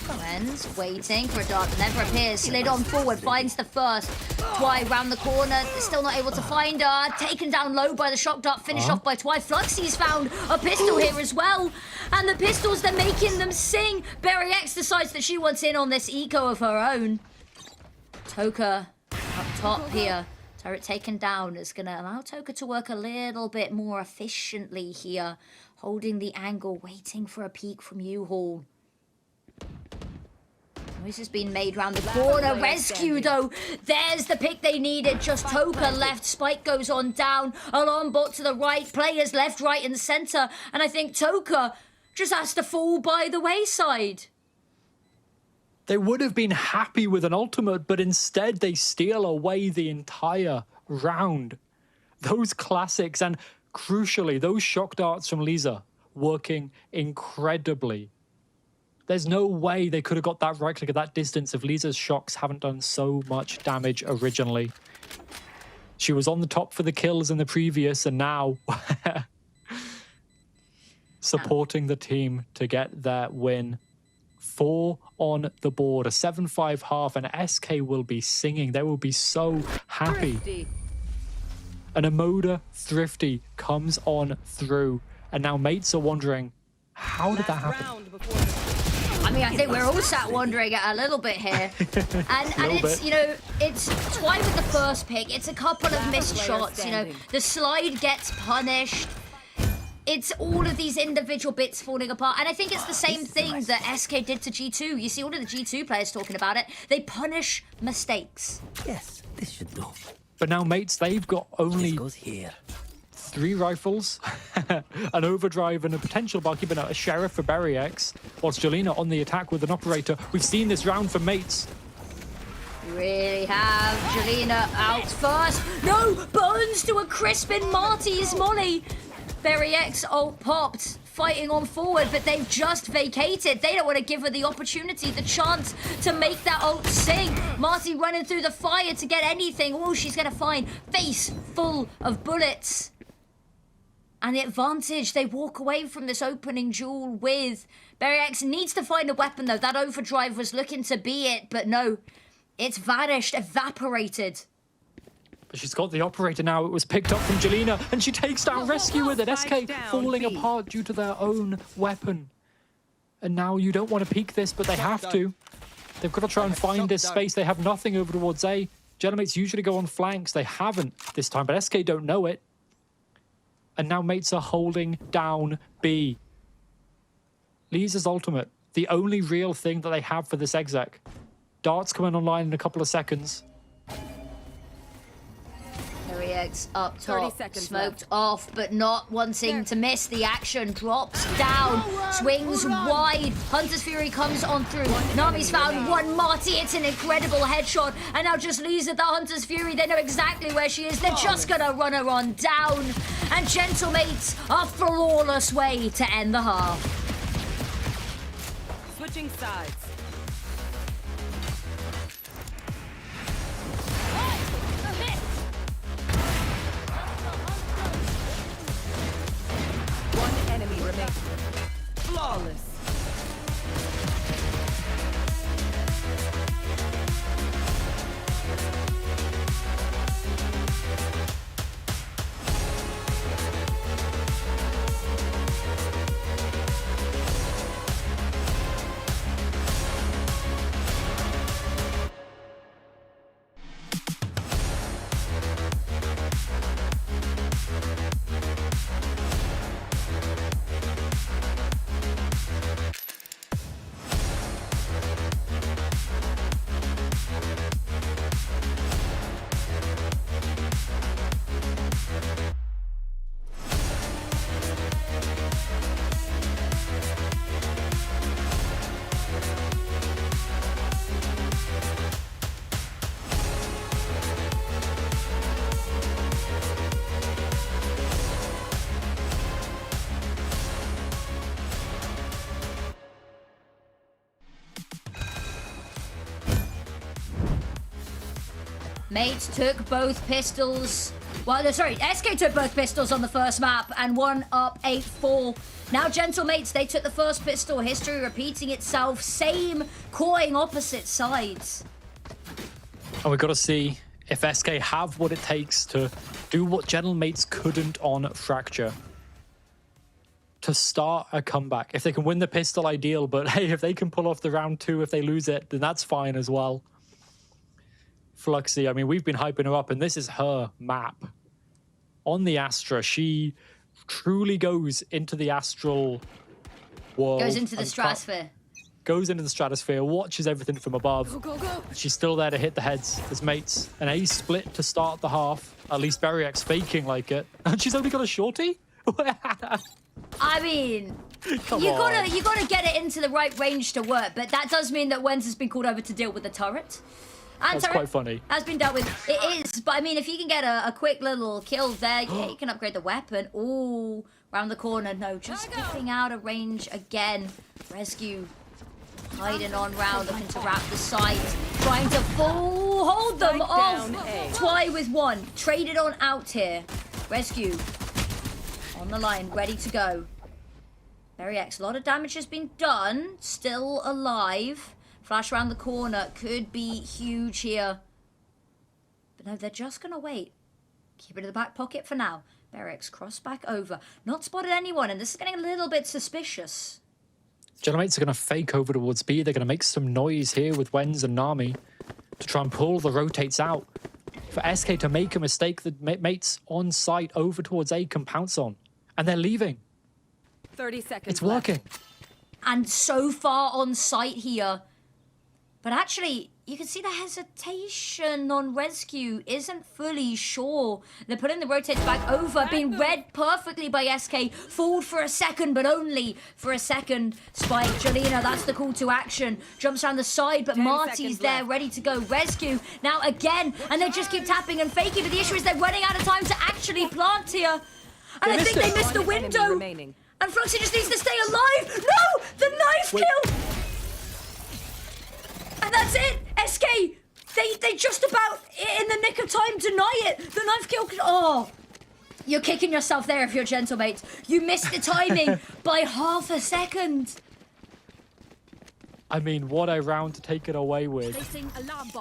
Wen's waiting for a dart that never appears. Slid on forward, finds the first. Twy round the corner, still not able to find her. Taken down low by the shock dart, finished off by Twy. Fluxy's found a pistol here as well. And the pistols, they're making them sing. Berry X decides that she wants in on this eco of her own. Toka up top here. Turret taken down is going to allow Toka to work a little bit more efficiently here. Holding the angle, waiting for a peek from U-Haul. Noise has been made round the corner. Rescue, though. There's the pick they needed. Just Toka left. Spike goes on down. Alarm bot to the right. Players left, right, and centre. And I think Toka just has to fall by the wayside. They would have been happy with an ultimate, but instead they steal away the entire round. Those classics, and crucially, those shock darts from Lisa, working incredibly. There's no way they could have got that right click at that distance if Lisa's shocks haven't done so much damage originally. She was on the top for the kills in the previous, and now supporting the team to get their win. 4 on the board, a 7-5 half, and SK will be singing. They will be so happy. Thrifty. An Emoda Thrifty comes on through, and now mates are wondering, how did that happen? I mean, I think we're all sat wondering a little bit here. And it's, you know, it's Twy with the first pick. It's a couple of missed shots, you know. The slide gets punished. It's all of these individual bits falling apart. And I think it's the same thing that SK did to G2. You see all of the G2 players talking about it. They punish mistakes. Yes, this should do. But now, mates, they've got only goes here. 3 rifles, an overdrive, and a potential bar keeping a sheriff for Berryx, whilst Jelena on the attack with an operator. We've seen this round for mates. You really have Jelena out first. No, burns to a crisp in Marty's molly. Berryx ult popped, fighting on forward, but they've just vacated. They don't want to give her the opportunity, the chance to make that ult sing. Marty running through the fire to get anything. Oh, she's going to find face full of bullets. And the advantage, they walk away from this opening duel with. Berryx needs to find a weapon, though. That overdrive was looking to be it, but no. It's vanished, evaporated. But she's got the operator now. It was picked up from Jelena, and she takes down Rescue with it. SK falling apart due to their own weapon. And now you don't want to peek this, but they have to. They've got to try and find this space. They have nothing over towards A. Gentlemates usually go on flanks. They haven't this time, but SK don't know it. And now mates are holding down B. Lisa's ultimate, the only real thing that they have for this exec. Dart's coming online in a couple of seconds. Berryx up top, smoked off, but not wanting to miss the action. Drops down, swings wide. Hunter's Fury comes on through. Nami's found one. Marty, it's an incredible headshot. And now just Lisa, the Hunter's Fury. They know exactly where she is. They're just gonna run her on down. And Gentlemates, a flawless way to end the half. Switching sides. One enemy remains. Flawless. Mates took both pistols. Well, sorry, SK took both pistols on the first map and won up 8-4. Now, Gentlemates, they took the first pistol. History repeating itself. Same coin, opposite sides. And we've got to see if SK have what it takes to do what Gentlemates couldn't on Fracture. To start a comeback. If they can win the pistol, ideal. But hey, if they can pull off the round 2, if they lose it, then that's fine as well. Fluxy, I mean, we've been hyping her up, and this is her map. On the Astra, she truly goes into the astral world. Goes into the stratosphere. Goes into the stratosphere, watches everything from above. Go, go, go. She's still there to hit the heads as mates. An A split to start the half. At least Berryx faking like it. And she's only got a shorty? I mean, you gotta get it into the right range to work, but that does mean that Wens has been called over to deal with the turret. And that's quite funny. Has been dealt with. It is, but I mean, if you can get a quick little kill there, yeah, you can upgrade the weapon. Ooh, round the corner. No, just skipping out of range again. Rescue hiding on round, looking to wrap the site, trying to hold them off. Twy with one, traded on out here. Rescue on the line, ready to go. Berryx, a lot of damage has been done. Still alive. Flash around the corner could be huge here. But no, they're just going to wait. Keep it in the back pocket for now. Berryx cross back over. Not spotted anyone, and this is getting a little bit suspicious. Gentlemates are going to fake over towards B. They're going to make some noise here with Wenz and Nami to try and pull the rotates out. For SK to make a mistake, the mates on site over towards A can pounce on. And they're leaving. 30 seconds It's working. And so far on site here. But actually, you can see the hesitation on Rescue isn't fully sure. They're putting the rotates back over, being read perfectly by SK. Fooled for a second, but only for a second. Spike, Jolina, that's the call to action. Jumps around the side, but Marty's there, ready to go. Rescue, now again, and they just keep tapping and faking, but the issue is they're running out of time to actually plant here. And I think they missed the window. And Fluxy just needs to stay alive. No, the knife kill. And that's it. SK, they just about, in the nick of time, deny it. The knife kill. Oh, you're kicking yourself there if you're gentle, mate. You missed the timing by half a second. I mean, what a round to take it away with.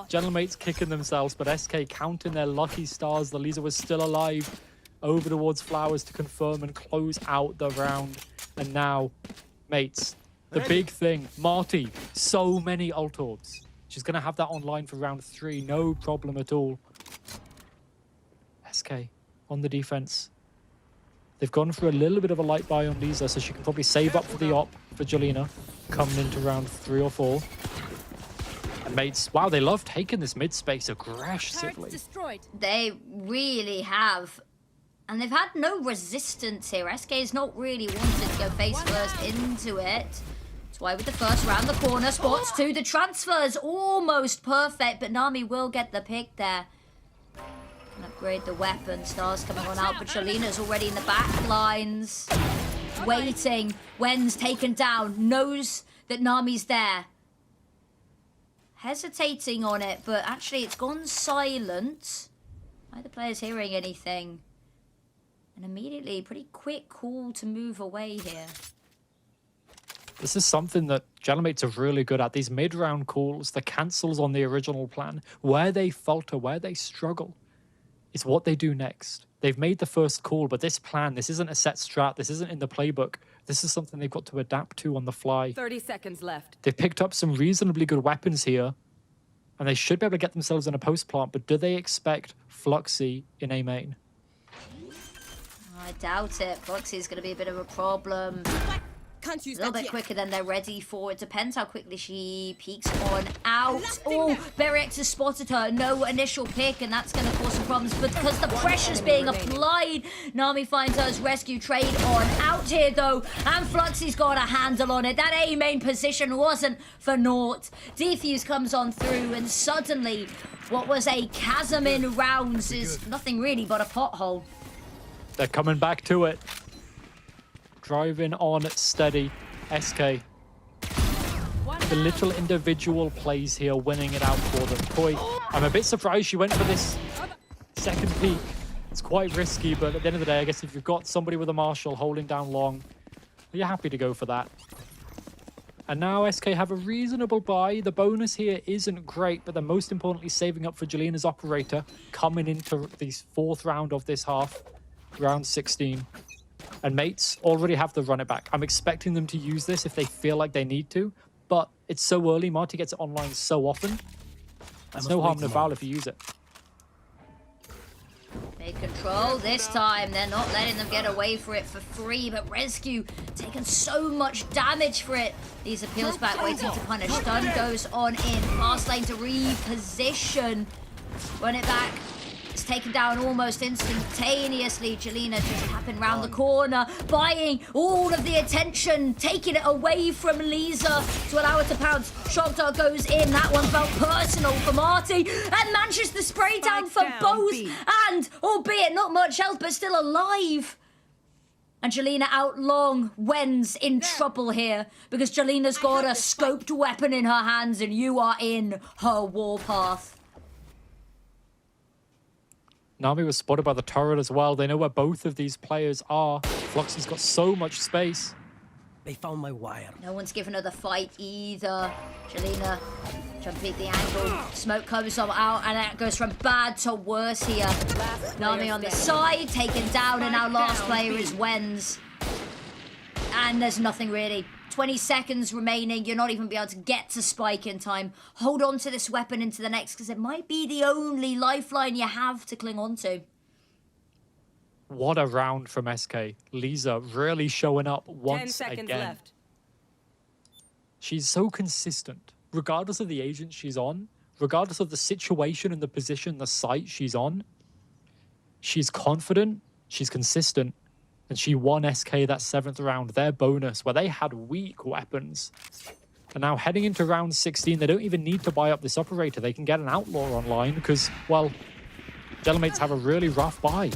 Gentlemates kicking themselves, but SK counting their lucky stars. The Lisa was still alive. Over towards Flowers to confirm and close out the round. And now, mates, the big thing, Marty, so many ult orbs. She's going to have that online for round 3, no problem at all. SK on the defense. They've gone for a little bit of a light buy on Lisa, so she can probably save up for the op for Jolina coming into round 3 or 4. And mates, wow, they love taking this mid space aggressively. They really have. And they've had no resistance here. SK's not really wanted to go face first into it. That's why with the first round, the corner spots 2. The transfer's almost perfect, but Nami will get the pick there. And upgrade the weapon. Stars coming on out, but Jolina's already in the back lines. Waiting. Wen's taken down. Knows that Nami's there. Hesitating on it, but actually it's gone silent. Are the players hearing anything? And immediately, pretty quick call to move away here. This is something that Gentlemates are really good at. These mid-round calls, the cancels on the original plan, where they falter, where they struggle, is what they do next. They've made the first call, but this plan, this isn't a set strat, this isn't in the playbook. This is something they've got to adapt to on the fly. 30 seconds left. They've picked up some reasonably good weapons here, and they should be able to get themselves in a post-plant, but do they expect Fluxy in A main? I doubt it. Fluxy's going to be a bit of a problem. A little bit quicker than they're ready for. It depends how quickly she peeks on out. Oh, Berrex has spotted her. No initial pick, and that's going to cause some problems. But because the pressure's being applied, Nami finds us rescue trade on out here, though. And Fluxy's got a handle on it. That A main position wasn't for naught. Defuse comes on through, and suddenly, what was a chasm in rounds is nothing really but a pothole. They're coming back to it. Driving on steady. SK. The little individual plays here, winning it out for them. Koi, I'm a bit surprised she went for this second peek. It's quite risky, but at the end of the day, I guess if you've got somebody with a Marshal holding down long, you're happy to go for that. And now SK have a reasonable buy. The bonus here isn't great, but they're most importantly saving up for Jolina's Operator coming into the 4th round of this half. Round 16. And mates already have the run it back. I'm expecting them to use this if they feel like they need to, but it's so early. Marty gets it online so often. There's no harm, no foul if you use it. They control this time. They're not letting them get away for it for free, but Rescue taking so much damage for it. These appeals back, waiting to punish. Stun goes on in. Fast lane to reposition. Run it back. It's taken down almost instantaneously. Jolina just tapping round the corner, buying all of the attention, taking it away from Lisa to allow her to pounce. Shock Dart goes in. That one felt personal for Marty, and manages the spray down for both. And, albeit not much health, but still alive. And Jolina out long. Wen's in trouble here because Jolina's got a scoped weapon in her hands, and you are in her warpath. Nami was spotted by the turret as well. They know where both of these players are. Fluxy's got so much space. They found my wire. No one's given her the fight either. Jolina trying to beat the angle. Smoke comes out, and that goes from bad to worse here. Nami on the side, taken down, and now last player is Wenz. And there's nothing really 20 seconds remaining. You're not even be able to get to Spike in time. Hold on to this weapon into the next, because it might be the only lifeline you have to cling on to. What a round from SK. Lisa really showing up once 10 seconds again. left. She's so consistent, regardless of the agent she's on, regardless of the situation and the position, the site she's on. She's confident, she's consistent, and she won SK that 7th round, their bonus, where they had weak weapons. And now heading into round 16, they don't even need to buy up this operator. They can get an outlaw online because, well, Gellermates have a really rough buy.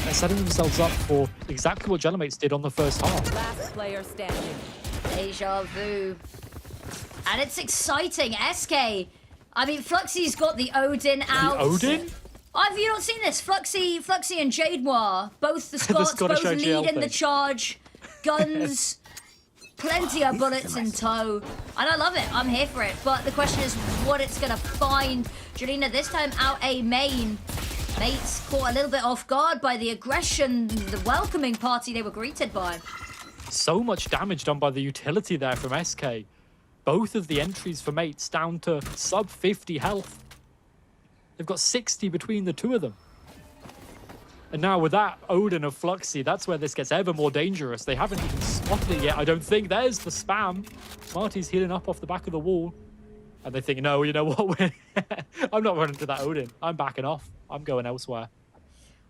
They're setting themselves up for exactly what Gellermates did on the first half. Last player standing. Deja vu. And it's exciting. SK. I mean, Fluxy's got the Odin out. The Odin? Oh, have you not seen this? Fluxy and Jade Noir, both the Scots, both leading the charge. Guns, plenty of bullets in tow. And I love it. I'm here for it. But the question is what it's going to find. Jelena this time out A main. Mates caught a little bit off guard by the aggression, the welcoming party they were greeted by. So much damage done by the utility there from SK. Both of the entries for Mates down to sub 50 health. They've got 60 between the two of them. And now with that Odin of Fluxy, that's where this gets ever more dangerous. They haven't even spotted it yet, I don't think. There's the spam. Marty's healing up off the back of the wall. And they think, no, you know what? I'm not running to that Odin. I'm backing off. I'm going elsewhere.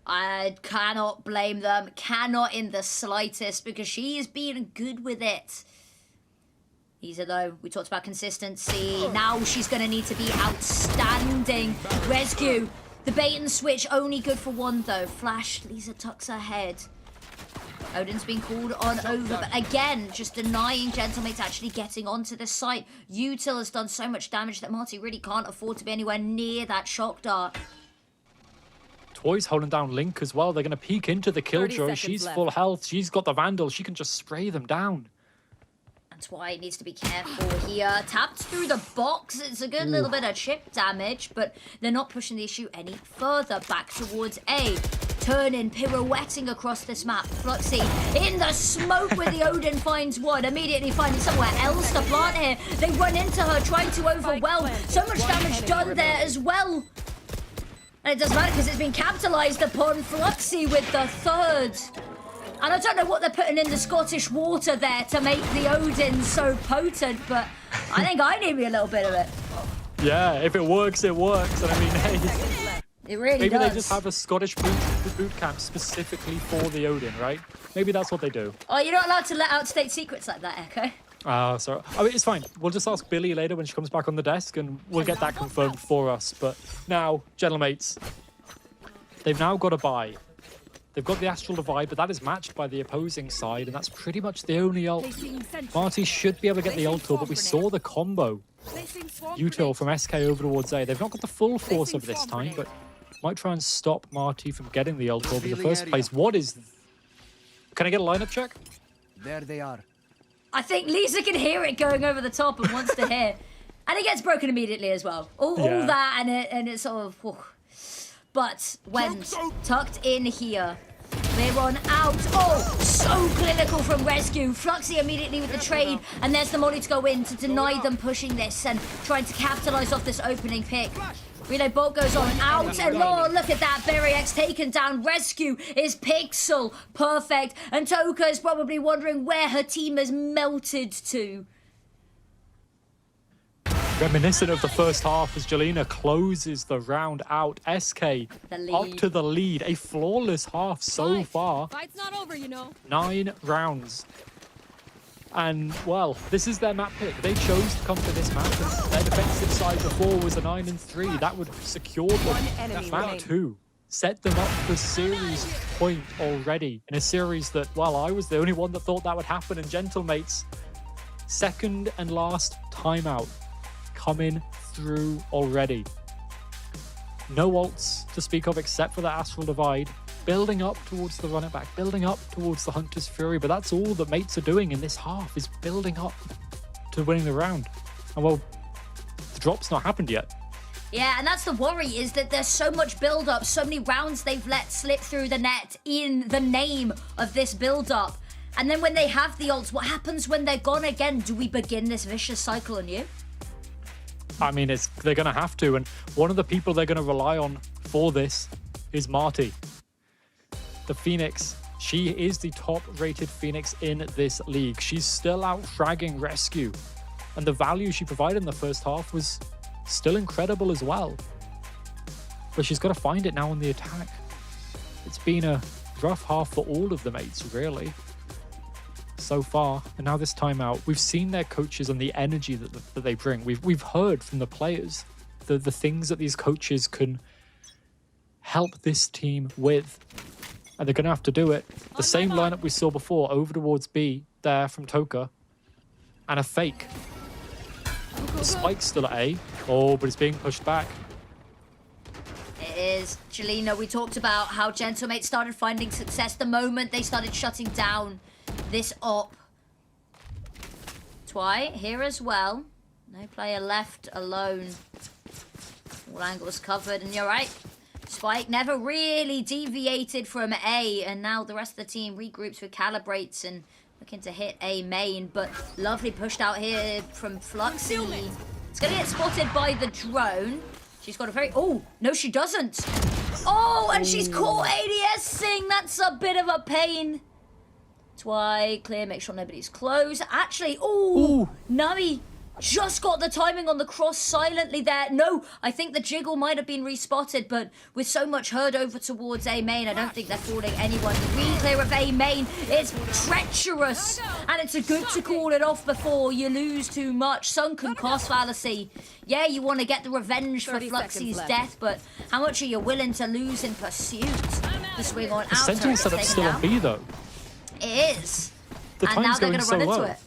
I cannot blame them. Cannot in the slightest, because she is being good with it. Lisa, though, we talked about consistency. Now she's going to need to be outstanding. Rescue. The bait and switch only good for one, though. Flash. Lisa tucks her head. Odin's been called on over, but again, just denying Gentlemates actually getting onto the site. Util has done so much damage that Marty really can't afford to be anywhere near that shock dart. Toy's holding down Link as well. They're going to peek into the killjoy. She's full health. She's got the Vandal. She can just spray them down. That's why it needs to be careful here. Tapped through the box. It's a good little bit of chip damage, but they're not pushing the issue any further. Back towards A. Turning, pirouetting across this map. Fluxy in the smoke where the Odin finds one. Immediately finding somewhere else to plant here. They run into her, trying to overwhelm. So much damage done there as well. And it doesn't matter because it's been capitalized upon. Fluxy with the third. And I don't know what they're putting in the Scottish water there to make the Odin so potent, but I think I need me a little bit of it. Yeah, if it works, it works. And I mean, hey, it really maybe does. they just have a Scottish boot camp specifically for the Odin, right? Maybe that's what they do. Oh, you're not allowed to let out state secrets like that, Echo. Sorry. I mean, it's fine. We'll just ask Billy later when she comes back on the desk, and we'll get that confirmed for us. But now, Gentlemates, they've now got a buy. They've got the Astral Divide, but that is matched by the opposing side, and that's pretty much the only ult. Marty should be able to get the ult, but we saw the combo. Util from SK over towards A. They've not got the full force of this time, but might try and stop Marty from getting the ult in the first place. What is... Can I get a lineup check? There they are. I think Lisa can hear it going over the top and wants to hear. And it gets broken immediately as well. All that and it's sort of... Whew. But when tucked in here, they're on out. Oh, so clinical from Rescue. Fluxy immediately with the trade, and there's the molly to go in to deny them pushing this and trying to capitalize off this opening pick. Relay bolt goes on out, and oh, look at that. Berry X taken down. Rescue is Pixel. Perfect. And Toka is probably wondering where her team has melted to. Reminiscent of the first half as Jelena closes the round out. SK up to the lead. A flawless half so far. Fight's not over, you know. 9 rounds. And, well, this is their map pick. They chose to come to this map, and their defensive side before was a 9-3. That would secure them map 2. Set them up for series point already. In a series that, well, I was the only one that thought that would happen. And Gentlemates, second and last timeout coming through already. No ults to speak of except for the Astral Divide. Building up towards the run it back, building up towards the Hunter's Fury, but that's all that Mates are doing in this half, is building up to winning the round. And well, the drop's not happened yet. Yeah, and that's the worry, is that there's so much build-up, so many rounds they've let slip through the net in the name of this build-up. And then when they have the ults, what happens when they're gone again? Do we begin this vicious cycle anew? I mean, they're going to have to. And one of the people they're going to rely on for this is Marty. The Phoenix. She is the top-rated Phoenix in this league. She's still out fragging Rescue. And the value she provided in the first half was still incredible as well. But she's got to find it now on the attack. It's been a rough half for all of the mates, really, so far. And now this time out, we've seen their coaches and the energy that they bring. We've heard from the players the things that these coaches can help this team with. And they're going to have to do it. The same lineup we saw before, over towards B, there from Toka. And a fake. The spike's still at A. Oh, but it's being pushed back. It is. Jelena, we talked about how Gentlemate started finding success the moment they started shutting down this op. Twy here as well. No player left alone. All angles covered, and you're right. Spike never really deviated from A, and now the rest of the team regroups with Calibrates and looking to hit A main, but lovely pushed out here from Fluxy. It's going to get spotted by the drone. She's got a very... Oh, no, she doesn't. Oh, and she's caught ADS-ing. That's a bit of a pain. Twy, clear, make sure nobody's close. Actually, oh, Nami just got the timing on the cross silently there. No, I think the jiggle might have been respotted, but with so much herd over towards A main, I don't think they're fooling anyone. The re-clear of A main is treacherous, and it's a good to call it off before you lose too much. Sunken cost fallacy. Yeah, you want to get the revenge for Fluxy's death, but how much are you willing to lose in pursuit? The swing on The out. Sentinel setup's still on B, though. It is. The And now time's they're going going to so run into low. it.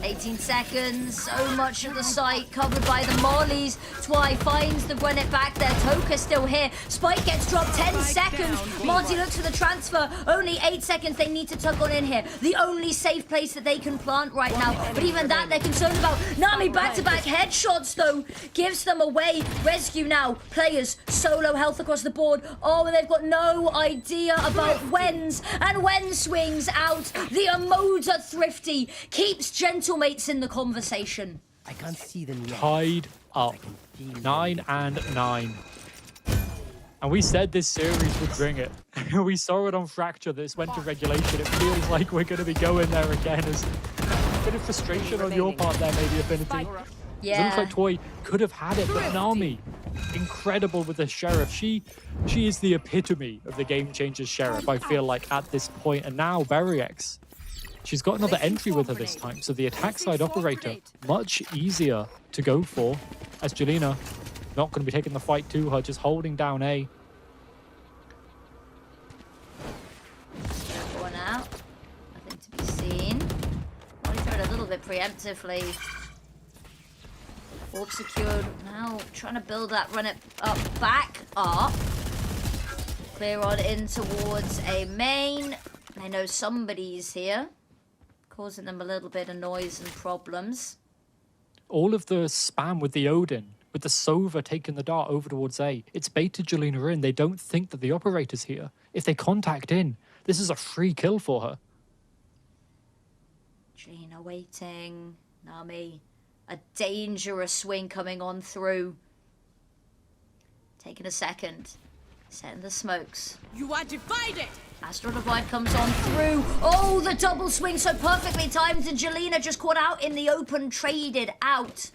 18 seconds, so much of the site covered by the mollies. Twy finds the run it back there. Toka's still here. Spike gets dropped, 10 seconds. Monty looks for the transfer. Only 8 seconds they need to tug on in here. The only safe place that they can plant right now. But even that they're concerned about. Nami back-to-back headshots though. Gives them away. Rescue now. Players, solo health across the board. Oh, and they've got no idea about Wens. And Wen swings out. The Emoda Thrifty keeps Gentlemates in the conversation. I can't see them yet. Tied up. 9-9. And we said this series would bring it. We saw it on Fracture. This went to regulation. It feels like we're going to be going there again. There's a bit of frustration on your part there, maybe, Affinity. Yeah. It looks like Toy could have had it, but Nami, incredible with the Sheriff. She is the epitome of the Game Changers Sheriff, I feel like, at this point. And now Berriex, she's got another entry with her this time. So the attack side operator, much easier to go for, as Jelena not going to be taking the fight to her, just holding down A. One out. Nothing to be seen. Monitor it a little bit preemptively. Orb secured. Now trying to build that, run it up, back up. Clear on in towards A main. I know somebody's here, causing them a little bit of noise and problems. All of the spam with the Odin, with the Sova taking the dart over towards A, it's baited Jelena in. They don't think that the operator's here. If they contact in, this is a free kill for her. Jelena waiting. Nami. A dangerous swing coming on through. Taking a second. Setting the smokes. You are divided! Astral Divide comes on through. Oh, the double swing so perfectly timed, and Jelena just caught out in the open, traded out.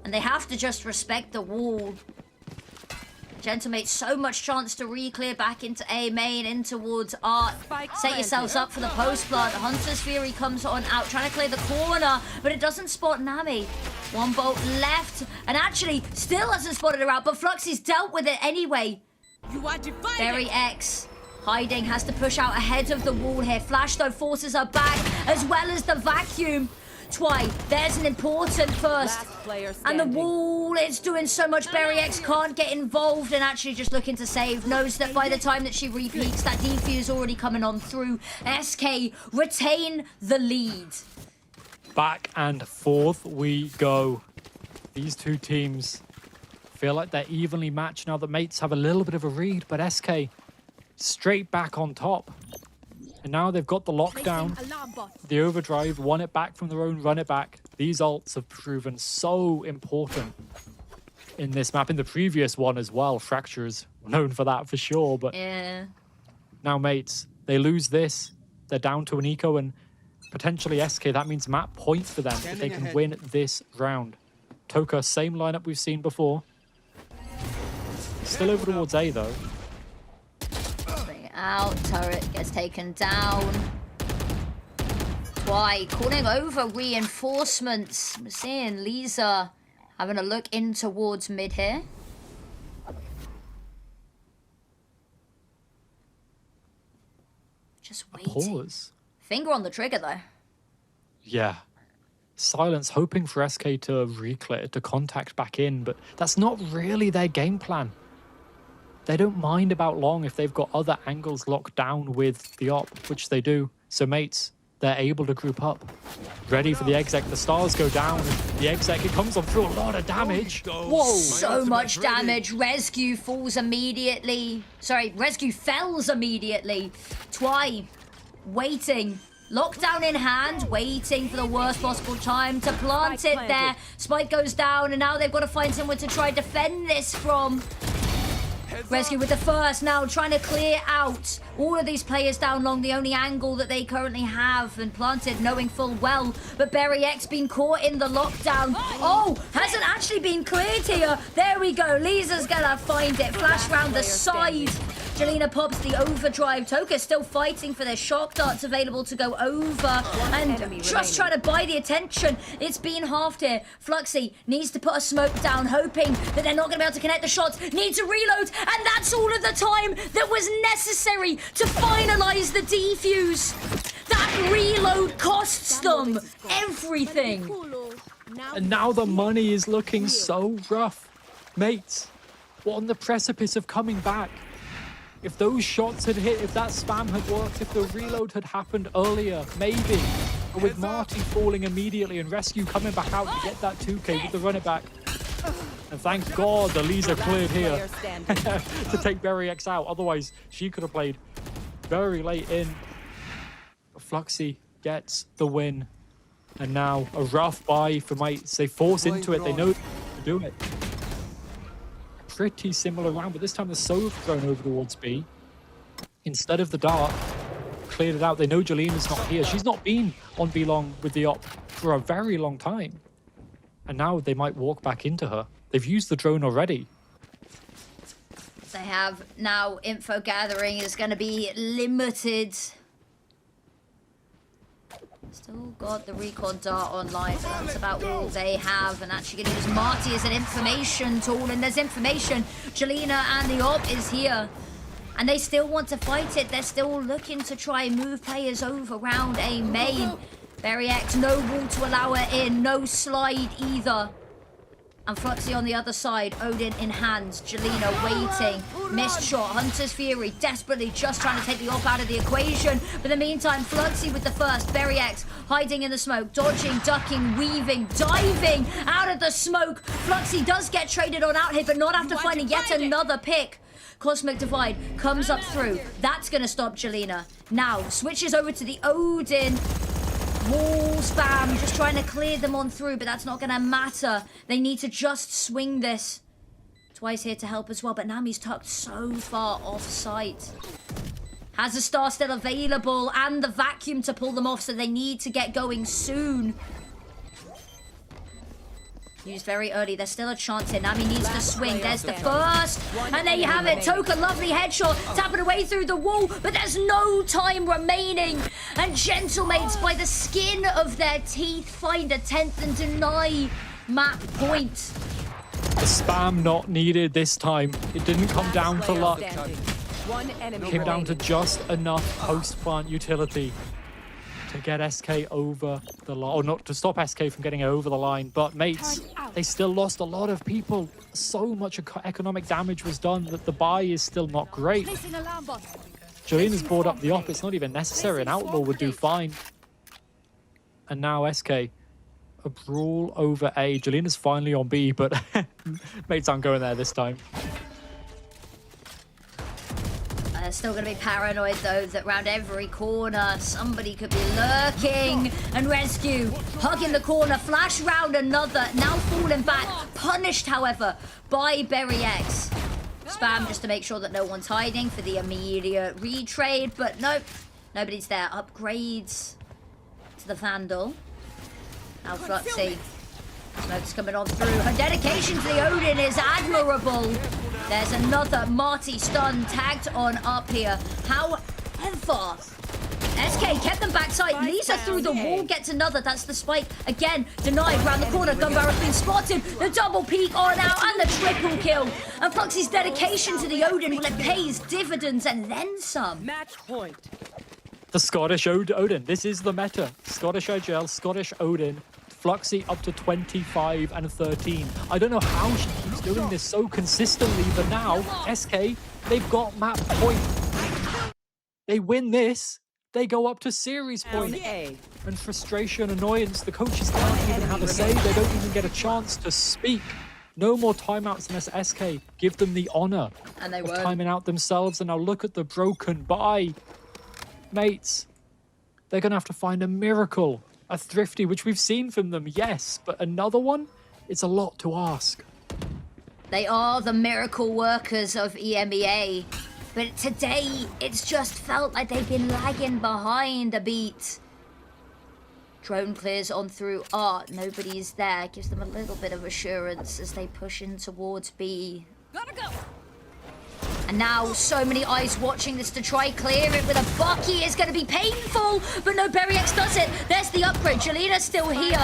And they have to just respect the wall. Gentlemate, so much chance to re-clear back into A main, in towards Art. Set yourselves up for the post plant. Hunter's Fury comes on out, trying to clear the corner, but it doesn't spot Nami. One bolt left, and actually still hasn't spotted her out, but Fluxy's dealt with it anyway. You are divided! Berry X hiding, has to push out ahead of the wall here. Flash though forces her back, as well as the vacuum. Twy, there's an important first. And the wall is doing so much. Berry X can't get involved and actually just looking to save. Knows that by the time that she repeats, that defuse already coming on through. SK retain the lead. Back and forth we go. These two teams feel like they're evenly matched now. The mates have a little bit of a read, but SK straight back on top. And now they've got the lockdown, the overdrive, won it back from their own, run it back. These ults have proven so important in this map. In the previous one as well, Fracture's known for that for sure. But yeah. Now, mates, they lose this. They're down to an eco and potentially SK. That means map point for them if they can win this round. Toka, same lineup we've seen before. Still over towards A, though. Bring it out. Turret gets taken down. Twy calling over reinforcements. We're seeing Lisa having a look in towards mid here. Just waiting. Pause. Finger on the trigger, though. Yeah. Silence, hoping for SK to reclear, to contact back in, but that's not really their game plan. They don't mind about long if they've got other angles locked down with the op, which they do. So mates, they're able to group up. Ready for the exec. The stars go down. The exec, it comes on through a lot of damage. Whoa! So much damage. Rescue falls immediately. Sorry, Rescue fells immediately. Twy waiting. Lockdown in hand, waiting for the worst possible time to plant it there. Spike goes down, and now they've got to find somewhere to try defend this from. Rescue with the first, now trying to clear out all of these players down long, the only angle that they currently have, and planted knowing full well. But Berry X being caught in the lockdown. Oh, hasn't actually been cleared here. There we go. Lisa's gonna find it. Flash round the side. Jelena pops the overdrive. Toka still fighting for their shock darts available to go over. And just trying to buy the attention. It's been halved here. Fluxy needs to put a smoke down, hoping that they're not going to be able to connect the shots. Needs to reload. And that's all of the time that was necessary to finalize the defuse. That reload costs them everything. And now the money is looking so rough. Mates, we're on the precipice of coming back. If those shots had hit, if that spam had worked, if the reload had happened earlier, maybe. But with Marty falling immediately and Rescue coming back out to get that 2K with the run it back. And thank God the Lisa cleared here to take Berry X out. Otherwise, she could have played very late in. Fluxy gets the win. And now a rough buy for mates. They force into it. They know to do it. Pretty similar round, but this time the Sove thrown over towards B. Instead of the dart, cleared it out. They know Jelena's not here. She's not been on B long with the op for a very long time. And now they might walk back into her. They've used the drone already. They have now info gathering is going to be limited. Still got the recon dart online, but that's about all they have. And actually going to use Marty as an information tool. And there's information. Jelena and the op is here. And they still want to fight it. They're still looking to try and move players over round A main. Berry X, no wall to allow her in. No slide either. And Fluxy on the other side, Odin in hands, Jelena waiting, missed shot, Hunter's Fury desperately just trying to take the op out of the equation. But in the meantime, Fluxy with the first, Berry X hiding in the smoke, dodging, ducking, weaving, diving out of the smoke. Fluxy does get traded on out here, but not after finding yet another pick. Cosmic Divide comes up through. That's going to stop Jelena. Now, switches over to the Odin. Wall spam, just trying to clear them on through, but that's not going to matter. They need to just swing this. Twice here to help as well, but Nami's tucked so far off site. Has a star still available and the vacuum to pull them off, so they need to get going soon. Used very early. There's still a chance here. Nami needs to swing. There's the first. And there you have it. Toka, lovely headshot. Tapping away through the wall. But there's no time remaining. And Gentlemates, by the skin of their teeth, find a 10th and deny map point. The spam not needed this time. It didn't come down to luck. It came down to just enough post-plant utility to get SK over the line, or not to stop SK from getting over the line. But mates, they still lost a lot of people. So much economic damage was done that the buy is still not great. Jelena's brought up the op. It's not even necessary. An outlaw would do fine. And now SK, a brawl over A. Jelena's finally on B, but mates aren't going there this time. still going to be paranoid, though, that around every corner, somebody could be lurking. And Rescue, hugging the corner, flash round another, now falling back. Punished, however, by Berry X. Spam just to make sure that no one's hiding for the immediate retrade, but nope, nobody's there. Upgrades to the Vandal. Now Fluxy. Smoke's coming on through. Her dedication to the Odin is admirable. There's another Marty stun tagged on up here. However, SK kept them backside. Lisa through the wall gets another. That's the spike. Again, denied round the corner. Gun barrel's been spotted. The double peek on out and the triple kill. And Fluxy's dedication to the Odin, well, it pays dividends and then some. Match point. The Scottish Odin. This is the meta. Scottish IGL, Scottish Odin. Fluxy up to 25 and 13. I don't know how she keeps doing this so consistently, but now, SK, they've got map point. They win this, they go up to series point. And frustration, annoyance, the coaches can't even have a say. They don't even get a chance to speak. No more timeouts unless SK give them the honor of timing out themselves. And now look at the broken bye. Mates, they're going to have to find a miracle. A Thrifty, which we've seen from them, yes, but another one? It's a lot to ask. They are the miracle workers of EMEA, but today it's just felt like they've been lagging behind a beat. Drone clears on through Art, nobody's there, gives them a little bit of assurance as they push in towards B. Gotta go. And now so many eyes watching this to try clear it with a Bucky. It's going to be painful, but no, Berry X does it. There's the upgrade. Jelina's still here.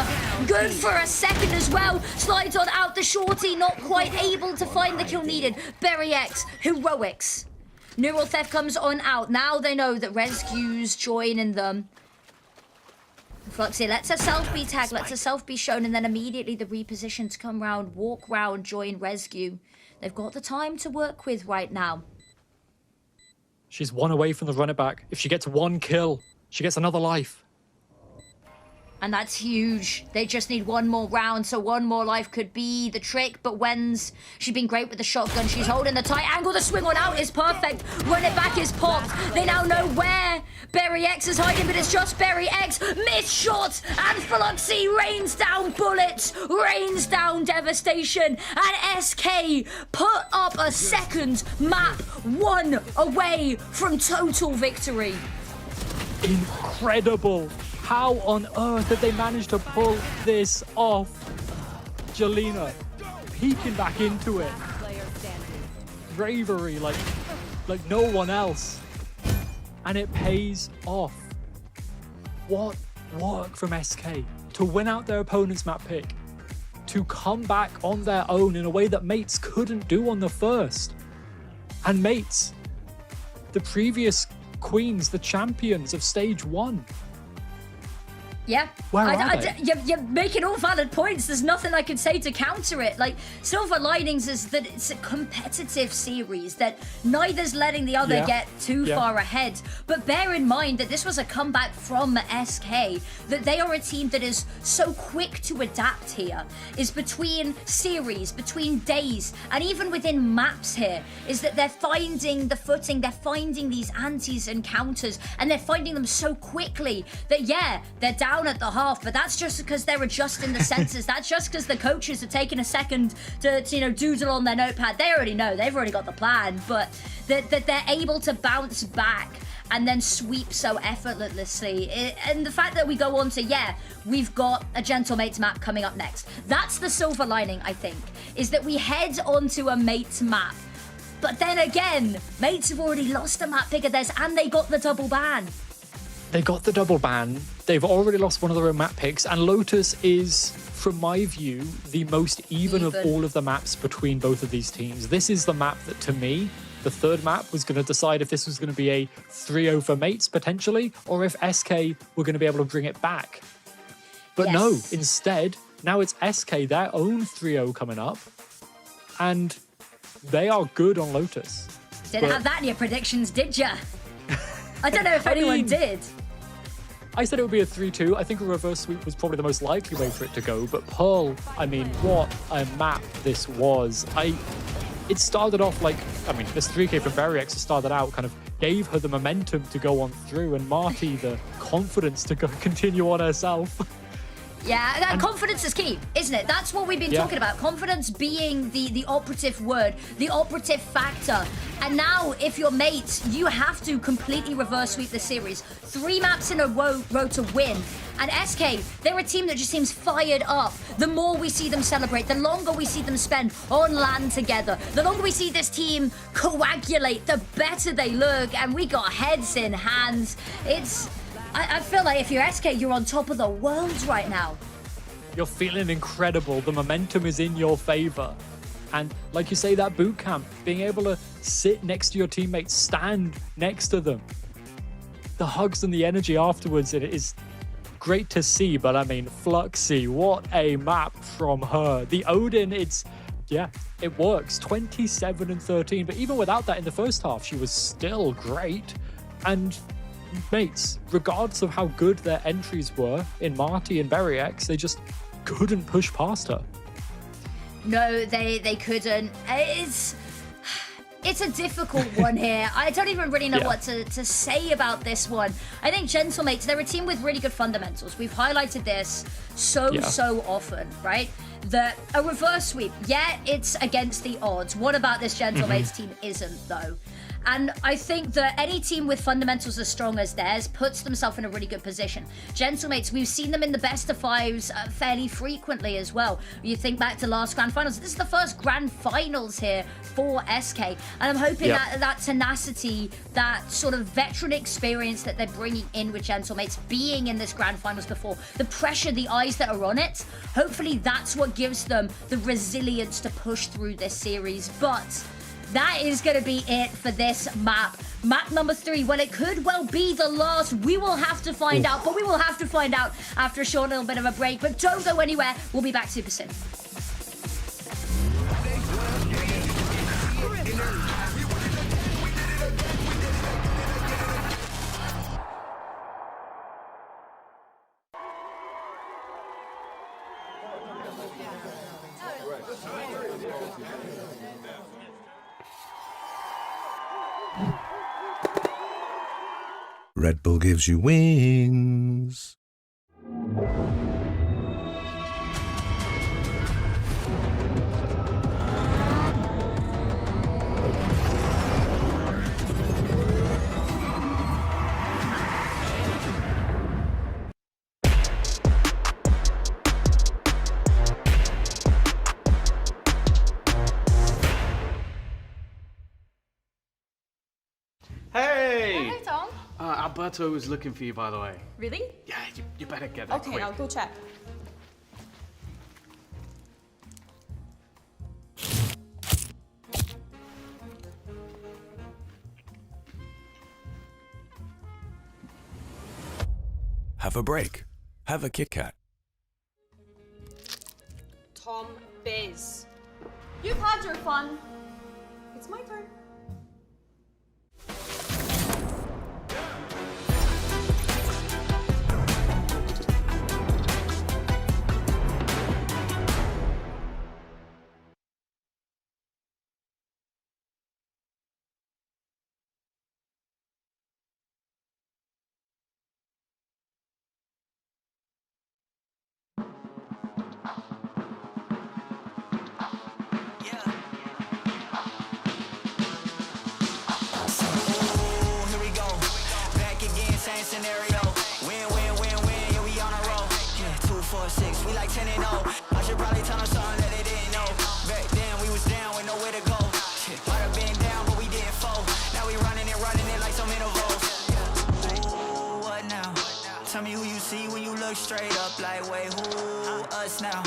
Good for a second as well. Slides on out the shorty, not quite able to find the kill needed. Berry X, heroics. Neural Theft comes on out. Now they know that Rescue's joining them. Fluxy lets herself be tagged, lets herself be shown, and then immediately the repositions come round, walk round, join Rescue. They've got the time to work with right now. She's one away from the runner back. If she gets one kill, she gets another life. And that's huge. They just need one more round, so one more life could be the trick. But Wen's, she's been great with the shotgun. She's holding the tight angle. The swing on out is perfect. Run it back is popped. They now know where Berry X is hiding, but it's just Berry X. Missed shots, and Fluxy rains down bullets, rains down devastation. And SK put up a second map, one away from total victory. Incredible. How on earth did they manage to pull this off? Jelina peeking back into it. Bravery like no one else. And it pays off. What work from SK to win out their opponent's map pick. To come back on their own in a way that Mates couldn't do on the first. And Mates, the previous queens, the champions of stage 1. Yeah, Where are they? You're making all valid points. There's nothing I can say to counter it. Like, Silver Linings is that it's a competitive series, that neither's letting the other get too far ahead. But bear in mind that this was a comeback from SK, that they are a team that is so quick to adapt here, is between series, between days, and even within maps here, is that they're finding the footing, they're finding these antis and counters, and they're finding them so quickly that, yeah, they're down at the half, but that's just because they're adjusting the sensors. That's just because the coaches are taking a second to you know, doodle on their notepad. They already know, they've already got the plan, but that they're able to bounce back and then sweep so effortlessly. And the fact that we go on to, yeah, we've got a Gentle Mates map coming up next. That's the silver lining, I think, is that we head onto a Mates map. But then again, Mates have already lost a map pick of theirs and they got the double ban. They got the double ban. They've already lost one of their own map picks, and Lotus is, from my view, the most even of all of the maps between both of these teams. This is the map that, to me, the third map was going to decide if this was going to be a 3-0 for Mates, potentially, or if SK were going to be able to bring it back. But no, instead, now it's SK, their own 3-0 coming up, and they are good on Lotus. Didn't have that in your predictions, did ya? I don't know if anyone did. I said it would be a 3-2. I think a reverse sweep was probably the most likely way for it to go. But Pearl, I mean, what a map this was. it started off like, I mean, this 3K from Variax started out, kind of gave her the momentum to go on through, and Marty the confidence to continue on herself. Yeah, that confidence is key, isn't it? That's what we've been talking about. Confidence being the operative word, the operative factor. And now, if you're mates, you have to completely reverse sweep the series. 3 maps in a row to win. And SK, they're a team that just seems fired up. The more we see them celebrate, the longer we see them spend on land together, the longer we see this team coagulate, the better they look. And we got heads in hands. I feel like if you're SK, you're on top of the world right now. You're feeling incredible. The momentum is in your favor. And like you say, that boot camp, being able to sit next to your teammates, stand next to them, the hugs and the energy afterwards, it is great to see. But I mean, Fluxy, what a map from her. The Odin, it works. 27 and 13. But even without that in the first half, she was still great. And mates, regardless of how good their entries were in Marty and Variax, they just couldn't push past her. No, they couldn't. It's a difficult one here. I don't even really know what to say about this one. I think Gentlemates, they're a team with really good fundamentals. We've highlighted this so often, right? That a reverse sweep, it's against the odds. What about this Gentlemates team isn't, though? And I think that any team with fundamentals as strong as theirs puts themselves in a really good position. Gentlemates, we've seen them in the best of fives fairly frequently as well. You think back to last Grand Finals. This is the first Grand Finals here for SK. And I'm hoping that tenacity, that sort of veteran experience that they're bringing in with Gentlemates, being in this Grand Finals before, the pressure, the eyes that are on it, hopefully that's what gives them the resilience to push through this series. But that is going to be it for this map. Map number 3, well, it could well be the last. We will have to find out, but we will have to find out after a short little bit of a break. But don't go anywhere. We'll be back super soon. Red Bull gives you wings. Hey! Hey, Tom. Alberto was looking for you, by the way. Really? Yeah, you better get there quick. Okay, I'll go check. Have a break. Have a Kit Kat. Tom, Biz. You've had your fun. It's my turn. Scenario. Win, win, win, win, yeah, we on a roll. Yeah, 2, 4, 6, we like 10 and 0. I should probably tell them something that they didn't know. Back then we was down with nowhere to go. Might have been down, but we didn't fold. Now we running it like some intervals. Ooh, what now? Tell me who you see when you look straight up. Like, wait, who? Us now.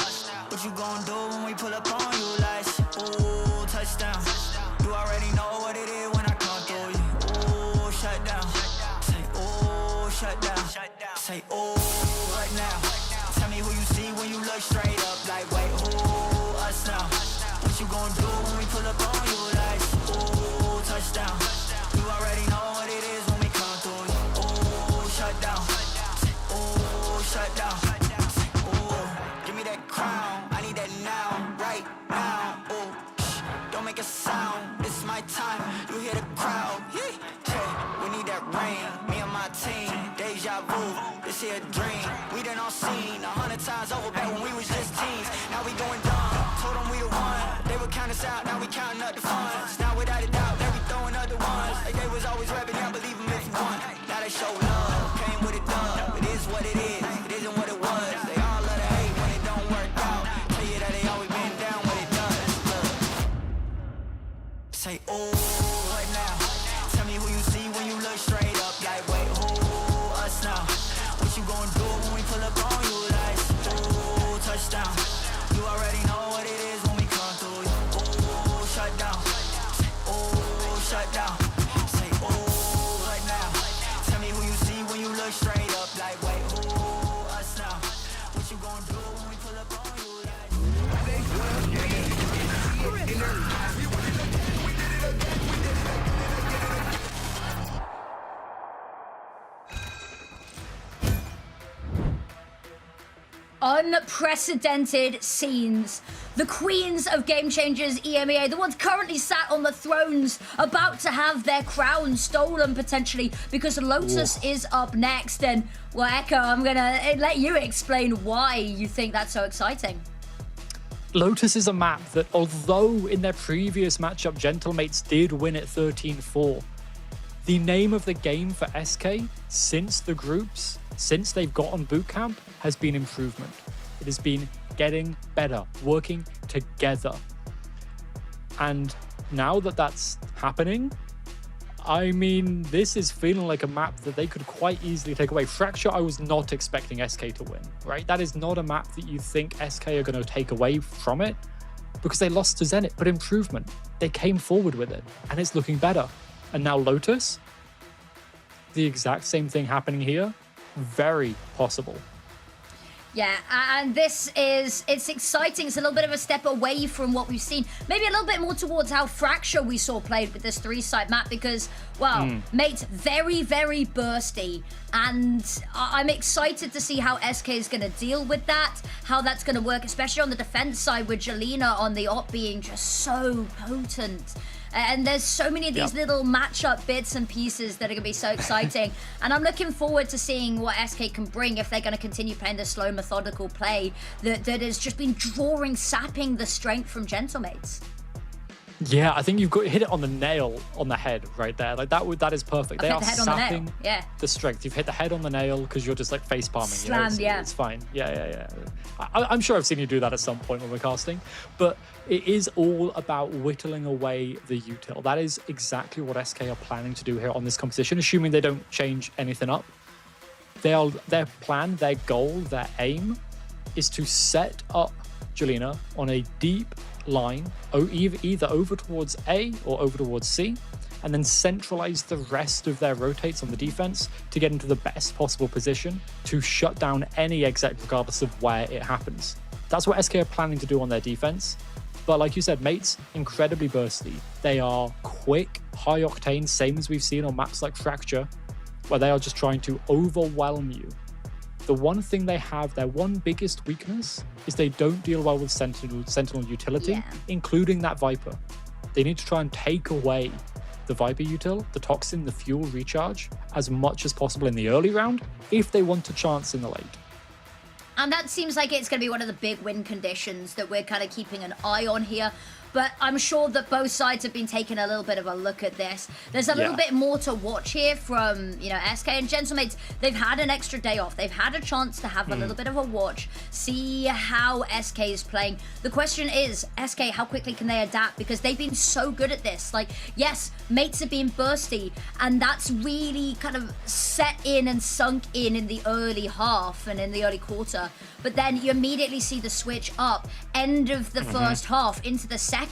What you gonna do when we pull up on you? Like, ooh, touchdown. You already know what it is when I come through you. Ooh, shut down. Shut down. Say, oh, what now? Tell me who you see when you look straight up. Like, wait, who? Us now. What you gonna do when we pull up on you? Like, oh, touchdown. You already know what it is when we come through you. Oh, shut down. Oh, shut down. Oh, give me that crown. I need that now, right now. Oh, don't make a sound. here a dream. We done all seen 100 times over back when we was just teens. Now we going dumb, told them we the one. They would count us out, now we counting up the funds. Now without a doubt, they be throwing up the ones. Like they was always rapping, yeah, believe them if you want. Now they show love, came with a dub. It is what it is, it isn't what it was. They all love to hate when it don't work out. Tell you that they always been down when it does. Look. Say, oh, what now? Tell me who you see when you look straight up. Like, wait, who us now? What you gonna do when we pull up on you? Like, ooh, touchdown. You already know what it is when we come through. Ooh, shut down. Ooh, shut down. Say, ooh, what now? Tell me who you see when you look straight up. Like, wait, who us now? What you gonna do when we pull up on you? Unprecedented scenes. The queens of Game Changers EMEA, the ones currently sat on the thrones, about to have their crown stolen potentially because Lotus is up next. And, well, Echo, I'm gonna let you explain why you think that's so exciting. Lotus is a map that, although in their previous matchup, Gentlemates did win at 13-4, the name of the game for SK since the groups, since they've got on bootcamp, has been improvement. It has been getting better, working together. And now that that's happening, I mean, this is feeling like a map that they could quite easily take away. Fracture, I was not expecting SK to win, right? That is not a map that you think SK are going to take away from it because they lost to Zenit, but improvement. They came forward with it, and it's looking better. And now Lotus, the exact same thing happening here. Very possible. Yeah, and it's exciting. It's a little bit of a step away from what we've seen. Maybe a little bit more towards how Fracture we saw played with this 3-side map because, well, Mate's very, very bursty. And I'm excited to see how SK is going to deal with that, how that's going to work, especially on the defense side with Jelena on the op being just so potent. And there's so many of these little matchup bits and pieces that are going to be so exciting. And I'm looking forward to seeing what SK can bring if they're going to continue playing this slow, methodical play that has just been sapping the strength from Gentlemates. Yeah, I think you've got hit it on the nail on the head right there. Like that is perfect. They are sapping the strength. You've hit the head on the nail because you're just like face palming. Slammed, it's fine. Yeah. I'm sure I've seen you do that at some point when we're casting, but it is all about whittling away the util. That is exactly what SK are planning to do here on this competition, assuming they don't change anything up. Their plan, their goal, their aim is to set up Jelena on a deep line, either over towards A or over towards C, and then centralize the rest of their rotates on the defense to get into the best possible position to shut down any exec regardless of where it happens. That's what SK are planning to do on their defense. But like you said, Mates, incredibly bursty. They are quick, high octane, same as we've seen on maps like Fracture, where they are just trying to overwhelm you. The one thing they have, their one biggest weakness, is they don't deal well with Sentinel utility, including that Viper. They need to try and take away the Viper util, the Toxin, the fuel recharge, as much as possible in the early round, if they want a chance in the late. And that seems like it's going to be one of the big win conditions that we're kind of keeping an eye on here. But I'm sure that both sides have been taking a little bit of a look at this. There's a little bit more to watch here from, SK and Gentlemates. They've had an extra day off. They've had a chance to have a little bit of a watch, see how SK is playing. The question is, SK, how quickly can they adapt? Because they've been so good at this. Like, yes, Mates have been bursty, and that's really kind of set in and sunk in the early half and in the early quarter. But then you immediately see the switch up, end of the first half into the second,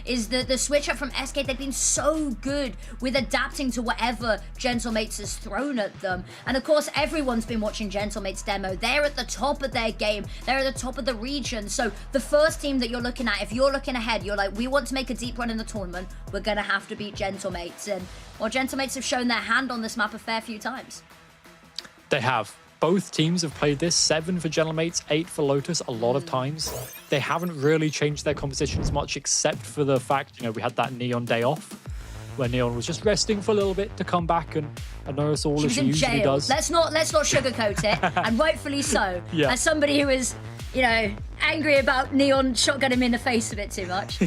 is the switch up from SK. They've been so good with adapting to whatever Gentlemates has thrown at them. And of course, everyone's been watching Gentlemates demo. They're at the top of their game. They're at the top of the region. So the first team that you're looking at, if you're looking ahead, you're like, we want to make a deep run in the tournament. We're going to have to beat Gentlemates. And, well, Gentlemates have shown their hand on this map a fair few times. They have. Both teams have played this, 7 for Gentlemates, 8 for Lotus, a lot of times. They haven't really changed their compositions much, except for the fact, we had that Neon day off. where Neon was just resting for a little bit to come back and nurse all She as was she in usually jail. does. Let's not sugarcoat it, and rightfully so. Yeah. As somebody who is, you know, angry about Neon shotgun him in the face a bit too much.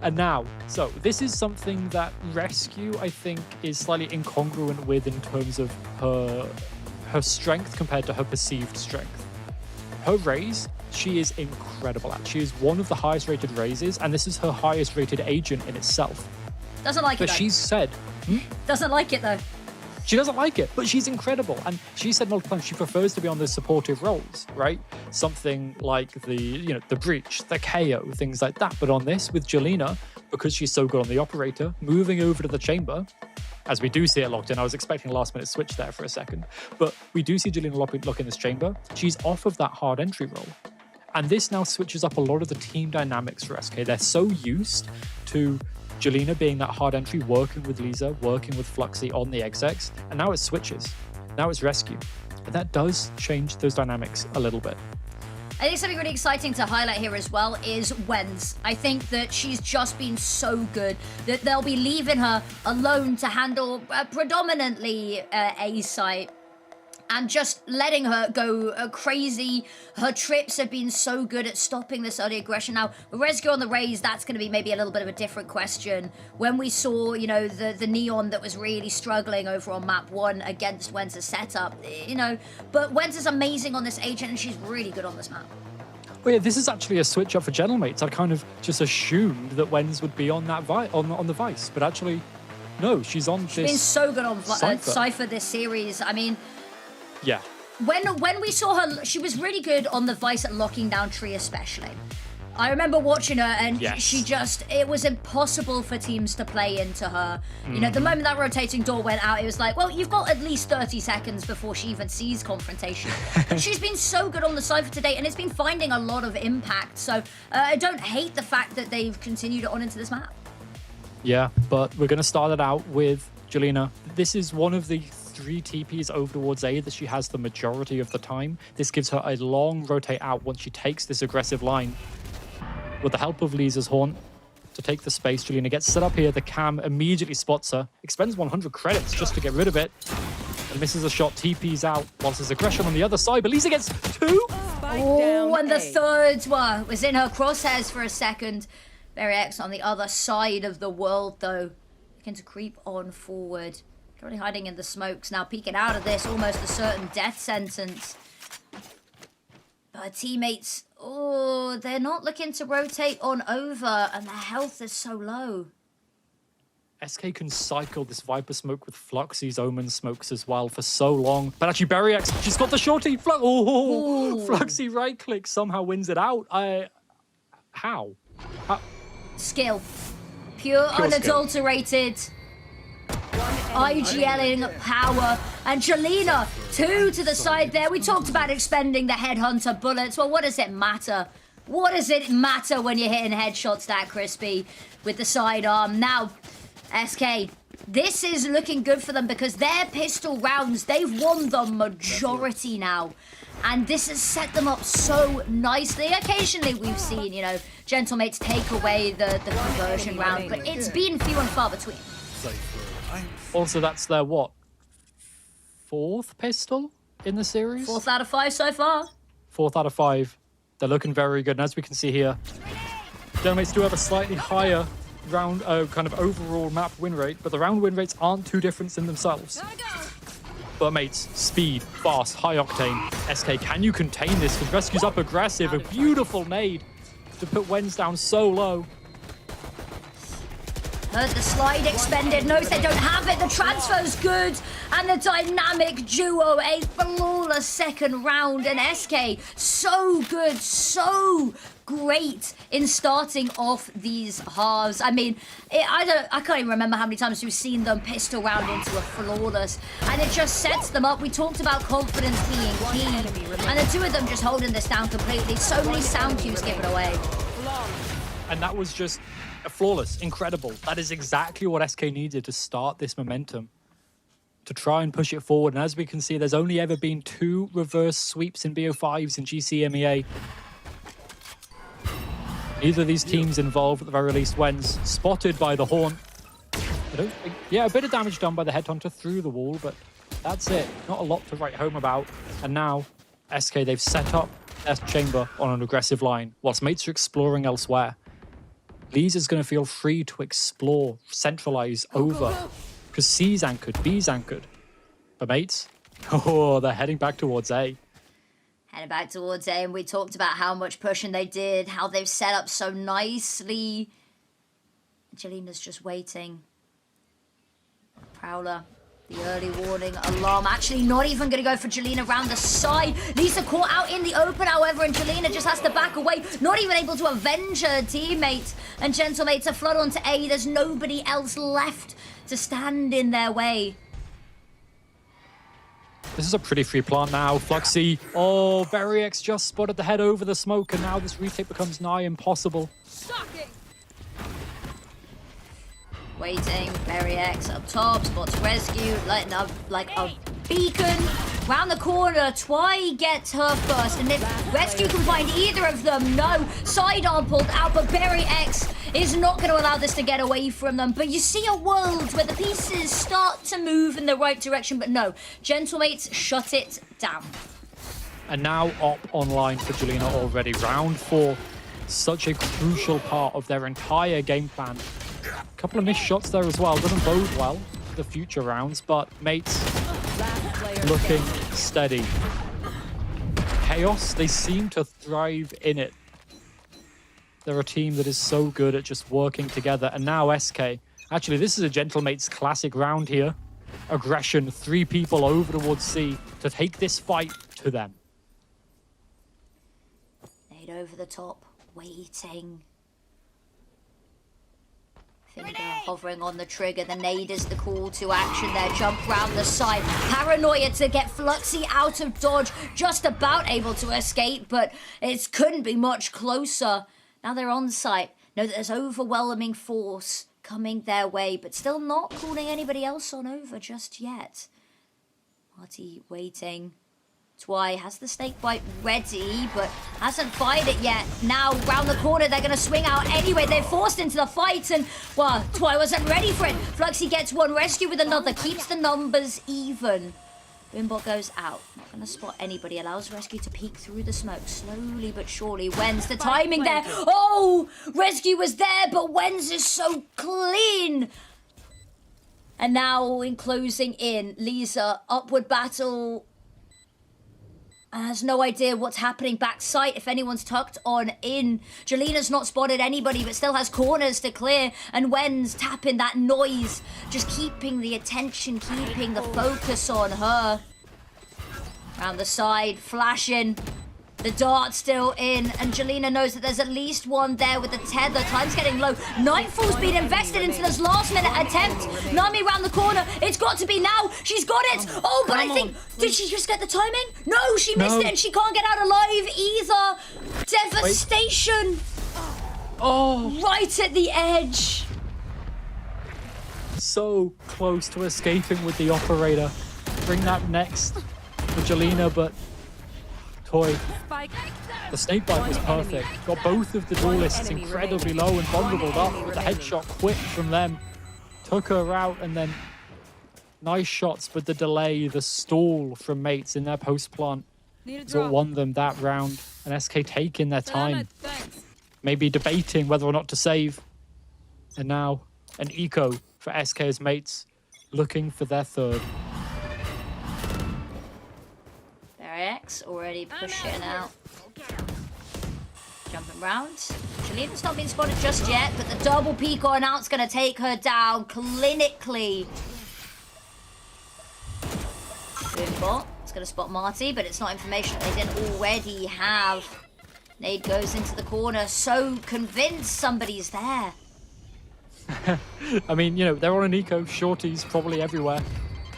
And now, so this is something that Rescue, I think, is slightly incongruent with in terms of her strength compared to her perceived strength. Her raise, she is incredible at. She is one of the highest rated raises, and this is her highest rated agent in itself. Doesn't like it, But though. she's said... Doesn't like it, though. She doesn't like it, but she's incredible. And she said multiple times she prefers to be on the supportive roles, right? Something like the breach, the KO, things like that. But on this, with Jelena, because she's so good on the operator, moving over to the chamber, as we do see it locked in. I was expecting a last-minute switch there for a second. But we do see Jelena lock in this chamber. She's off of that hard entry role. And this now switches up a lot of the team dynamics for SK. They're so used to Jelena being that hard entry, working with Lisa, working with Fluxy on the execs, and now it switches. Now it's Rescue. And that does change those dynamics a little bit. I think something really exciting to highlight here as well is Wenz. I think that she's just been so good that they'll be leaving her alone to handle predominantly A site and just letting her go crazy. Her trips have been so good at stopping this early aggression. Now, with Rescue on the raise, that's going to be maybe a little bit of a different question. When we saw, you know, the Neon that was really struggling over on map 1 against Wenz's setup, you know, but Wenz is amazing on this agent and she's really good on this map. Well, yeah, this is actually a switch up for Gentlemates. I kind of just assumed that Wenz would be on that on the Vice, but actually, no, she's on this. She's been so good on Cypher. Cypher this series. I mean, Yeah. when we saw her, she was really good on the Vice at locking down Tree especially. I remember watching her and she just, it was impossible for teams to play into her. You know, the moment that rotating door went out, it was like, well, you've got at least 30 seconds before she even sees confrontation. But she's been so good on the Cypher today and it's been finding a lot of impact. So I don't hate the fact that they've continued it on into this map. Yeah, but we're going to start it out with Jelena. This is one of the 3 TPs over towards A that she has the majority of the time. This gives her a long rotate out once she takes this aggressive line. With the help of Lisa's Haunt to take the space, Jelena gets set up here. The cam immediately spots her, expends 100 credits just to get rid of it, and misses a shot, TPs out, whilst there's aggression on the other side, but Lisa gets 2! Oh, and the third one was in her crosshairs for a second. Very X on the other side of the world, though. Begin to creep on forward. Currently hiding in the smokes, now peeking out of this, almost a certain death sentence. But her teammates, oh, they're not looking to rotate on over, and their health is so low. SK can cycle this Viper smoke with Fluxy's Omen smokes as well for so long. But actually, Berryex, she's got the shorty. Fluxy right-click somehow wins it out. How? Skill. Pure unadulterated. IGLing power. And Jelena, 2 to the side there. We talked about expending the headhunter bullets. Well, what does it matter? What does it matter when you're hitting headshots that crispy with the sidearm? Now, SK, this is looking good for them because their pistol rounds, they've won the majority now. And this has set them up so nicely. Occasionally we've seen, you know, Gentlemates take away the conversion round, but it's been few and far between. Also, that's their, what, 4th pistol in the series? 4th out of 5 so far. 4th out of 5. They're looking very good. And as we can see here, Gentlemates do have a slightly higher round, kind of overall map win rate, but the round win rates aren't too different in themselves. But mates, speed, fast, high octane. SK, can you contain this? Because Rescue's up aggressive, a beautiful nade to put Wenz down so low. Heard the slide expended, knows they don't have it, the transfer's good, and the dynamic duo, a flawless second round, and SK, so good, so great in starting off these halves. I mean, I can't even remember how many times we've seen them pistol round into a flawless, and it just sets them up. We talked about confidence being key, and the 2 of them just holding this down completely. So many sound cues given away. And that was just flawless, incredible. That is exactly what SK needed to start this momentum, to try and push it forward. And as we can see, there's only ever been 2 reverse sweeps in BO5s in GC EMEA. Neither of these teams involved at the very least. Wenz spotted by the Haunt. I don't think... Yeah, a bit of damage done by the Headhunter through the wall, but that's it. Not a lot to write home about. And now, SK, they've set up their chamber on an aggressive line, whilst mates are exploring elsewhere. Lisa's going to feel free to explore, centralize over, because C's anchored, B's anchored. But mates, oh, they're heading back towards A. Heading back towards A, and we talked about how much pushing they did, how they've set up so nicely. Jalena's just waiting. Prowler, the early warning alarm. Actually, not even going to go for Jelena around the side. Lisa caught out in the open, however, and Jelena just has to back away. Not even able to avenge her teammate. And Gentlemates are flood onto A. There's nobody else left to stand in their way. This is a pretty free plant now. Fluxy. Oh, Berryx just spotted the head over the smoke, and now this retake becomes nigh impossible. Shocking. Waiting, Berryx up top, spots rescue, lighting up like a beacon. Round the corner, Twy gets her first, and if rescue can find either of them, no. Sidearm pulled out, but Berryx is not going to allow this to get away from them. But you see a world where the pieces start to move in the right direction, but no. Gentlemates shut it down. And now Op online for Jelena already. Round 4, such a crucial part of their entire game plan. A couple of missed shots there as well. Doesn't bode well for the future rounds, but mates looking steady. Chaos, they seem to thrive in it. They're a team that is so good at just working together. And now SK. Actually, this is a Gentlemates classic round here. Aggression, 3 people over towards C to take this fight to them. Nade over the top, waiting. Finger hovering on the trigger. The nade is the call to action there. Jump round the side. Paranoia to get Fluxy out of dodge. Just about able to escape, but it couldn't be much closer. Now they're on site. Know that there's overwhelming force coming their way, but still not calling anybody else on over just yet. Marty waiting. Twy has the snake bite ready, but hasn't fired it yet. Now, round the corner, they're going to swing out anyway. They're forced into the fight, and, well, Twy wasn't ready for it. Fluxy gets one, rescue with another, keeps the numbers even. Boombot goes out. Not going to spot anybody. Allows Rescue to peek through the smoke. Slowly but surely. Wenz, the timing there. Oh! Rescue was there, but Wenz is so clean. And now, in closing in, Lisa, upward battle. And has no idea what's happening backside if anyone's tucked on in. Jalena's not spotted anybody, but still has corners to clear. And Wen's tapping that noise, just keeping the attention, keeping the focus on her. Round the side, flashing. The dart still in, and Jelena knows that there's at least one there with the tether. Time's getting low. Nightfall's been invested into this last-minute attempt. Nami round the corner. It's got to be now. She's got it. Oh, but I think... Did she just get the timing? No, she missed it, and she can't get out alive either. Devastation. Oh. Right at the edge. So close to escaping with the operator. Bring that next for Jelena, but... Toy. The snake bite was perfect. Got both of the duelists incredibly low and vulnerable up with a headshot quick from them. Took her out, and then nice shots, but the delay, the stall from mates in their post plant is what won them that round. And SK taking their time, maybe debating whether or not to save. And now an eco for SK's mates, looking for their third. X already pushing out. Jumping round. Jalena's not been spotted just yet, but the double peek on out's going to take her down clinically. Boombot is going to spot Marty, but it's not information that they didn't already have. Nade goes into the corner, so convinced somebody's there. I mean, you know, they're on an eco. Shorties probably everywhere.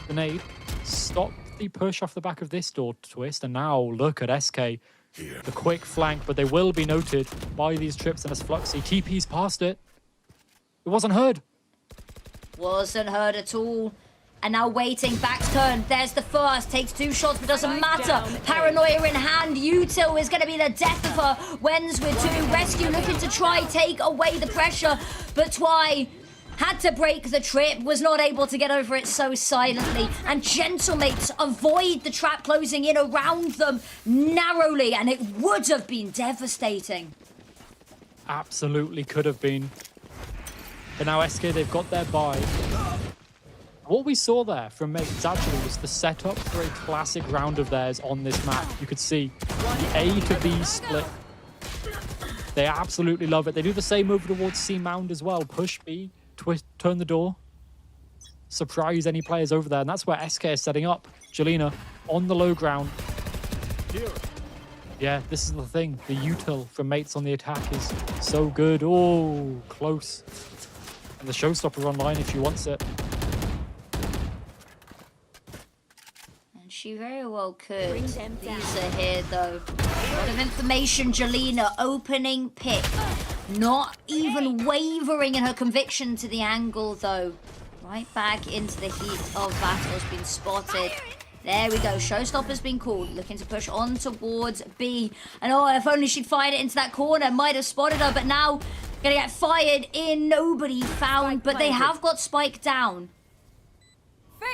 The nade stopped the push off the back of this door twist, and now look at SK. The quick flank, but they will be noted by these trips, and as Fluxy TP's past it. It wasn't heard. Wasn't heard at all. And now waiting, back's turn. There's the first. Takes 2 shots, but doesn't matter. Paranoia in hand. Util is going to be the death of her. Wenz with 2. Rescue looking to try take away the pressure. But Twy had to break the trip, was not able to get over it so silently. And Gentlemates avoid the trap closing in around them narrowly, and it would have been devastating. Absolutely could have been. But now SK, they've got their buy. What we saw there from Mates actually was the setup for a classic round of theirs on this map. You could see the A to B split. They absolutely love it. They do the same over towards C Mound as well. Push B, turn the door, surprise any players over there. And that's where SK is setting up. Jelena on the low ground. Yeah, this is the thing. The util from Mates on the attack is so good. Oh, close. And the showstopper online if she wants it. She very well could. These are here though. A lot of information. Jelena opening pick. Not even wavering in her conviction to the angle though. Right back into the heat of battle has been spotted. There we go. Showstopper's been called. Looking to push on towards B. And oh, if only she'd fired it into that corner. Might have spotted her, but now gonna get fired in. Nobody found, but they have got Spike down.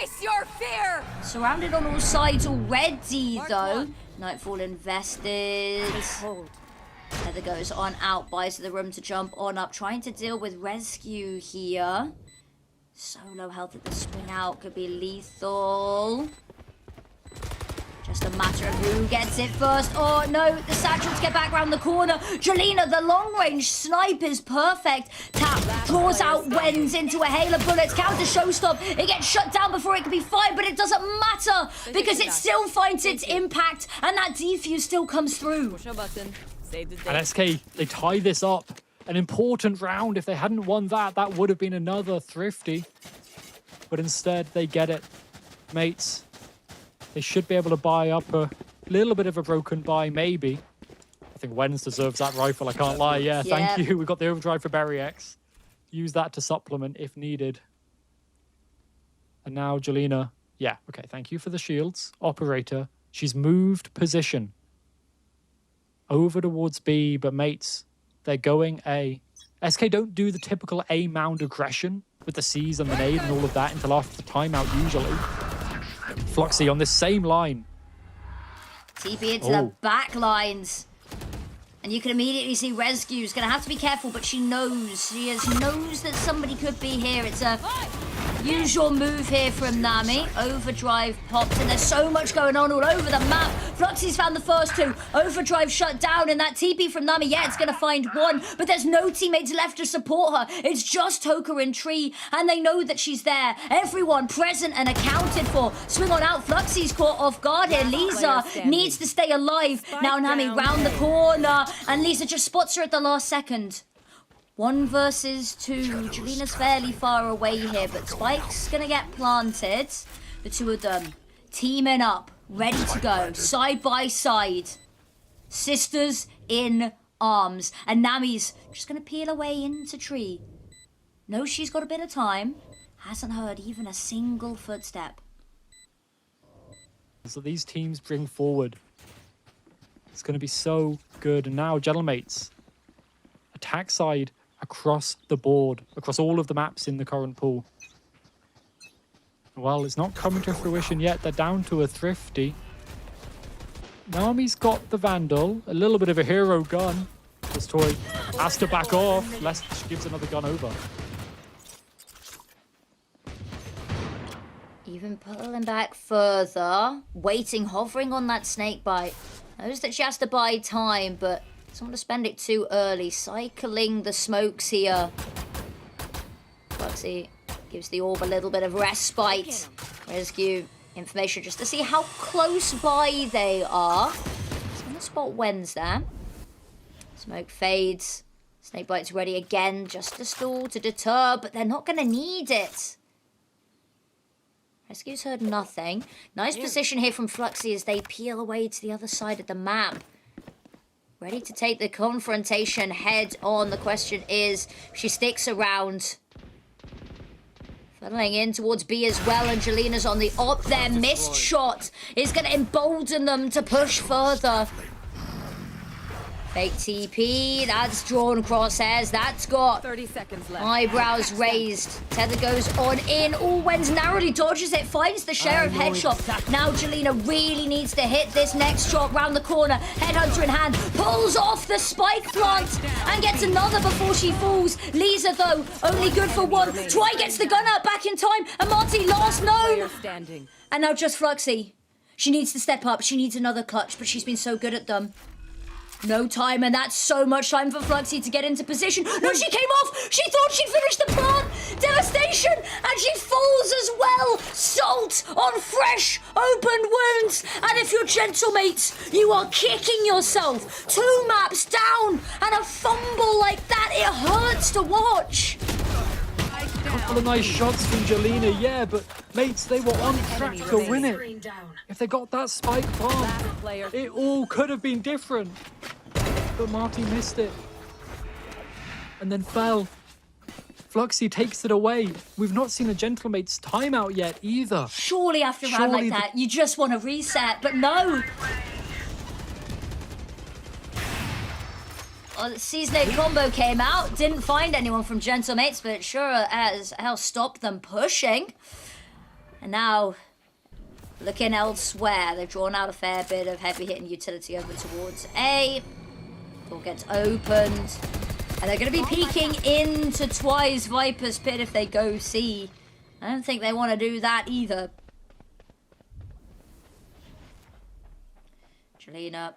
Face your fear! Surrounded on all sides already, though. Nightfall invested. Heather goes on out, buys the room to jump on up, trying to deal with rescue here. So low health at the swing out, could be lethal. Just a matter of who gets it first. Oh no, the satchels get back around the corner. Jelena, the long-range snipe is perfect. Tap draws out Wens into a hail of bullets. Counter showstop. It gets shut down before it can be fired, but it doesn't matter because it still finds its impact and that defuse still comes through. Push a button. Save the day. And SK, they tie this up. An important round. If they hadn't won that, that would have been another thrifty. But instead, they get it. Mates. They should be able to buy up a little bit of a broken buy, maybe. I think Wens deserves that rifle, I can't lie. Yeah, thank you. We've got the overdrive for Berry X. Use that to supplement if needed. And now Jelena. Yeah, okay, thank you for the shields. Operator. She's moved position. Over towards B, but Mates, they're going A. SK don't do the typical A mound aggression with the C's and the nade and all of that until after the timeout, usually. Floxy on this same line. TP into the back lines. And you can immediately see Rescue's going to have to be careful, but she knows. She knows that somebody could be here. It's a usual move here from Nami. Overdrive pops, and there's so much going on all over the map. Floxy's found the first two. Overdrive shut down, and that TP from Nami, yeah, it's going to find one, but there's no teammates left to support her. It's just Toka and Tree, and they know that she's there. Everyone present and accounted for. Swing on out. Floxy's caught off guard here. Lisa needs to stay alive. Now Nami round the corner, and Lisa just spots her at the last second. 1 versus 2. Jelena's fairly far away here, but Spike's gonna get planted. The two of them teaming up, ready to go, side by side. Sisters in arms. And Nami's just gonna peel away into Tree. Knows she's got a bit of time. Hasn't heard even a single footstep. So these teams bring forward. It's gonna be so good. And now, Gentlemates, attack side across the board, across all of the maps in the current pool. Well, it's not coming to fruition yet. They're down to a thrifty. Nami's got the Vandal, a little bit of a hero gun. This toy has to back off, lest she gives another gun over. Even pulling back further, waiting, hovering on that snake bite. Knows that she has to buy time, but doesn't want to spend it too early. Cycling the smokes here. Floxy gives the orb a little bit of respite. Rescue information just to see how close by they are. Just going to spot Wens there. Smoke fades. Snakebite's ready again, just to stall, to deter, but they're not going to need it. Rescue's heard nothing. Nice position here from Floxy as they peel away to the other side of the map. Ready to take the confrontation head on. The question is, she sticks around. Funneling in towards B as well, and Jelena's on the op there. Missed shot is going to embolden them to push further. Fake TP, that's drawn crosshairs, that's got 30 seconds left. eyebrows raised. Tether goes on in. Oh, Wens narrowly dodges it, finds the Sheriff headshot. Now Jelena really needs to hit this next shot round the corner. Headhunter in hand, pulls off the spike plant and gets another before she falls. Lisa, though, only good for one. Twy gets the gun out back in time, and Marty last known. And now just Fluxy. She needs to step up. She needs another clutch, but she's been so good at them. No time, and that's so much time for Fluxy to get into position. No, she came off! She thought she'd finished the plant! Devastation! And she falls as well! Salt on fresh, opened wounds! And if you're gentle, mates, you are kicking yourself! 2 maps down! And a fumble like that, it hurts to watch! Couple of nice shots from Jelena, yeah, but mates, they were on track to win it. If they got that spike bomb, it all could have been different. But Marty missed it. And then fell. Fluxy takes it away. We've not seen a Gentlemate's timeout yet either. Surely after a round like that, you just want to reset, but no. Well, the Season 8 combo came out, didn't find anyone from Gentlemates, but sure as hell stopped them pushing. And now, looking elsewhere, they've drawn out a fair bit of heavy hitting utility over towards A. Door gets opened. And they're going to be peeking into Twy's Viper's Pit if they go C. I don't think they want to do that either. Jelena,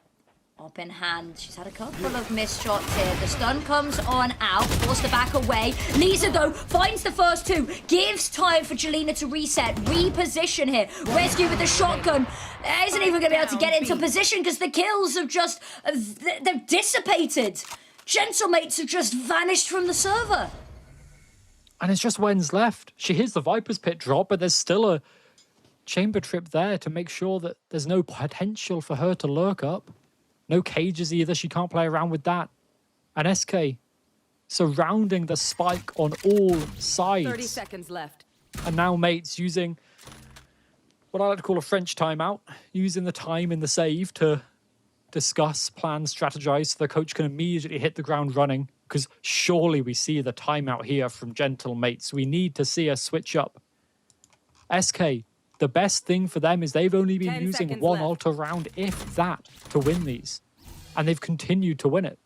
up in hand. She's had a couple of missed shots here. The stun comes on out, forced to back away. Lisa, though, finds the first 2. Gives time for Jelena to reset, reposition here. Rescue with the shotgun. Isn't even going to be able to get into position because the kills have just... they've dissipated. Gentlemates have just vanished from the server. And it's just Wens left. She hears the Viper's Pit drop, but there's still a chamber trip there to make sure that there's no potential for her to lurk up. No cages either. She can't play around with that. And SK surrounding the spike on all sides. 30 seconds left. And now mates using what I like to call a French timeout, using the time in the save to discuss, plan, strategize so the coach can immediately hit the ground running, because surely we see the timeout here from Gentlemates. We need to see a switch up. SK, the best thing for them is they've only been using one altar round, if that, to win these. And they've continued to win it.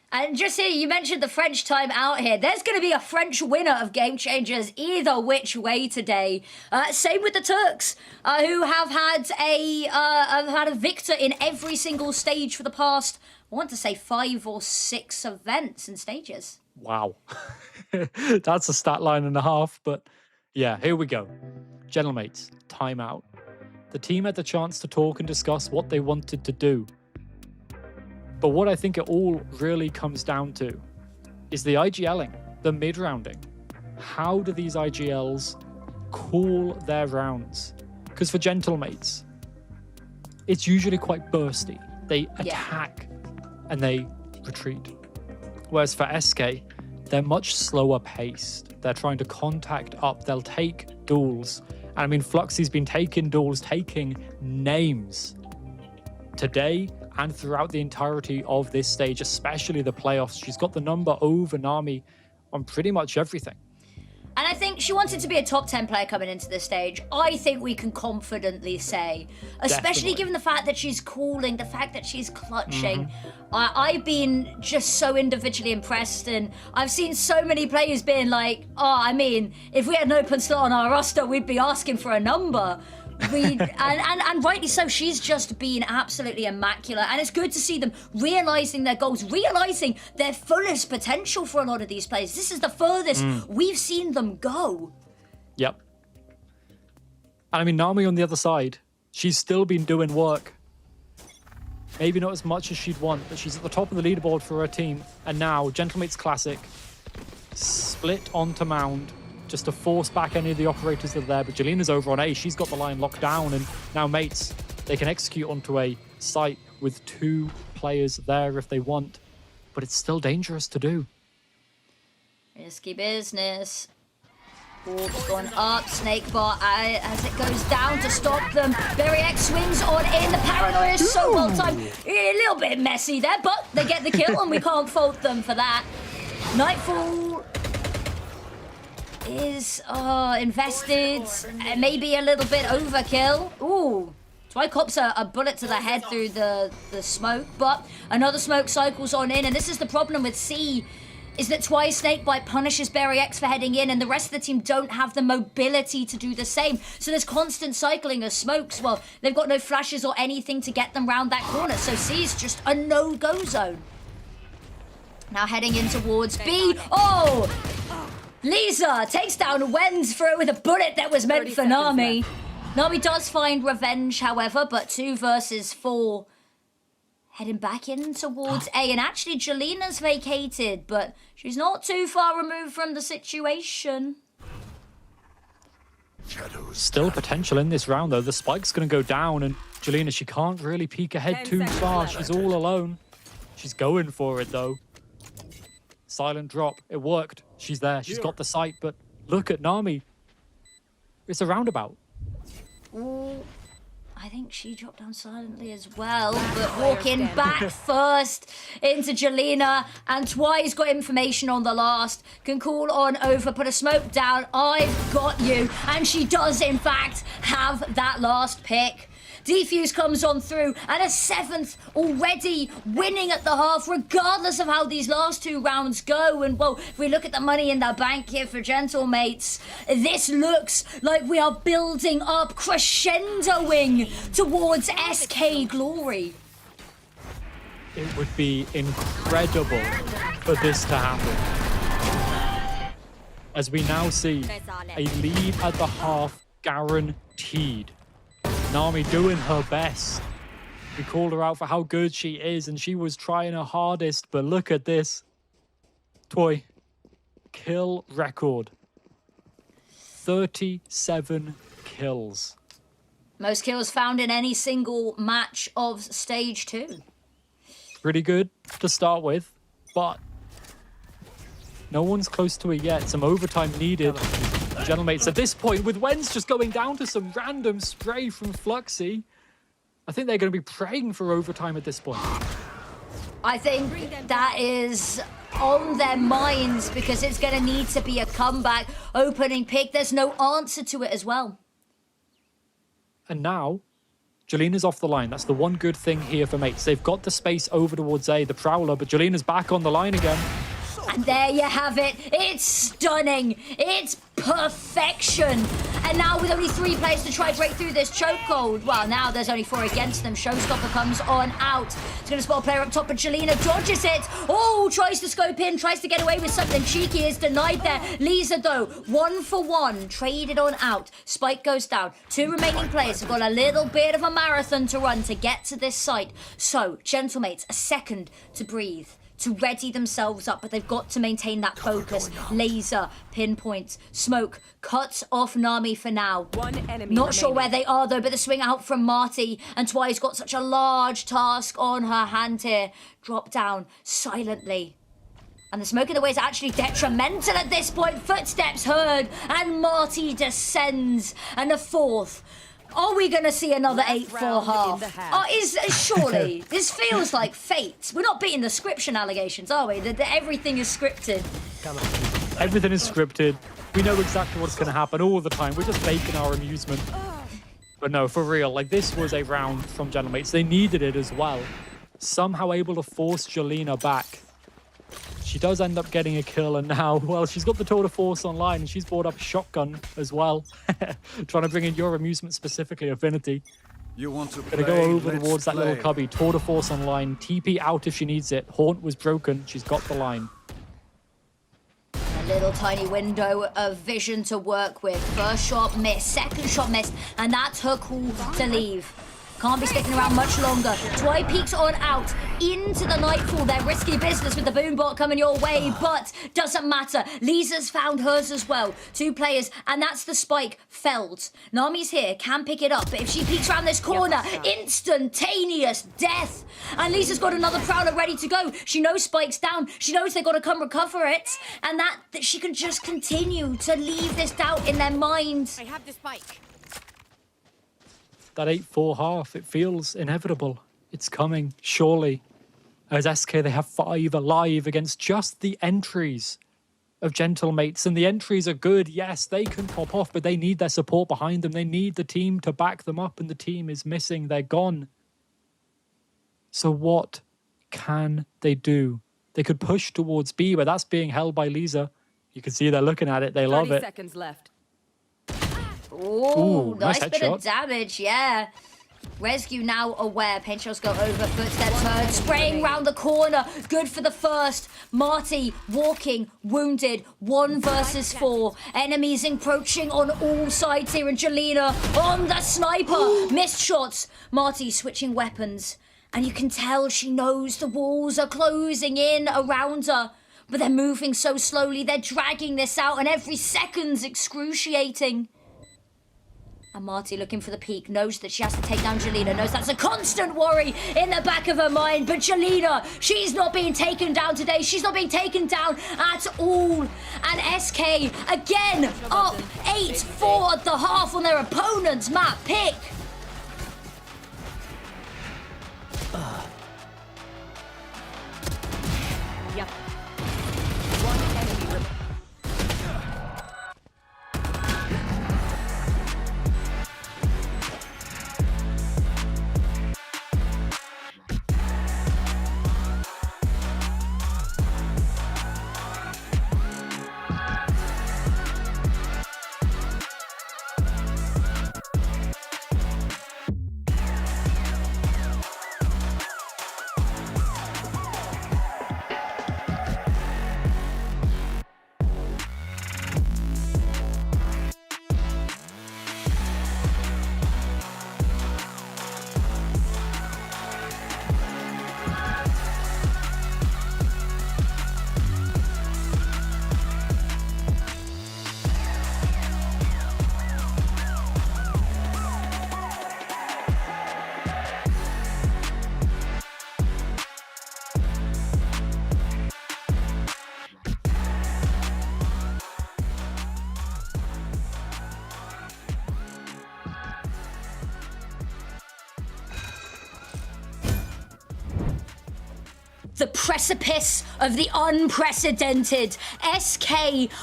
And just here, you mentioned the French time out here. There's going to be a French winner of Game Changers either which way today. Same with the Turks, who have had a victor in every single stage for the past, I want to say 5 or 6 events and stages. Wow. That's a stat line and a half, but yeah, here we go. Gentlemates, timeout. The team had the chance to talk and discuss what they wanted to do. But what I think it all really comes down to is the IGLing, the mid-rounding. How do these IGLs call their rounds? Because for Gentlemates, it's usually quite bursty. They attack and they retreat. Whereas for SK, they're much slower paced. They're trying to contact up. They'll take duels. And I mean, Fluxy's been taking duels, taking names today and throughout the entirety of this stage, especially the playoffs. She's got the number over Nami on pretty much everything. And I think she wanted to be a top 10 player coming into this stage. I think we can confidently say, especially given the fact that she's calling, the fact that she's clutching. I've been just so individually impressed, and I've seen so many players being like, oh, I mean, if we had an open slot on our roster, we'd be asking for a number. And rightly so, she's just been absolutely immaculate, and it's good to see them realising their goals, realising their fullest potential for a lot of these players. This is the furthest we've seen them go. Yep. And I mean, Nami on the other side, she's still been doing work. Maybe not as much as she'd want, but she's at the top of the leaderboard for her team. And now, Gentlemates Classic, split onto Mound, just to force back any of the operators that are there. But Jelena's over on A. She's got the line locked down. And now, mates, they can execute onto a site with 2 players there if they want. But it's still dangerous to do. Risky business. Orb's gone up, Snakebot as it goes down to stop them. Berry X swings on in, the paranoia is so well timed. A little bit messy there, but they get the kill and we can't fault them for that. Nightfall is invested, maybe a little bit overkill. Ooh, Twy cops a bullet to the head through the smoke, but another smoke cycles on in, and this is the problem with C, is that Twy Snakebite punishes Berry X for heading in, and the rest of the team don't have the mobility to do the same. So there's constant cycling of smokes. Well, they've got no flashes or anything to get them round that corner, so C is just a no-go zone. Now heading in towards B. Oh! Lisa takes down Wen's throw with a bullet that was meant for Nami. Nami does find revenge, however, but 2 versus 4. Heading back in towards A, and actually Jalena's vacated, but she's not too far removed from the situation. Still potential in this round, though. The spike's going to go down, and Jalena, she can't really peek ahead too far. She's all alone. She's going for it, though. Silent drop. It worked. She's there. She's got the sight, but look at Nami. It's a roundabout. Ooh, I think she dropped down silently as well, but walking back first into Jalena, and Twy's got information on the last, can call on over, put a smoke down, I've got you, and she does in fact have that last pick. Defuse comes on through, and a 7th already winning at the half, regardless of how these last 2 rounds go. And, well, if we look at the money in the bank here for Gentlemates, this looks like we are building up, crescendoing towards SK glory. It would be incredible for this to happen. As we now see a lead at the half guaranteed. Nami doing her best. We called her out for how good she is, and she was trying her hardest, but look at this. Twy, kill record. 37 kills. Most kills found in any single match of Stage 2. Pretty good to start with, but no one's close to it yet. Some overtime needed. Gentlemates at this point, with Wen's just going down to some random spray from Fluxy, I think they're going to be praying for overtime at this point. I think that is on their minds, because it's going to need to be a comeback opening pick. There's no answer to it as well. And now, Jalena's off the line. That's the one good thing here for Mates. They've got the space over towards A, the Prowler, but Jalena's back on the line again. And there you have it. It's stunning. It's perfection. And now with only 3 players to try break through this chokehold. Well, now there's only 4 against them. Showstopper comes on out. It's going to spot a player up top, but Jalena dodges it. Oh, tries to scope in, tries to get away with something cheeky. Is denied there. Lisa, though, 1 for 1. Traded on out. Spike goes down. 2 remaining players have got a little bit of a marathon to run to get to this site. So, Gentlemates, a second to breathe, to ready themselves up, but they've got to maintain that focus. Laser, pinpoints, smoke, cuts off Nami for now. Not sure where they are though, but the swing out from Marty, and Twy's got such a large task on her hand here. Drop down silently. And the smoke in the way is actually detrimental at this point. Footsteps heard, and Marty descends. And the 4th. Are we going to see another 8-4 half? Surely, this feels like fate. We're not beating the scription allegations, are we? That everything is scripted. Everything is scripted. We know exactly what's going to happen all the time. We're just faking our amusement. But no, for real, like, this was a round from Gentlemates. They needed it as well. Somehow able to force Jalena back. She does end up getting a kill, and now, well, she's got the tour de force online, and she's brought up a shotgun as well. Trying to bring in your amusement, specifically Affinity. You want to Gonna go over towards that little cubby. Tour de force online. TP out if she needs it. Haunt was broken. She's got the line. A little tiny window of vision to work with. First shot missed, second shot missed, and that's her call to leave. Can't be sticking around much longer. Twy peeks on out. into the nightfall. They're risky business with the boombot coming your way, but doesn't matter. Lisa's found hers as well. 2 players, and that's the spike felled. Nami's here, can pick it up, but if she peeks around this corner, instantaneous death. And Lisa's got another Prowler ready to go. She knows Spike's down. She knows they've got to come recover it, and that she can just continue to leave this doubt in their minds. I have the spike. That 8-4 half, it feels inevitable. It's coming, surely. As SK, they have 5 alive against just the entries of Gentlemates. And the entries are good, yes, they can pop off, but they need their support behind them. They need the team to back them up, and the team is missing. They're gone. So what can they do? They could push towards B, but that's being held by Lisa. You can see they're looking at it. They love it. 30 seconds left. Ooh, nice bit headshot. of damage, yeah. Rescue now aware. Paint shots go over, footsteps heard, spraying round the corner. Good for the first. Marty walking, wounded. 1 versus 4. Enemies encroaching on all sides here, and Jelena on the sniper. Missed shots. Marty switching weapons. And you can tell she knows the walls are closing in around her. But they're moving so slowly, they're dragging this out, and every second's excruciating. And Marty, looking for the peak, knows that she has to take down Jelena, knows that's a constant worry in the back of her mind. But Jelena, she's not being taken down today. She's not being taken down at all. And SK, again, up 8-4 at the half on their opponent's map pick. Yep. 1 enemy remaining. The precipice of the unprecedented. SK,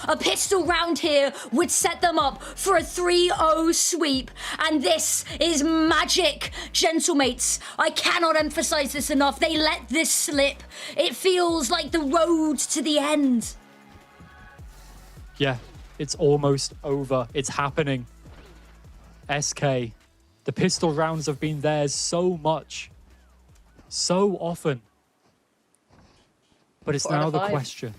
a pistol round here would set them up for a 3-0 sweep. And this is magic. Gentlemates, I cannot emphasize this enough. They let this slip. It feels like the road to the end. Yeah, it's almost over. It's happening. SK, the pistol rounds have been theirs so much, so often. But it's now the question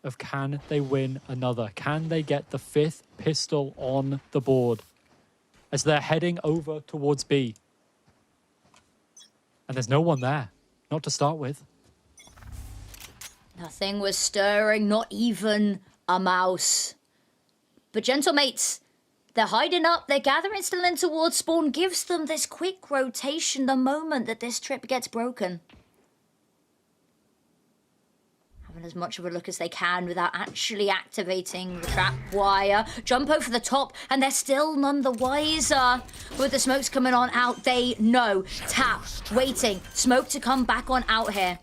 of, can they win another? Can they get the 5th pistol on the board as they're heading over towards B? And there's no one there, not to start with. Nothing was stirring, not even a mouse. But Gentlemates, they're hiding up, they're gathering still in towards spawn, gives them this quick rotation the moment that this trip gets broken. Having as much of a look as they can without actually activating the trap wire. Jump over the top, and they're still none the wiser. With the smokes coming on out, they know. Tap, waiting, smoke to come back on out here.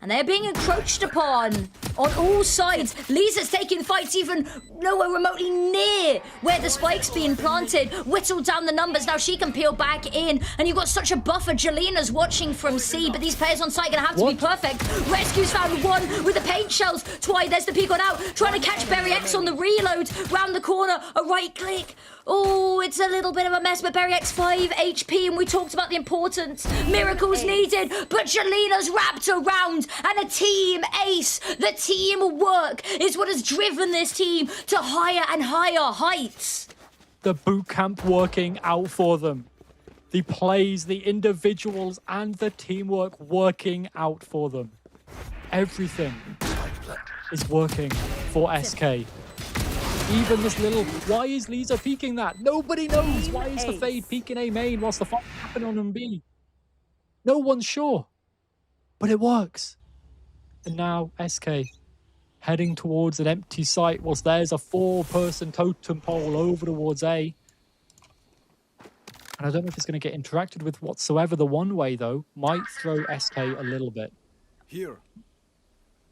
And they're being encroached upon on all sides. Lisa's taking fights even nowhere remotely near where the spike's being planted. Whittled down the numbers, now she can peel back in. And you've got such a buffer. Jelena's watching from C, but these players on site are gonna have to be perfect. Rescue's found one with the paint shells. Twy, there's the peek on out. Trying to catch Berry X on the reload. Round the corner, a right click. Oh, it's a little bit of a mess, but Berry X 5 HP, and we talked about the importance. Miracles needed, but Jelena's wrapped around, and a team ace. The team work is what has driven this team to higher and higher heights. The boot camp working out for them. the plays, the individuals, and the teamwork working out for them. Everything is working for SK. Even this little, why is Lisa peeking that? Nobody knows. Why is the Fade peeking A main whilst the fight happening on B? No one's sure, but it works. And now SK heading towards an empty site whilst there's a 4-person totem pole over towards A. And I don't know if it's going to get interacted with whatsoever. The one way, though, might throw SK a little bit. Here.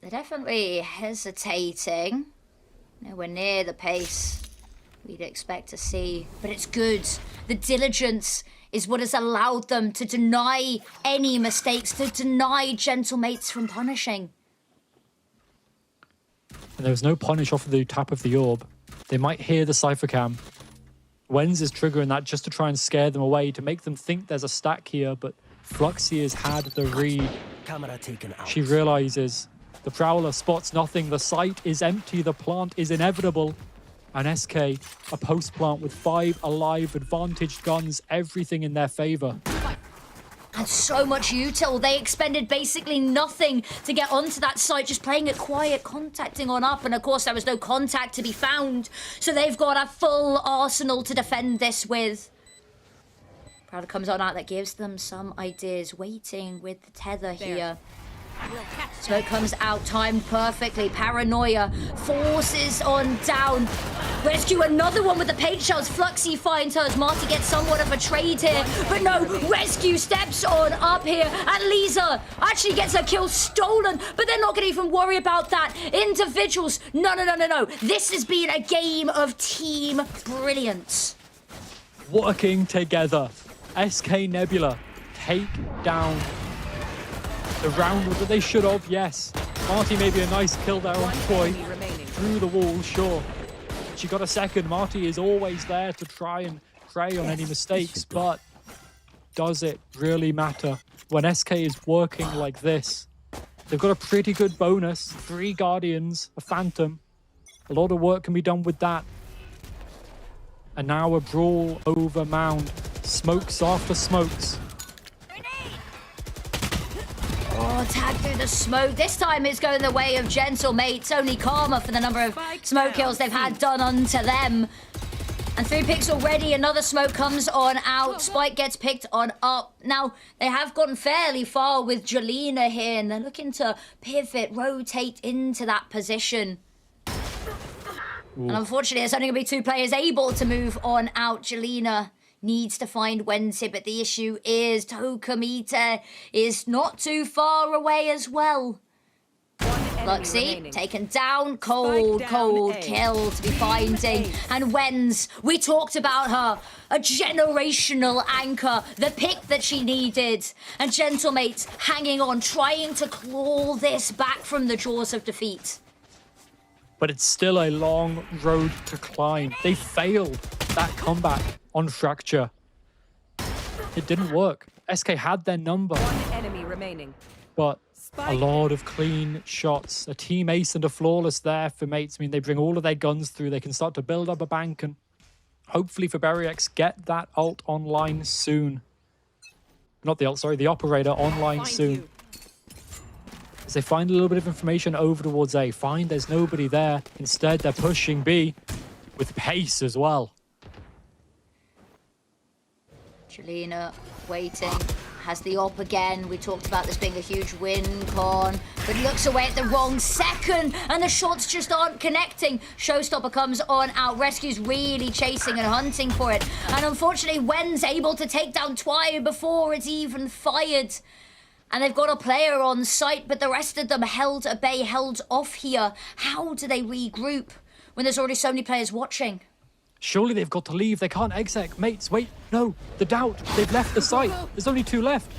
They're definitely hesitating. Nowhere near the pace we'd expect to see. But it's good. The diligence is what has allowed them to deny any mistakes, to deny Gentlemates from punishing. And there was no punish off of the tap of the orb. They might hear the Cypher Cam. Wenz is triggering that just to try and scare them away, to make them think there's a stack here, but Fluxy has had the read. Camera taken out. She realizes the Prowler spots nothing, the site is empty, the plant is inevitable. And SK, a post plant with 5 alive advantaged guns, everything in their favor. And so much util. They expended basically nothing to get onto that site, just playing it quiet, contacting on up. And of course, there was no contact to be found. So they've got a full arsenal to defend this with. Prowler comes on out, that gives them some ideas. Waiting with the tether here. Smoke comes out, timed perfectly. Paranoia forces on down. Rescue another one with the paint shells. Fluxy finds hers. Marty gets somewhat of a trade here. But no, Rescue steps on up here. And Lisa actually gets her kill stolen. But they're not going to even worry about that. Individuals. No. This has been a game of team brilliance. Working together. SK Nebula take down the round that they should have, yes. Marty maybe a nice kill there on Troy. Through the wall, sure. She got a second. Marty is always there to try and prey on any mistakes, but does it really matter when SK is working like this? They've got a pretty good bonus. 3 Guardians, a Phantom. A lot of work can be done with that. And now a brawl over Mound. Smokes after smokes. Oh, tag through the smoke. This time it's going the way of Gentlemates. Only karma for the number of smoke kills they've had done unto them. And 3 picks already. Another smoke comes on out. Spike gets picked on up. Now, they have gotten fairly far with Jelena here, and they're looking to pivot, rotate into that position. Ooh. And unfortunately, there's only going to be 2 players able to move on out. Jelena needs to find Wensi, but the issue is Tokamita is not too far away as well. Luxy taken down, cold kill to be finding. And Wenz, we talked about her, a generational anchor, the pick that she needed. And Gentlemates hanging on, trying to claw this back from the jaws of defeat. But it's still a long road to climb. They failed that comeback on Fracture. It didn't work. SK had their number. 1 enemy remaining. But a lot of clean shots. A team ace and a flawless there for Mates. I mean, they bring all of their guns through. They can start to build up a bank and hopefully for Berryx, get that ult online soon. Not the ult, sorry, the operator online soon. As they find a little bit of information over towards A. Find there's nobody there. Instead, they're pushing B with pace as well. Jelena waiting, has the op again. We talked about this being a huge win con, but looks away at the wrong second, and the shots just aren't connecting. Showstopper comes on out, Rescue's really chasing and hunting for it, and unfortunately Wen's able to take down Twy before it's even fired. And they've got a player on site, but the rest of them held at bay, held off here. How do they regroup when there's already so many players watching? Surely they've got to leave. They can't exec. Mates, wait. No, the doubt. They've left the site. There's only 2 left.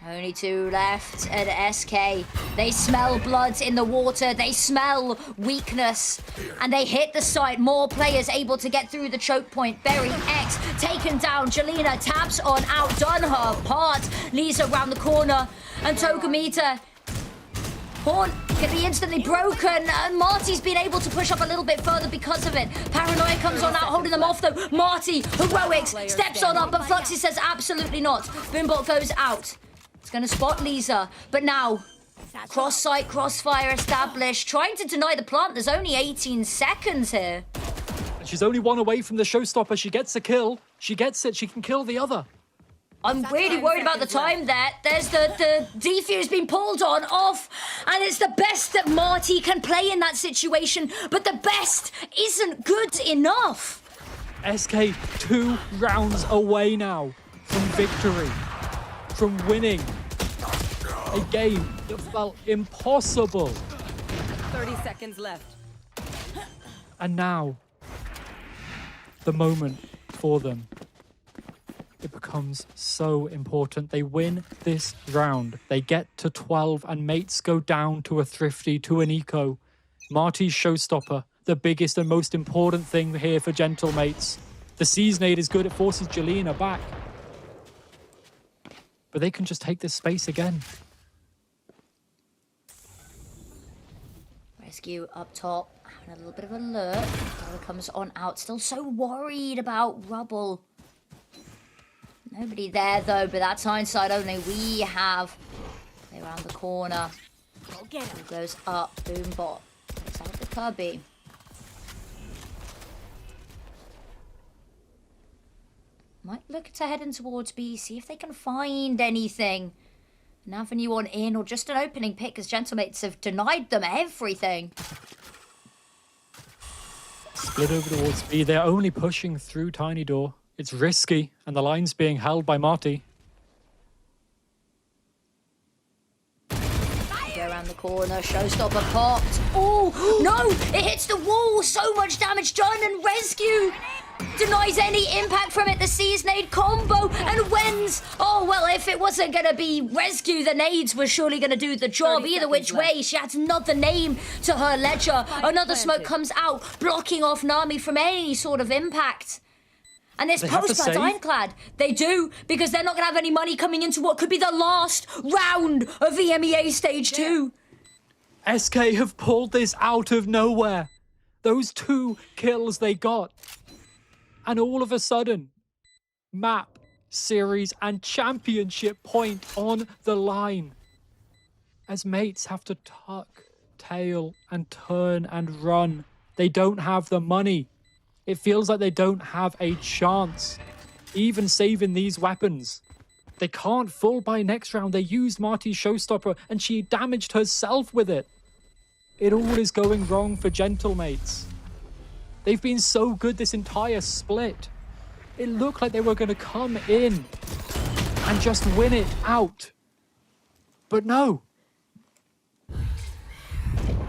Only 2 left at SK. They smell blood in the water. They smell weakness. And they hit the site. More players able to get through the choke point. Berry X taken down. Jelena taps on out. Done her part. Lisa around the corner. And Tokamita Horn can be instantly broken, and Marty's been able to push up a little bit further because of it. Paranoia comes on out, holding them off though. Marty, heroics, steps on up, but Fluxy says absolutely not. Boombot goes out. It's gonna spot Lisa, but now, cross-sight, crossfire established, trying to deny the plant. There's only 18 seconds here. She's only one away from the showstopper. She gets a kill. She gets it. She can kill the other. I'm really worried about the time there. There's the defuse being pulled on, off, and it's the best that Marty can play in that situation, but the best isn't good enough. SK 2 rounds away now from victory, from winning a game that felt impossible. 30 seconds left. And now, the moment for them. It becomes so important. They win this round. They get to 12 and mates go down to a Thrifty, to an Eco. Marty's showstopper, the biggest and most important thing here for Gentle Mates. The Seasonade is good. It forces Jelena back. But they can just take this space again. Rescue up top, having a little bit of a lurk. Tyler comes on out, still so worried about Rubble. Nobody there though, but that's hindsight only. We have play around the corner. Who goes up? Boombot takes out the Kirby. Might look to heading towards B, see if they can find anything. An avenue on in or just an opening pick, because Gentlemates have denied them everything. Split over towards B. They're only pushing through Tiny Door. It's risky, and the line's being held by Marty. Go around the corner, showstopper popped. Oh, no! It hits the wall! So much damage done, and Rescue denies any impact from it. The Seasonade combo, and Wens. Oh, well, if it wasn't going to be Rescue, the nades were surely going to do the job. Either which way, she adds another name to her ledger. Another smoke comes out, blocking off Nami from any sort of impact. And this post-plant Ironclad, they do, because they're not going to have any money coming into what could be the last round of EMEA Stage 2. SK have pulled this out of nowhere. Those 2 kills they got. And all of a sudden, map, series, and championship point on the line. As mates have to tuck, tail, and turn and run. They don't have the money. It feels like they don't have a chance, even saving these weapons. They can't full buy next round. They used Marty's showstopper and she damaged herself with it. It all is going wrong for Gentlemates. They've been so good this entire split. It looked like they were going to come in and just win it out. But no.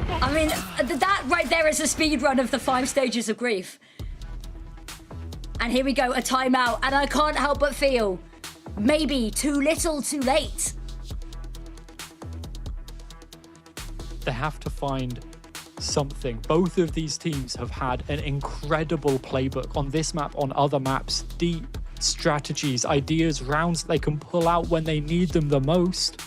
I mean, that right there is a speed run of the 5 stages of grief. And here we go, a timeout, and I can't help but feel maybe too little, too late. They have to find something. Both of these teams have had an incredible playbook on this map, on other maps, deep strategies, ideas, rounds that they can pull out when they need them the most.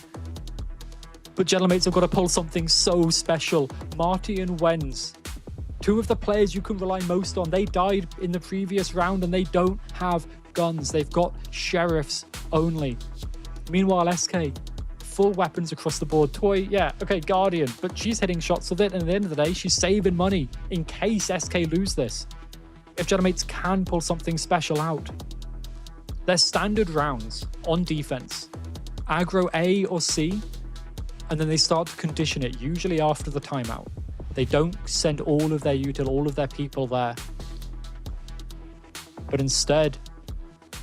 But Gentlemates have got to pull something so special. Marty and Wens, 2 of the players you can rely most on, they died in the previous round and they don't have guns. They've got sheriffs only. Meanwhile, SK, full weapons across the board. Toy, yeah, okay, Guardian, but she's hitting shots with it, and at the end of the day, she's saving money in case SK lose this. If Gentlemates can pull something special out. Their standard rounds on defense, aggro A or C, and then they start to condition it, usually after the timeout. They don't send all of their util, all of their people there. But instead,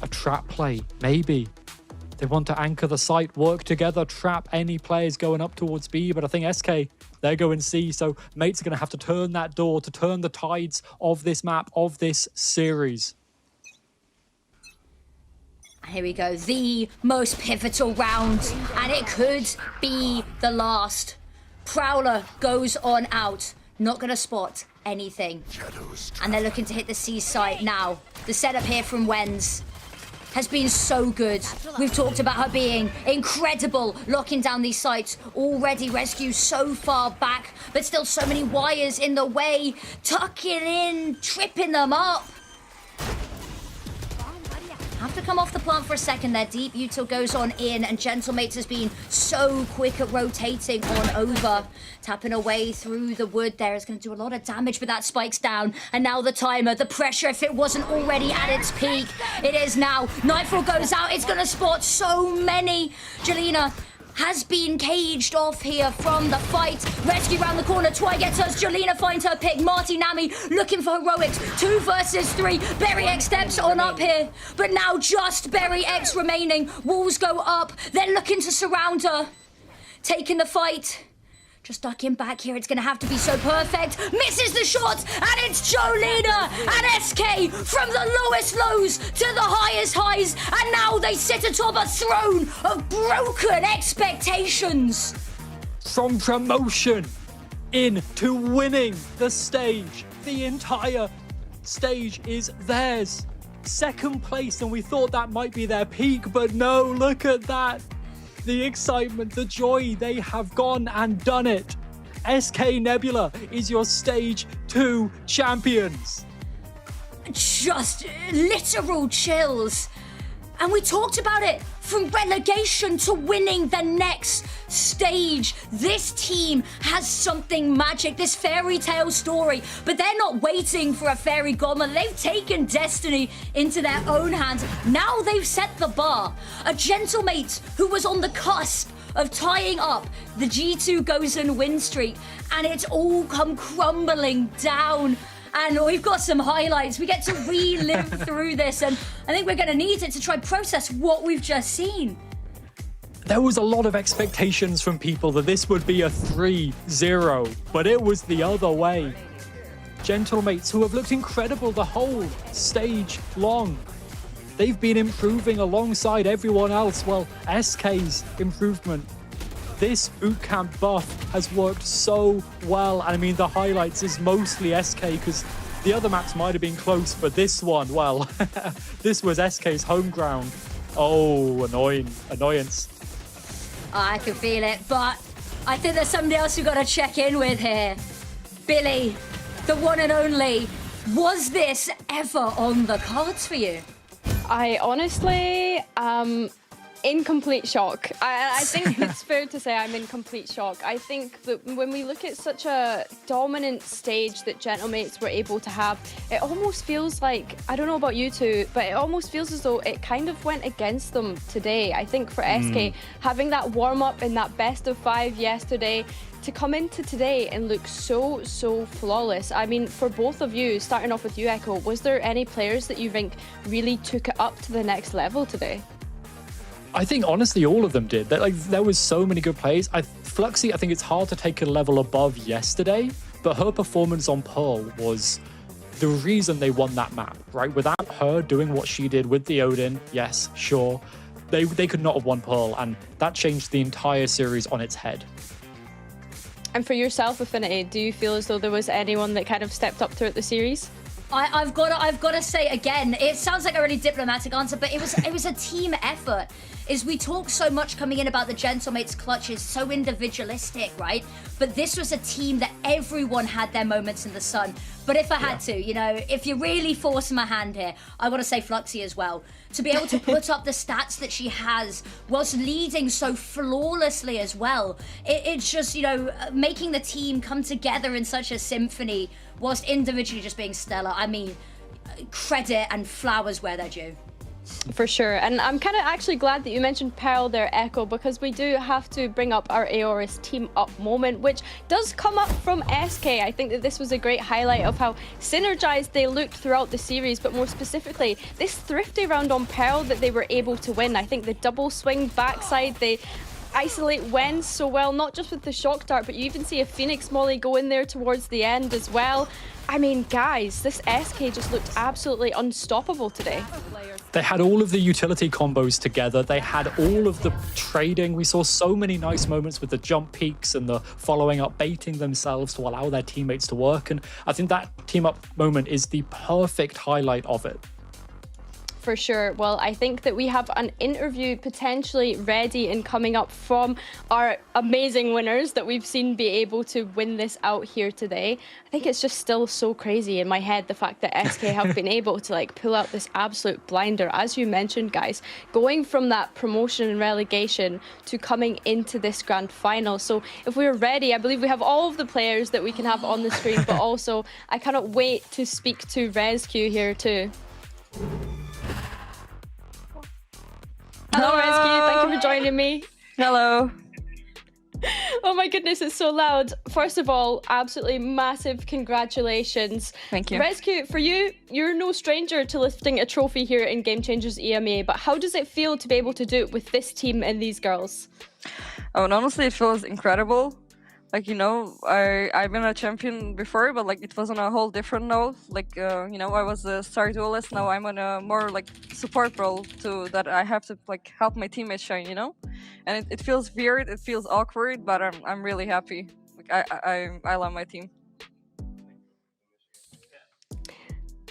a trap play, maybe. They want to anchor the site, work together, trap any players going up towards B, but I think SK, they're going C, so mates are going to have to turn that door to turn the tides of this map, of this series. Here we go, the most pivotal round, and it could be the last. Prowler goes on out, not going to spot anything. And they're looking to hit the C site now. The setup here from Wens. has been so good. We've talked about her being incredible, locking down these sites. Already rescued so far back, but still so many wires in the way, tucking in, tripping them up. Have to come off the plant for a second there. Deep Util goes on in, and Gentlemates has been so quick at rotating on over. Tapping away through the wood there is going to do a lot of damage, but that spikes down. And now the timer, the pressure, if it wasn't already at its peak, it is now. Nightfall goes out. It's going to spot so many. Jelena has been caged off here from the fight. Rescue round the corner. Twy gets hers. Jelena finds her pick. Marty Nami looking for heroics. 2 versus 3. Berry X steps on up here. But now just Berry X remaining. Walls go up. They're looking to surround her. Taking the fight. Just ducking back here. It's going to have to be so perfect. Misses the shot. And it's Jolena and SK from the lowest lows to the highest highs. And now they sit atop a throne of broken expectations. From promotion into winning the stage. The entire stage is theirs. Second place, and we thought that might be their peak, but no, look at that. The excitement, the joy, they have gone and done it. SK Nebula is your Stage 2 champions. Just literal chills. And we talked about it, from relegation to winning the next stage. This team has something magic, this fairy tale story, but they're not waiting for a fairy godmother. They've taken destiny into their own hands. Now they've set the bar. A Gentlemate who was on the cusp of tying up the G2 Gozen win streak, and it's all come crumbling down. And we've got some highlights. We get to relive through this, and I think we're going to need it to try process what we've just seen. There was a lot of expectations from people that this would be a 3-0, but it was the other way. Gentlemates, who have looked incredible the whole stage long. They've been improving alongside everyone else. Well, SK's improvement. This bootcamp buff has worked so well. And I mean, the highlights is mostly SK, because the other maps might have been close, but this one, well, this was SK's home ground. Oh, annoyance. I can feel it, but I think there's somebody else we've got to check in with here. Billy, the one and only, was this ever on the cards for you? I honestly in complete shock. I think it's fair to say I'm in complete shock. I think that when we look at such a dominant stage that Gentlemates were able to have, it almost feels like, I don't know about you two, but it almost feels as though it kind of went against them today. I think for SK, having that warm-up in that best of 5 yesterday, to come into today and look so flawless. I mean, for both of you, starting off with you, Echo, was there any players that you think really took it up to the next level today? I think honestly all of them did. There was so many good plays. Fluxy, I think it's hard to take a level above yesterday, but her performance on Pearl was the reason they won that map, right? Without her doing what she did with the Odin, yes, sure, they could not have won Pearl, and that changed the entire series on its head. And for yourself, Affinity, do you feel as though there was anyone that kind of stepped up throughout the series? I've got to say again, it sounds like a really diplomatic answer, but it was a team effort. We talk so much coming in about the Gentlemates clutches, so individualistic, right? But this was a team that everyone had their moments in the sun. But if I had to, you know, if you really force my hand here, I want to say Fluxy as well. To be able to put up the stats that she has whilst leading so flawlessly as well. It's just, you know, making the team come together in such a symphony whilst individually just being stellar. I mean, credit and flowers where they're due. For sure. And I'm kind of actually glad that you mentioned Pearl there, Echo, because we do have to bring up our Aorus team up moment, which does come up from SK. I think that this was a great highlight of how synergized they looked throughout the series, but more specifically, this thrifty round on Pearl that they were able to win. I think the double swing backside, they isolate Wen so well, not just with the shock dart, but you even see a Phoenix Molly go in there towards the end as well. I mean, guys, this SK just looked absolutely unstoppable today. They had all of the utility combos together. They had all of the trading. We saw so many nice moments with the jump peaks and the following up, baiting themselves to allow their teammates to work. And I think that team up moment is the perfect highlight of it. For sure. Well, I think that we have an interview potentially ready and coming up from our amazing winners that we've seen be able to win this out here today. I think it's just still so crazy in my head, the fact that SK have been able to like pull out this absolute blinder, as you mentioned, guys, going from that promotion and relegation to coming into this grand final. So if we're ready, I believe we have all of the players that we can have on the screen, but also I cannot wait to speak to Rescue here too. Hello, Rescue. Thank you for joining me. Hello. Oh my goodness, it's so loud. First of all, absolutely massive congratulations. Thank you. Rescue, for you, you're no stranger to lifting a trophy here in Game Changers EMEA, but how does it feel to be able to do it with this team and these girls? Oh, and honestly, it feels incredible. Like, you know, I've been a champion before, but like it was on a whole different note. Like, you know, I was a star duelist. Now I'm on a more like support role too, that I have to like help my teammates shine, you know? And it feels weird, it feels awkward, but I'm really happy. Like I love my team.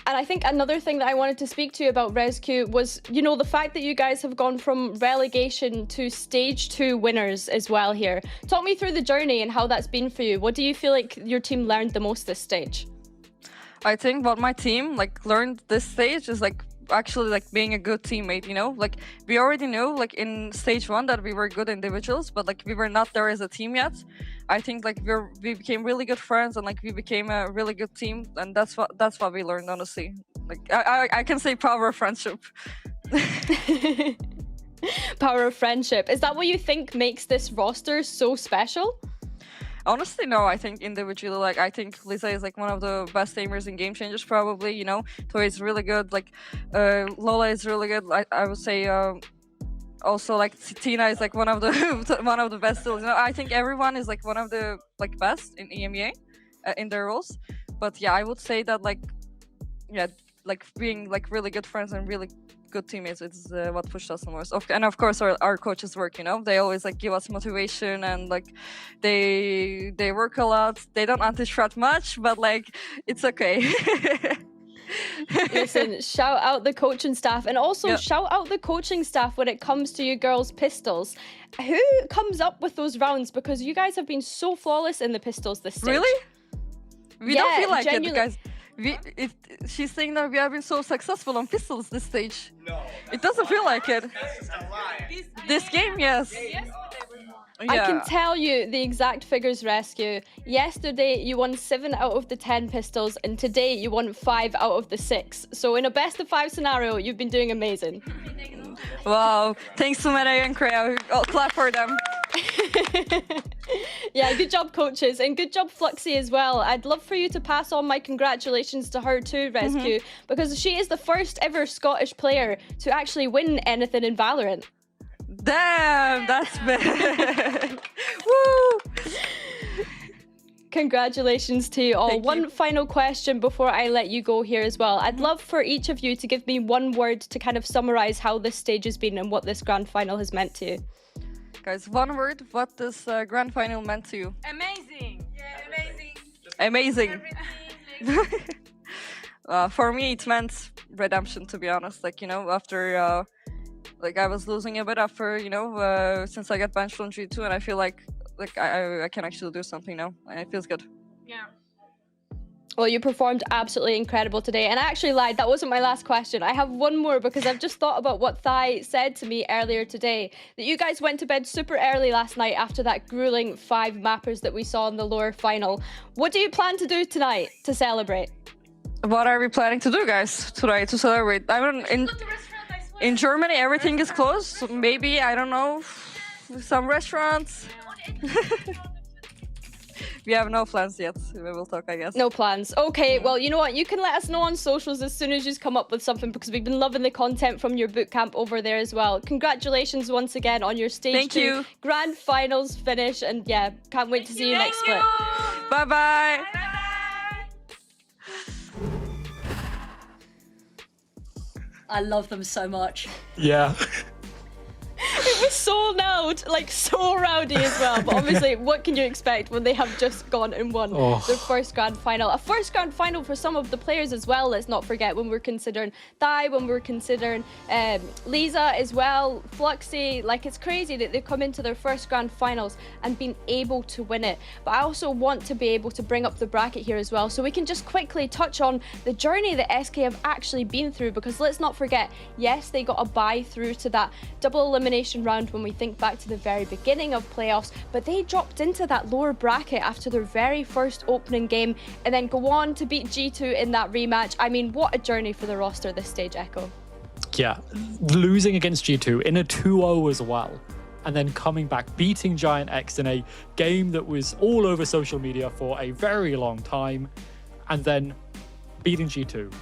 And I think another thing that I wanted to speak to you about, Rescue, was, you know, the fact that you guys have gone from relegation to stage 2 winners as well here. Talk me through the journey and how that's been for you. What do you feel like your team learned the most this stage? I think what my team like learned this stage is like actually like being a good teammate, you know? Like we already knew like in stage 1 that we were good individuals, but like we were not there as a team yet. I think like we became really good friends and like we became a really good team, and that's what we learned, honestly. Like I can say power of friendship. Power of friendship. Is that what you think makes this roster so special? Honestly, no. I think individually, like I think Lisa is like one of the best aimers in Game Changers, probably. You know, Toy is really good. Like Lola is really good. I would say. Also, like Tina is like one of the best tools. You know, I think everyone is like one of the like best in EMEA in their roles. But yeah, I would say that like like being like really good friends and really good teammates is what pushed us the most. And of course our coaches work. You know, they always like give us motivation and like they work a lot. They don't anti-strat much, but like it's okay. Listen, shout out the coaching staff, and also shout out the coaching staff when it comes to you girls' pistols. Who comes up with those rounds? Because you guys have been so flawless in the pistols this stage. Really? We don't feel like genuinely. it, guys. She's saying that we have been so successful on pistols this stage. No. It doesn't feel like it. That's just a lie. This game, yes. I can tell you the exact figures, Rescue. Yesterday, you won 7 out of the 10 pistols, and today you won 5 out of the 6. So in a best of 5 scenario, you've been doing amazing. Wow. Thanks to Meta and Kreia. I'll clap for them. Yeah, good job, coaches, and good job, Fluxy, as well. I'd love for you to pass on my congratulations to her too, Rescue, because she is the first ever Scottish player to actually win anything in Valorant. Damn, that's big. Woo! Congratulations to you all. Thank One you. final question before I let you go here as well. I'd love for each of you to give me one word to kind of summarize how this stage has been and what this grand final has meant to you. Guys, one word, what this grand final meant to you? Amazing. Yeah, Amazing. amazing. For me, it meant redemption, to be honest. Like, you know, after like I was losing a bit after, you know, since I got benched from G2, and I feel like I can actually do something now, and it feels good. Yeah. Well, you performed absolutely incredible today, and I actually lied. That wasn't my last question. I have one more because I've just thought about what Thai said to me earlier today, that you guys went to bed super early last night after that grueling 5 mappers that we saw in the lower final. What do you plan to do tonight to celebrate? What are we planning to do, guys, today to celebrate? I mean, in Germany, everything is closed. So maybe, I don't know, some restaurants. We have no plans yet. We will talk, I guess. No plans. Okay, well, you know what? You can let us know on socials as soon as you come up with something, because we've been loving the content from your bootcamp over there as well. Congratulations once again on your stage 2 grand finals finish, and yeah, can't wait to see you next split. Bye-bye. I love them so much. Yeah. It was so loud, like so rowdy as well. But obviously, what can you expect when they have just gone and won their first grand final? A first grand final for some of the players as well. Let's not forget when we're considering Thai, when we're considering Lisa as well, Fluxy. Like, it's crazy that they've come into their first grand finals and been able to win it. But I also want to be able to bring up the bracket here as well, so we can just quickly touch on the journey that SK have actually been through, because let's not forget, yes, they got a bye through to that double elimination round when we think back to the very beginning of playoffs, but they dropped into that lower bracket after their very first opening game and then go on to beat G2 in that rematch. I mean, what a journey for the roster this stage, Echo. Yeah, losing against G2 in a 2-0 as well, and then coming back, beating Giant X in a game that was all over social media for a very long time, and then beating G2,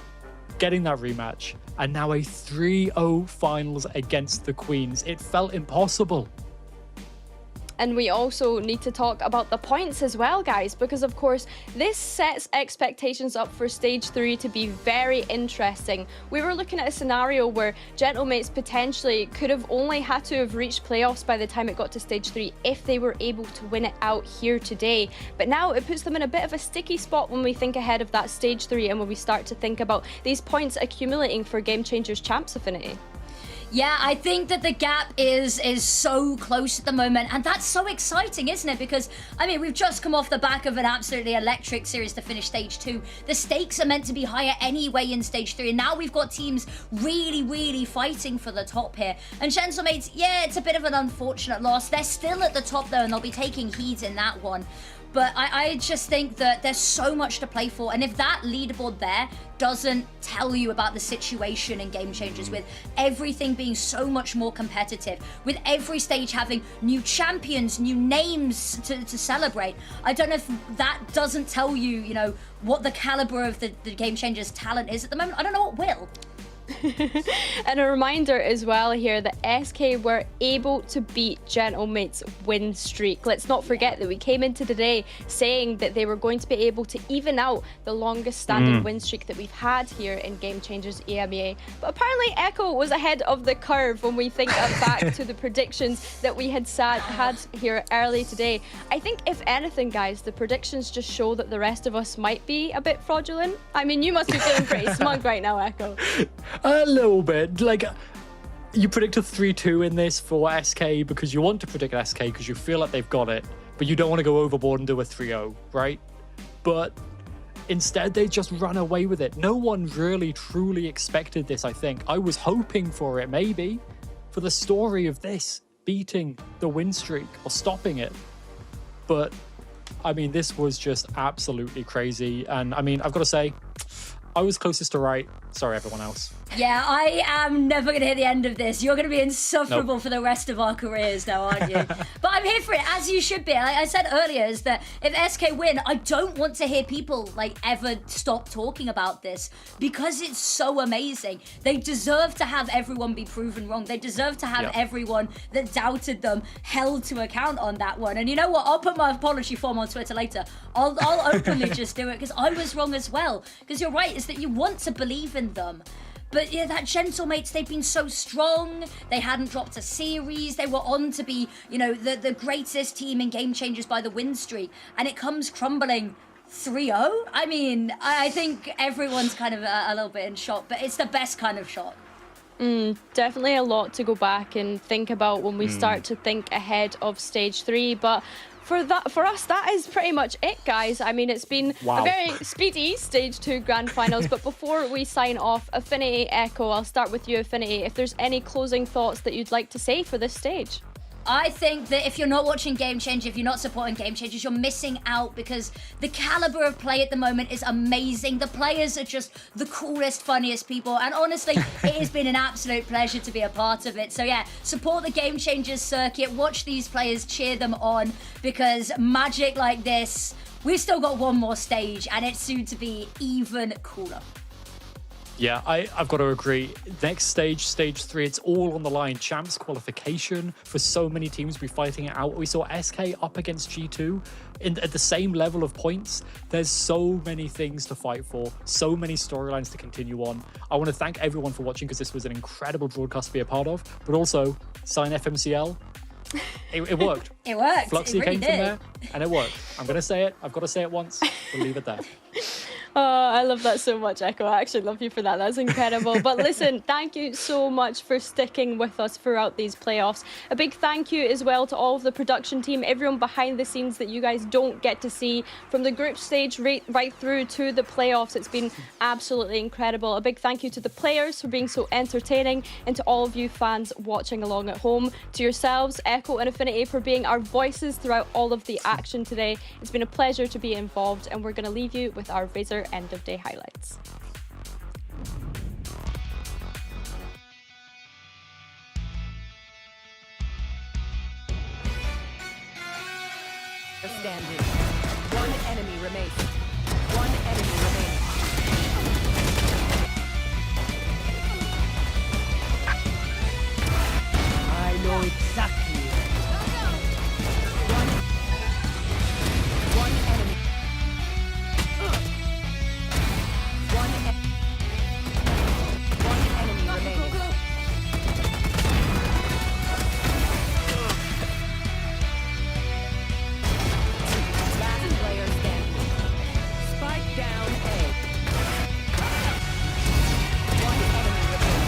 getting that rematch, and now a 3-0 finals against the Queens. It felt impossible. And we also need to talk about the points as well, guys, because of course this sets expectations up for stage 3 to be very interesting. We were looking at a scenario where Gentlemates potentially could have only had to have reached playoffs by the time it got to stage 3 if they were able to win it out here today. But now it puts them in a bit of a sticky spot when we think ahead of that stage 3 and when we start to think about these points accumulating for Game Changers Champs Affinity. Yeah, I think that the gap is so close at the moment, and that's so exciting, isn't it? Because, I mean, we've just come off the back of an absolutely electric series to finish stage 2. The stakes are meant to be higher anyway in stage 3, and now we've got teams really fighting for the top here. And Gentlemates, yeah, it's a bit of an unfortunate loss. They're still at the top though, and they'll be taking heed in that one. But I just think that there's so much to play for, and if that leaderboard there doesn't tell you about the situation in Game Changers, with everything being so much more competitive, with every stage having new champions, new names to celebrate, I don't know if that doesn't tell you, you know, what the caliber of the Game Changers talent is at the moment. I don't know what will. And a reminder as well here that SK were able to beat Gentlemates' win streak. Let's not forget that we came into today saying that they were going to be able to even out the longest standing win streak that we've had here in Game Changers EMEA. But apparently Echo was ahead of the curve when we think back to the predictions that we had had here early today. I think if anything, guys, the predictions just show that the rest of us might be a bit fraudulent. I mean, you must be feeling pretty smug right now, Echo. A little bit. Like, you predict a 3-2 in this for SK because you want to predict SK because you feel like they've got it, but you don't want to go overboard and do a 3-0, right? But instead, they just run away with it. No one really truly expected this, I think. I was hoping for it, maybe, for the story of this, beating the win streak or stopping it. But, I mean, this was just absolutely crazy. And, I mean, I've got to say, I was closest to right. Sorry, everyone else. Yeah, I am never going to hear the end of this. You're going to be insufferable for the rest of our careers now, aren't you? But I'm here for it, as you should be. Like I said earlier, is that if SK win, I don't want to hear people like ever stop talking about this because it's so amazing. They deserve to have everyone be proven wrong. They deserve to have everyone that doubted them held to account on that one. And you know what? I'll put my apology form on Twitter later. I'll openly just do it because I was wrong as well. Because you're right, is that you want to believe in them. But yeah, that Gentlemates, they've been so strong. They hadn't dropped a series. They were on to be, you know, the greatest team in Game Changers by the win streak. And it comes crumbling 3-0. I mean, I think everyone's kind of a little bit in shock, but it's the best kind of shock. Definitely a lot to go back and think about when we start to think ahead of stage 3. But for us, that is pretty much it, guys. I mean, it's been a very speedy stage 2 grand finals. But before we sign off, Affinity, Echo, I'll start with you, Affinity. If there's any closing thoughts that you'd like to say for this stage. I think that if you're not watching Game Changers, if you're not supporting Game Changers, you're missing out because the caliber of play at the moment is amazing. The players are just the coolest, funniest people. And honestly, it has been an absolute pleasure to be a part of it. So yeah, support the Game Changers circuit. Watch these players, cheer them on because magic like this, we've still got one more stage and it's soon to be even cooler. Yeah, I've got to agree. Next stage, stage 3, it's all on the line. Champs qualification for so many teams be fighting it out. We saw SK up against G2 at the same level of points. There's so many things to fight for, so many storylines to continue on. I want to thank everyone for watching because this was an incredible broadcast to be a part of, but also sign FMCL. It worked. It worked. Fluxy it really came from there and it worked. I'm going to say it. I've got to say it once. We'll leave it there. Oh, I love that so much, Echo. I actually love you for that. That's incredible. But listen, thank you so much for sticking with us throughout these playoffs. A big thank you as well to all of the production team, everyone behind the scenes that you guys don't get to see, from the group stage right through to the playoffs. It's been absolutely incredible. A big thank you to the players for being so entertaining, and to all of you fans watching along at home. To yourselves, Echo and Affinity, for being our voices throughout all of the action today. It's been a pleasure to be involved, and we're going to leave you with our Razor end of day highlights. Standing. One enemy remains. One enemy remaining. I know exactly. One enemy. One enemy remaining. Last player standing. Spike down A. One enemy remaining.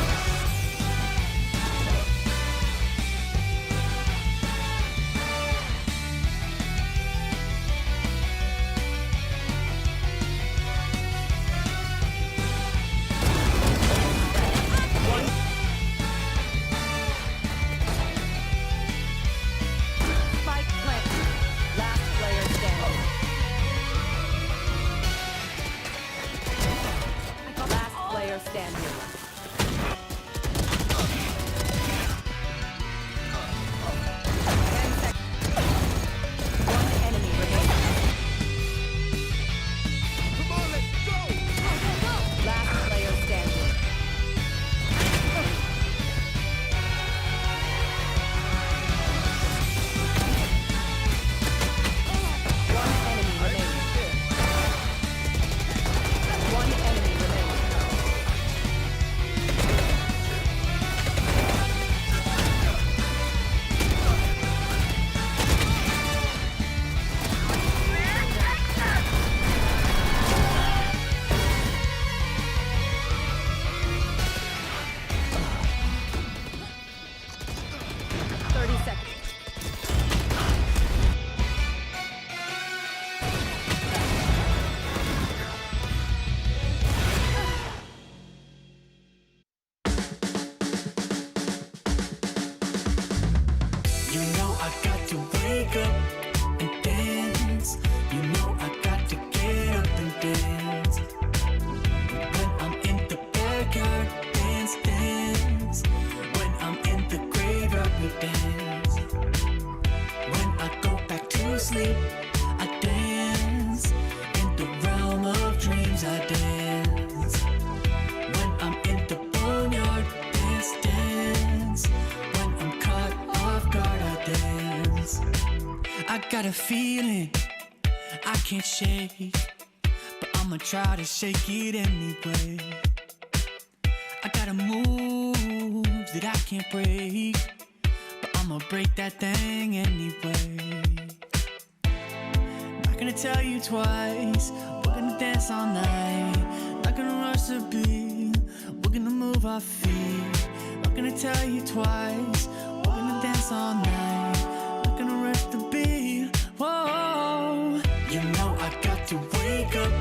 Spike planted. Last player standing. Last player standing. 10 seconds. One enemy remaining. Come on, let's go! Last player standing. One enemy remaining. One enemy remaining. You know I got to wake up and dance. You know I got to get up and dance. When I'm in the backyard, dance, dance. When I'm in the graveyard, we dance. When I go back to sleep, I dance. In the realm of dreams, I dance. When I'm in the boneyard, dance, dance. When I'm caught off guard, I dance. I got a feeling I can't shake, but I'ma try to shake it anyway. I got a move that I can't break, but I'ma break that thing anyway. Not gonna tell you twice, we're gonna dance all night. Not gonna rush the beat, we're gonna move our feet. Not gonna tell you twice, we're gonna dance all night. Not gonna rush the beat, whoa. You know I got to wake up